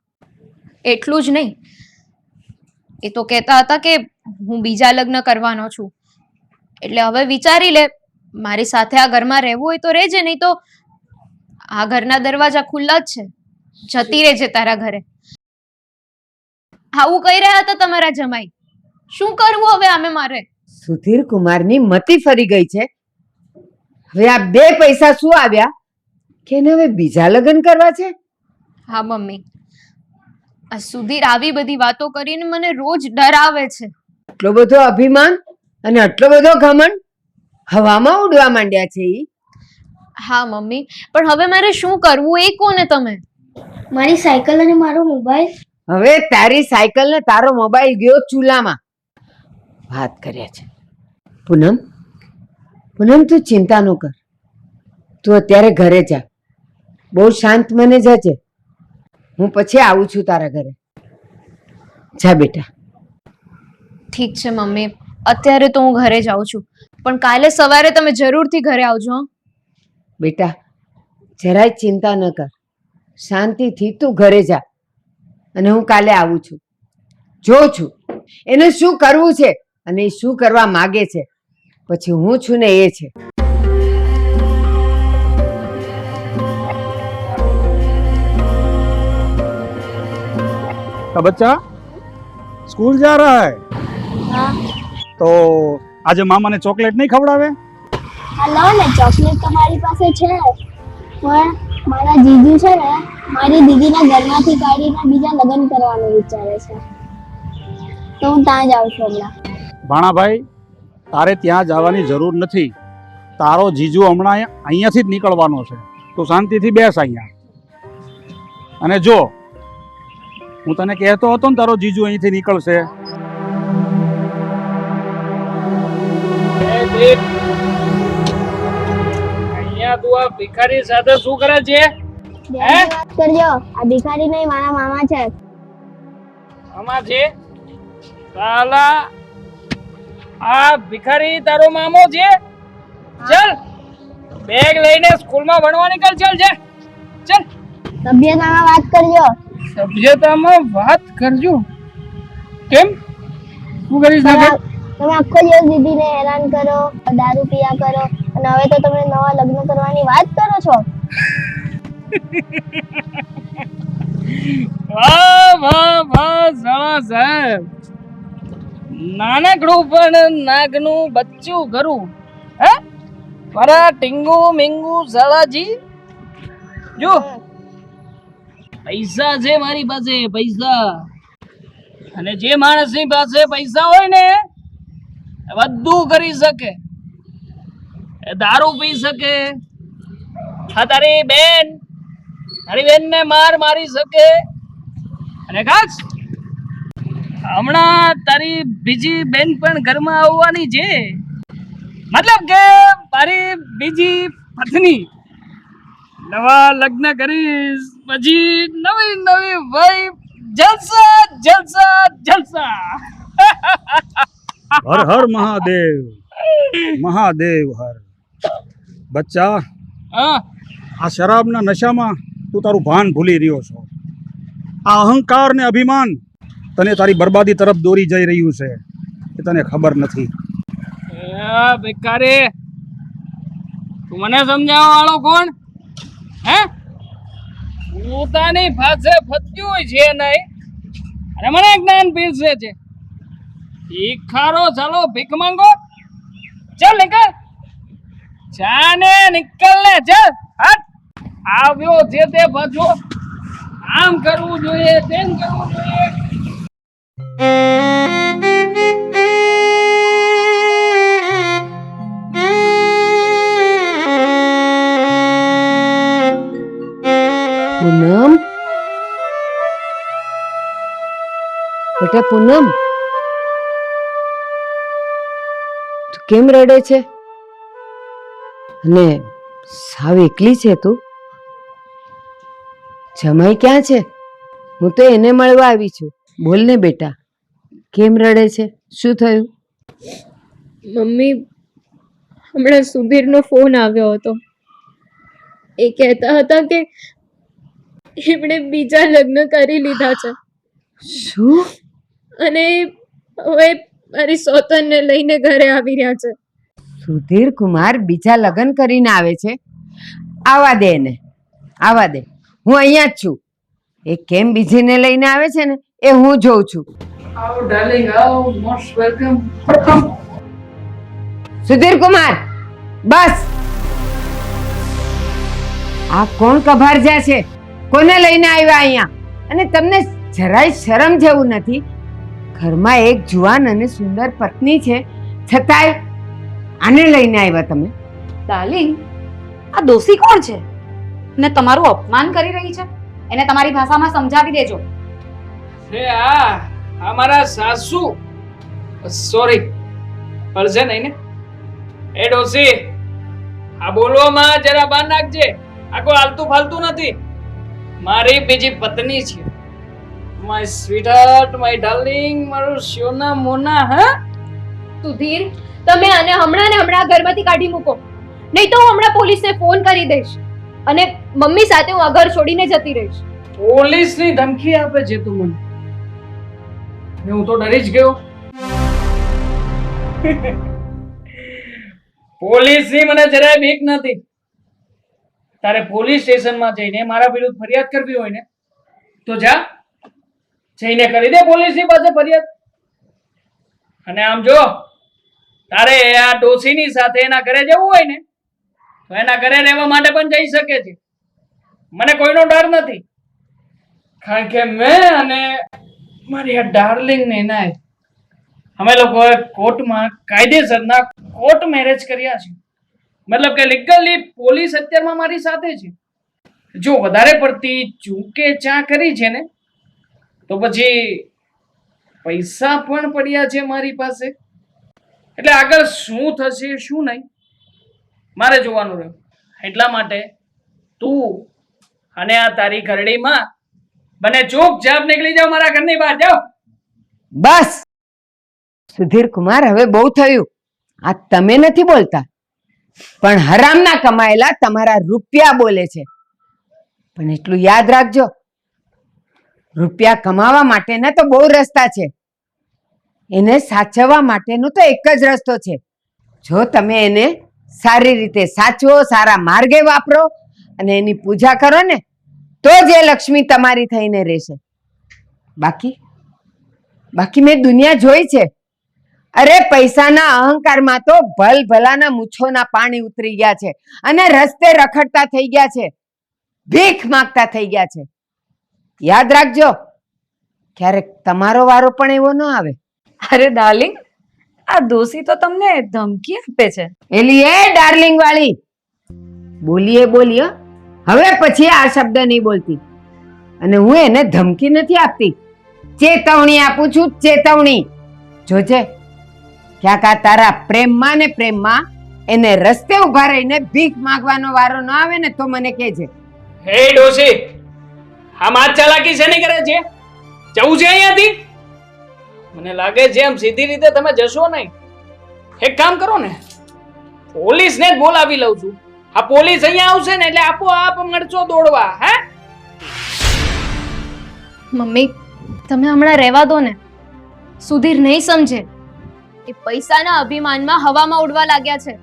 એટલું જ નહીં, એ તો કહેતા હતા કે હું બીજા લગ્ન કરવાનો છું, એટલે હવે વિચારી લે, મારી સાથે આ ઘરમાં રહેવું હોય તો રહેજે, નહીં તો આ ઘરના દરવાજા ખુલ્લા જ છે, જતી રહેજે તારા ઘરે. આવું કહી રહ્યા હતા તમારા જમાઈ. શું કરવું હવે આમે મારે? સુધીર કુમારની મતી ફરી ગઈ છે. હવે આ બે પૈસા શું આવ્યા કે એને હવે બીજા લગ્ન કરવા છે? હા મમ્મી, આ સુધીર આવી બધી વાતો કરીને મને રોજ ડરાવે છે. આટલો બધો અભિમાન અને આટલો બધો ઘમંડ હવામાં ઉડવા માંડ્યા છે ઈ. હા મમ્મી, પણ હવે મારે શું કરવું એ કોને તમે? મારી સાયકલ અને મારો મોબાઈલ. હવે તારી સાયકલ ને તારો મોબાઈલ ગયો ચૂલામાં. વાત કર્યા છે. પૂનમ, પૂનમ તું ચિંતા ન કર, તું અત્યારે ઘરે જા, બહુ શાંત મને જજે. હું પછી આવું છું તારા ઘરે. જા બેટા. ઠીક છે મમ્મી, અત્યારે તો હું ઘરે જાઉં છું, પણ કાલે સવારે તમે જરૂરથી ઘરે આવજો. હં? બેટા જરાય ચિંતા ન કર, શાંતિથી તું ઘરે જા, અને હું કાલે આવું છું. જોઉં છું એને શું કરવું છે અને એ શું કરવા માગે છે, પછી હું છું ને એ છે. बच्चा स्कूल जा रहा है? हाँ. तो आज मामा ने चॉकलेट नहीं खवड़ावे? લો ને, ચોકલેટ તો મારી પાસે છે, પણ મારા જીજુ છે ને મારી દીદીના ઘરમાંથી કાઢીને બીજા લગ્ન કરવાનું વિચારે છે, તો હું ત્યાં જાઉં છું હમણાં. ભાણાભાઈ, તારે ત્યાં જવાની જરૂર નથી. તારો જીજુ હમણાં અહીંયાથી જ નીકળવાનો છે. તું શાંતિથી બેસ અહીંયા. અને જો હું તને કહેતો હતો ને તારો જીજુ અહીંથી નીકળશે. અહીંયા તું આ ભિખારી સાથે શું કરે છે? વાત કરજો, આ ભિખારી નહીં, મારા મામા છે. આમાં છે સાલા, આ ભિખારી તારો મામો છે? ચલ બેગ લઈને સ્કૂલમાં ભણવા નીકળ. ચલ જા, ચલ. સભ્યતામાં વાત કરજો. સભ્યતામાં વાત કરજો? કેમ? શું કરીશ? તમે આખો દિવસ દીદીને હેરાન કરો, દારૂ પીયા કરો, અને હવે તો તમે નવા લગ્ન કરવાની વાત કરો છો. વાહ વાહ વાહ સાળા સાહેબ, નાનકડું પણ નાગનું બચ્ચું કરું. હે મારા ટીંગુ મિંગુ સાળાજી, જો પૈસા છે મારી પાસે, પૈસા. અને જે માણસની પાસે પૈસા હોય ને બધું કરી શકે. દારૂ પી શકે, હા તારી બેન ને મારી શકે, અને ખાસ હમણાં તારી બીજી બેન પણ ઘરમાં આવવાની છે, મતલબ કે તારી બીજી પત્ની. નવા લગ્ન કરીશ પછી નવી નવી વહી, જલસા જલસા જલસા. હર હર મહાદેવ, મહાદેવ હર. બચ્ચા, હા, આ શરાબના નશામાં તું તારું ભાન ભૂલી રહ્યો છો. આ અહંકાર ને અભિમાન તને તારી બરબાદી તરફ દોરી જઈ રહ્યું છે, એ તને ખબર નથી. ભિખારી, તું મને સમજાવવા વાળો કોણ? હે, પોતાની પાસે ફત્યું છે નહીં અને મને જ્ઞાન પીરસે છે. ભિખારો ચાલો ભીખ માંગો. ચલ નીકળ, જાને નીકળ ને, ચલ હટ. આવ્યો છે તે પાછો આમ કરવું જોઈએ, તેમ કરવું જોઈએ. પૂનમ, બેટા પૂનમ, તું કેમ રડે છે? અને સાવ એકલી છે તું? જમાઈ ક્યાં છે? હું તો એને મળવા આવી છું. બોલ ને બેટા, કેમ રડે છે? શું થયું? મમ્મી હમણાં સુધીરનો ફોન આવ્યો હતો. એ કહેતા હતા કે એમણે બીજા લગ્ન કરી લીધા છે શું? અને હવે મારી સોતનને લઈને ઘરે આવી રહ્યા છે. સુધીર કુમાર બીજા લગ્ન કરીને આવે છે? આવા દે એને, આવા દે. હું અહીંયા જ છું. એ કેમ બીજીને લઈને આવે છે ને એ હું જોઉં છું. આવો ડાર્લિંગ, આવો, મોસ્ટ વેલકમ. સુધીર કુમાર, બસ. આ કોણ કભારજા છે? કોને લઈને આવ્યા અહીંયા? અને તમને જરાય શરમ જેવું નથી? ઘરમાં એક જુવાન અને સુંદર પત્ની છે, છતાંય આને લઈને આવ્યા તમે? ડાર્લિંગ, આ દોષી કોણ છે ને તમારું અપમાન કરી રહી છે? એને તમારી ભાષામાં સમજાવી દેજો. આ મારા સાસુ, સોરી, પડશે નહીં ને? એ ડોસી, આ બોલવામાં જરા બાર નાખજે. આ કોઈ આલતું ફાલતું નથી. મારી બીજી પત્ની છે. માય સ્વીટહાર્ટ, માય ડાર્લિંગ, મારું સોના મોના. હા સુધીર, તમે આને હમણાં ને હમણાં ઘરમાંથી કાઢી મૂકો, નહીં તો હું હમણાં પોલીસને ફોન કરી દઈશ અને મમ્મી સાથે હું આ ઘર છોડીને જતી રહીશ. પોલીસની ધમકી આપે છે તું મને? હું તો ડરી જ ગયો. પોલીસની મને જરાય બીક નથી. તારે પોલીસ સ્ટેશનમાં જઈને મારા વિરુદ્ધ ફરિયાદ કરવી હોય ને તો જા, જઈને કરી દે પોલીસની પાસે ફરિયાદ. અને આમ જો, તારે આ ડોસીની સાથે એના ઘરે જવું હોય ને તો એના ઘરે રહેવા માટે પણ જઈ શકે છે. મને કોઈનો ડર નથી, કારણ કે મેં અને મારી આ ડાર્લિંગ ને એના અમે લોકોએ કોર્ટમાં કાયદેસરના કોર્ટ મેરેજ કર્યા છે. મતલબ કે લીગલી પોલીસ અત્યારમાં મારી સાથે છે. જો વધારે પડતી ચૂકે ચા કરી છે ને તો પછી પૈસા પણ પડ્યા છે મારી પાસે. એટલે આગળ શું થશે શું નહીં મારે જોવાનું રહ્યું. એટલા માટે તું અને આ તારી ઘરડીમાં બને ચૂપચાપ નીકળી જાઓ, મારા ઘરની બહાર જાઓ. બસ સુધીર કુમાર, હવે બહુ થયું. આ તમે નથી બોલતા, પણ હરામના કમાયેલા તમારા રૂપિયા બોલે છે. પણ એટલું યાદ રાખજો, રૂપિયા કમાવા માટેના તો બહુ રસ્તા છે, એને સાચવવા માટેનો તો એક જ રસ્તો છે. જો તમે એને સારી રીતે સાચવો, સારા માર્ગે વાપરો અને એની પૂજા કરો ને તો જ એ લક્ષ્મી તમારી થઈને રહેશે. બાકી મેં દુનિયા જોઈ છે. અરે પૈસાના અહંકારમાં તો ભલભલાના મૂછોના પાણી ઉતરી ગયા છે અને રસ્તે રખડતા થઈ ગયા છે, ભીખ માંગતા થઈ ગયા છે. યાદ રાખજો, ક્યારેક તમારો વારો પણ એવો ન આવે. અરે ડાર્લિંગ, આ દોષી તો તમને ધમકી આપે છે. એલી એ ડાર્લિંગ વાળી, બોલીએ હવે પછી આ શબ્દ નહીં બોલતી. અને હું એને ધમકી નથી આપતી, ચેતવણી આપું છું, ચેતવણી. જોજે ક્યાંક આ તારા પ્રેમમાં ને પ્રેમમાં એને રસ્તે ઉભા રહીને ભીખ માંગવાનો વારો ન આવે ને તો મને કહેજે. હે ડોસી, આ માર ચાલાકી છે નહીં કરે છે? જવું છે અહીંયાથી? મને લાગે છે એમ સીધી રીતે તમે જશો નહીં. એક કામ કરો ને, પોલીસને જ બોલાવી લઉં છું. આ પોલીસ અહીંયા આવશે ને એટલે આપોઆપ મળશો દોડવા. હે મમ્મી, તમે હમણાં રહેવા દો ને. સુધીર નહીં સમજે. એ પૈસાના અભિમાનમાં હવામાં ઉડવા લાગ્યા છે,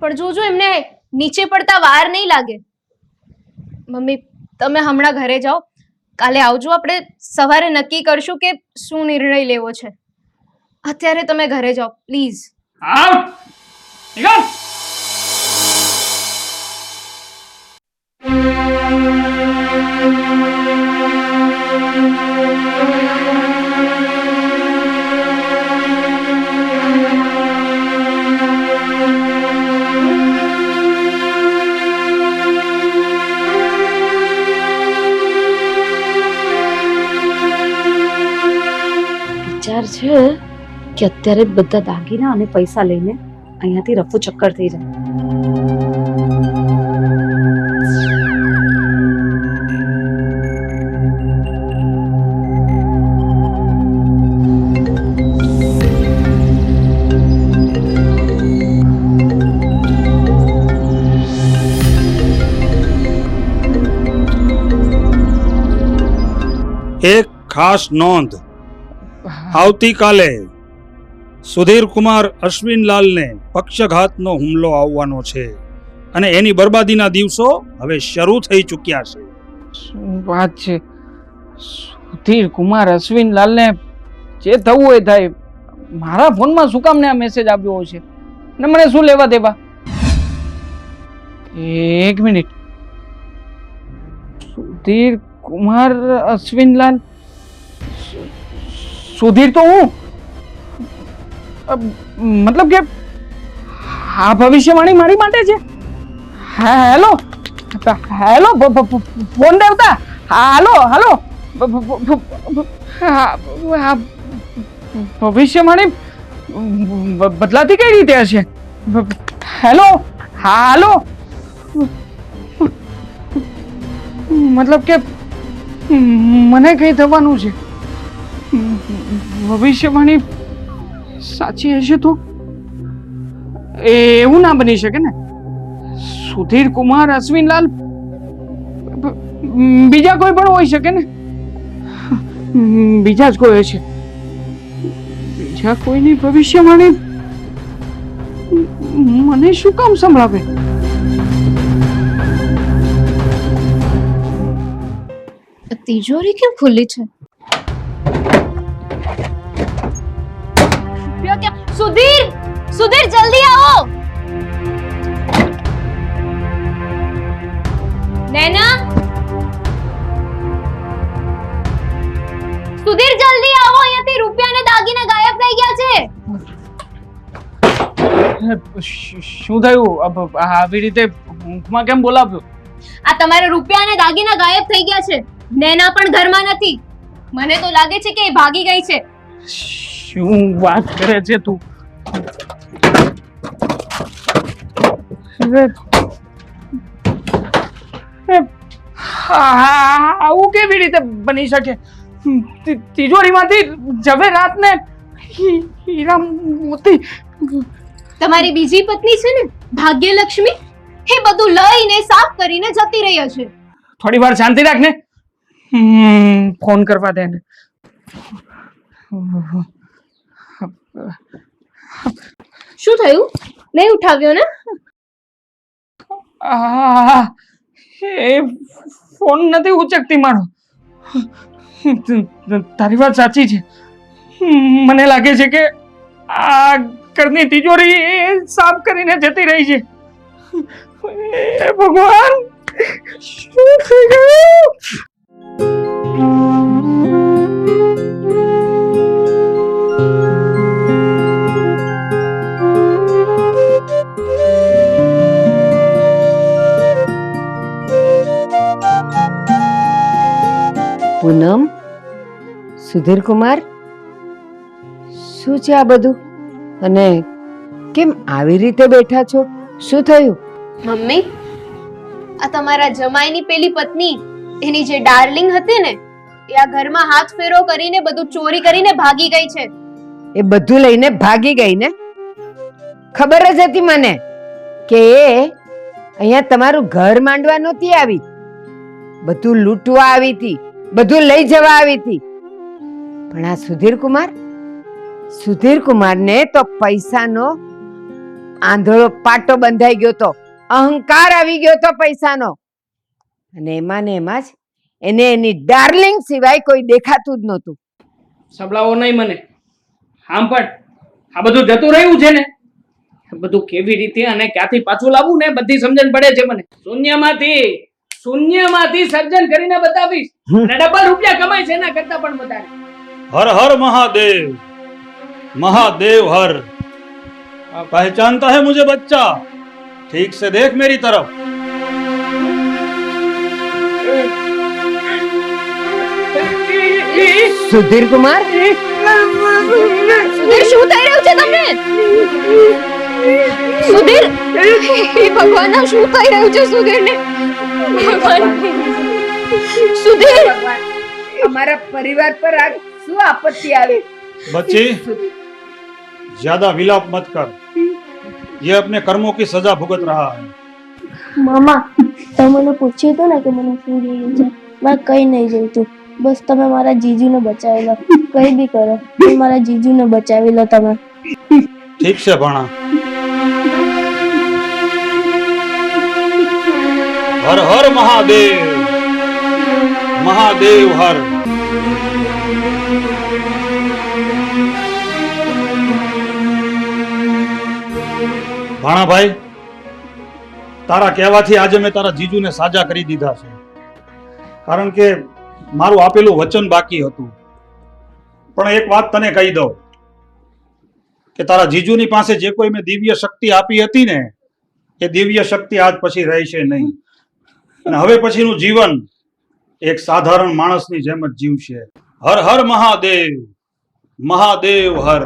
પણ જોજો એમને નીચે પડતા વાર નહીં લાગે. મમ્મી, તમે હમણાં ઘરે જાઓ, કાલે આવજો, આપણે સવારે નક્કી કરશું કે શું નિર્ણય લેવો છે. અત્યારે તમે ઘરે જાઓ પ્લીઝ. આઉટ નીકળ. વિચાર છે કે અત્યારે બધા દાગીના અને પૈસા લઈને અહીંયાથી રફુ ચક્કર થઈ જાય. એક ખાસ નોંધ, આવતીકાલે સુધીર કુમાર અશ્વિનલાલને પક્ષઘાતનો હુમલો આવવાનો છે અને એની બરબાદીના દિવસો હવે શરૂ થઈ ચૂક્યા છે. શું વાત છે? સુધીર કુમાર અશ્વિનલાલને જે થવું હોય થાય. મારા ફોનમાં શું કામ ને આ મેસેજ આવ્યો છે ને મને શું લેવા દેવા? એક મિનિટ. સુધીર કુમાર અશ્વિનલાલ, સુધીર તો હું, મતલબ કે આ ભવિષ્યવાણી મારી માટે છે. હેલો હેલો ફોન દેવતા, હાલો હાલો. ભવિષ્યવાણી બદલાતી કઈ રીતે હશે? હેલો હાલો. મતલબ કે મને કઈ થવાનું છે? ભવિષ્યવાણી સાચી હશે તો એવું ના બની શકે ને. સુધીર કુમાર અશ્વિનલાલ બીજા કોઈ પણ હોઈ શકે ને. બીજા જ કોઈ હશે. બીજા કોઈની ભવિષ્યવાણી મને શું કામ સંભળાવે? તિજોરી કેમ ખુલ્લી છે? સુધીર, સુધીર જલ્દી આવો. નૈના, સુધીર જલ્દી આવો, અહીંયાથી રૂપિયા અને દાગીના ગાયબ થઈ ગયા છે. શું થયું? આવી રીતે ઊંઘમાં કેમ બોલાવ્યો? આ તમારા રૂપિયા અને દાગીના ગાયબ થઈ ગયા છે. નૈના પણ ઘરમાં નથી. મને તો લાગે છે કે એ ભાગી ગઈ છે. શું વાત કરે છે તું? આવું કેવી રીતે બની શકે? તિજોરીમાંથી ઝવેરાત ને હીરા મોતી. તમારી બીજી પત્ની છે ને ભાગ્યલક્ષ્મી, એ બધું લઈને સાફ કરીને જતી રહી છે. થોડી વાર શાંતિ રાખ ને. ફોન કરવા દે ને. શું થયું? નહીં ઉઠાવ્યો ને? એ ફોન નથી ઉચકતી મારો. તારી વાત સાચી છે. મને લાગે છે કે આ ઘરની તિજોરી સાફ કરીને જતી રહી છે. હે ભગવાન, શું થઈ ગયું? પૂનમ, સુધીર કુમાર, શું છે આ બધું? અને કેમ આવી રીતે બેઠા છો? શું થયું? મમ્મી, આ તમારા જમાઈની પેલી પત્ની, એની જે ડાર્લિંગ હતી ને, એ આ ઘરમાં હાથ ફેરો કરીને બધું ચોરી કરીને ભાગી ગઈ છે. એ બધું લઈને ભાગી ગઈ ને? ખબર જ હતી મને કે એ અહીંયા તમારું ઘર માંડવા નહોતી આવી, બધું લૂંટવા આવી હતી, બધું લઈ જવા આવી હતી. પણ આ સુધીર કુમારને તો પૈસાનો આંધળો પાટો બંધાઈ ગયો તો, અહંકાર આવી ગયો તો પૈસાનો, અને એમાં ને એમાં જ એને એની ડાર્લિંગ સિવાય કોઈ દેખાતું જ નહોતું. સંભળાવો નહીં મને. આમ પણ આ બધું જતું રહ્યું છે ને, બધું કેવી રીતે અને ક્યાંથી પાછું લાવવું ને બધી સમજણ પડે છે મને. શૂન્યમાંથી સર્જન કરીને બતાવીશ અને ડબલ રૂપિયા કમાય છે એના કરતા પણ વધારે. હર હર મહાદેવ, महादेव हर. पहचानता है मुझे बच्चा? ठीक से देख मेरी तरफ. સુધીર કુમાર, સુધીર, શું થઈ રહ્યું છે તમને? સુધીર, હે ભગવાન, શું થઈ રહ્યું છે સુધીરને? ભગવાન, સુધીર, અમારા પરિવાર પર આ શું આપત્તિ આવી? बच्ची, ज्यादा विलाप मत कर. ये अपने कर्मों की सजा भुगत रहा है. મામા, તમે મને પૂછ્યું હતું ને કે મને શું જોયું છે? મેં કઈ નહીં જોયું. બસ તમે મારા જીજુને બચાવી લો, કઈ બી કરો પણ મારા જીજુને બચાવી લો તમે. ઠીક છે ભાણા. હર હર મહાદેવ, મહાદેવ હર. ભાણાભાઈ, તારા કહેવાથી આજે મેં તારા જીજુને સાજા કરી દીધા છે, કારણ કે મારું આપેલું વચન બાકી હતું. પણ એક વાત તને કહી દઉં કે તારા જીજુની પાસે જે કોઈ મેં દિવ્ય શક્તિ આપી હતી ને, એ દિવ્ય શક્તિ આજ પછી રહેશે નહીં, અને હવે પછીનું જીવન એક સાધારણ માણસની જેમ જ જીવશે. હર હર મહાદેવ, મહાદેવ હર.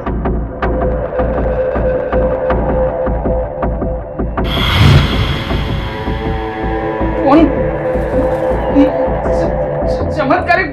ચમત્કારિક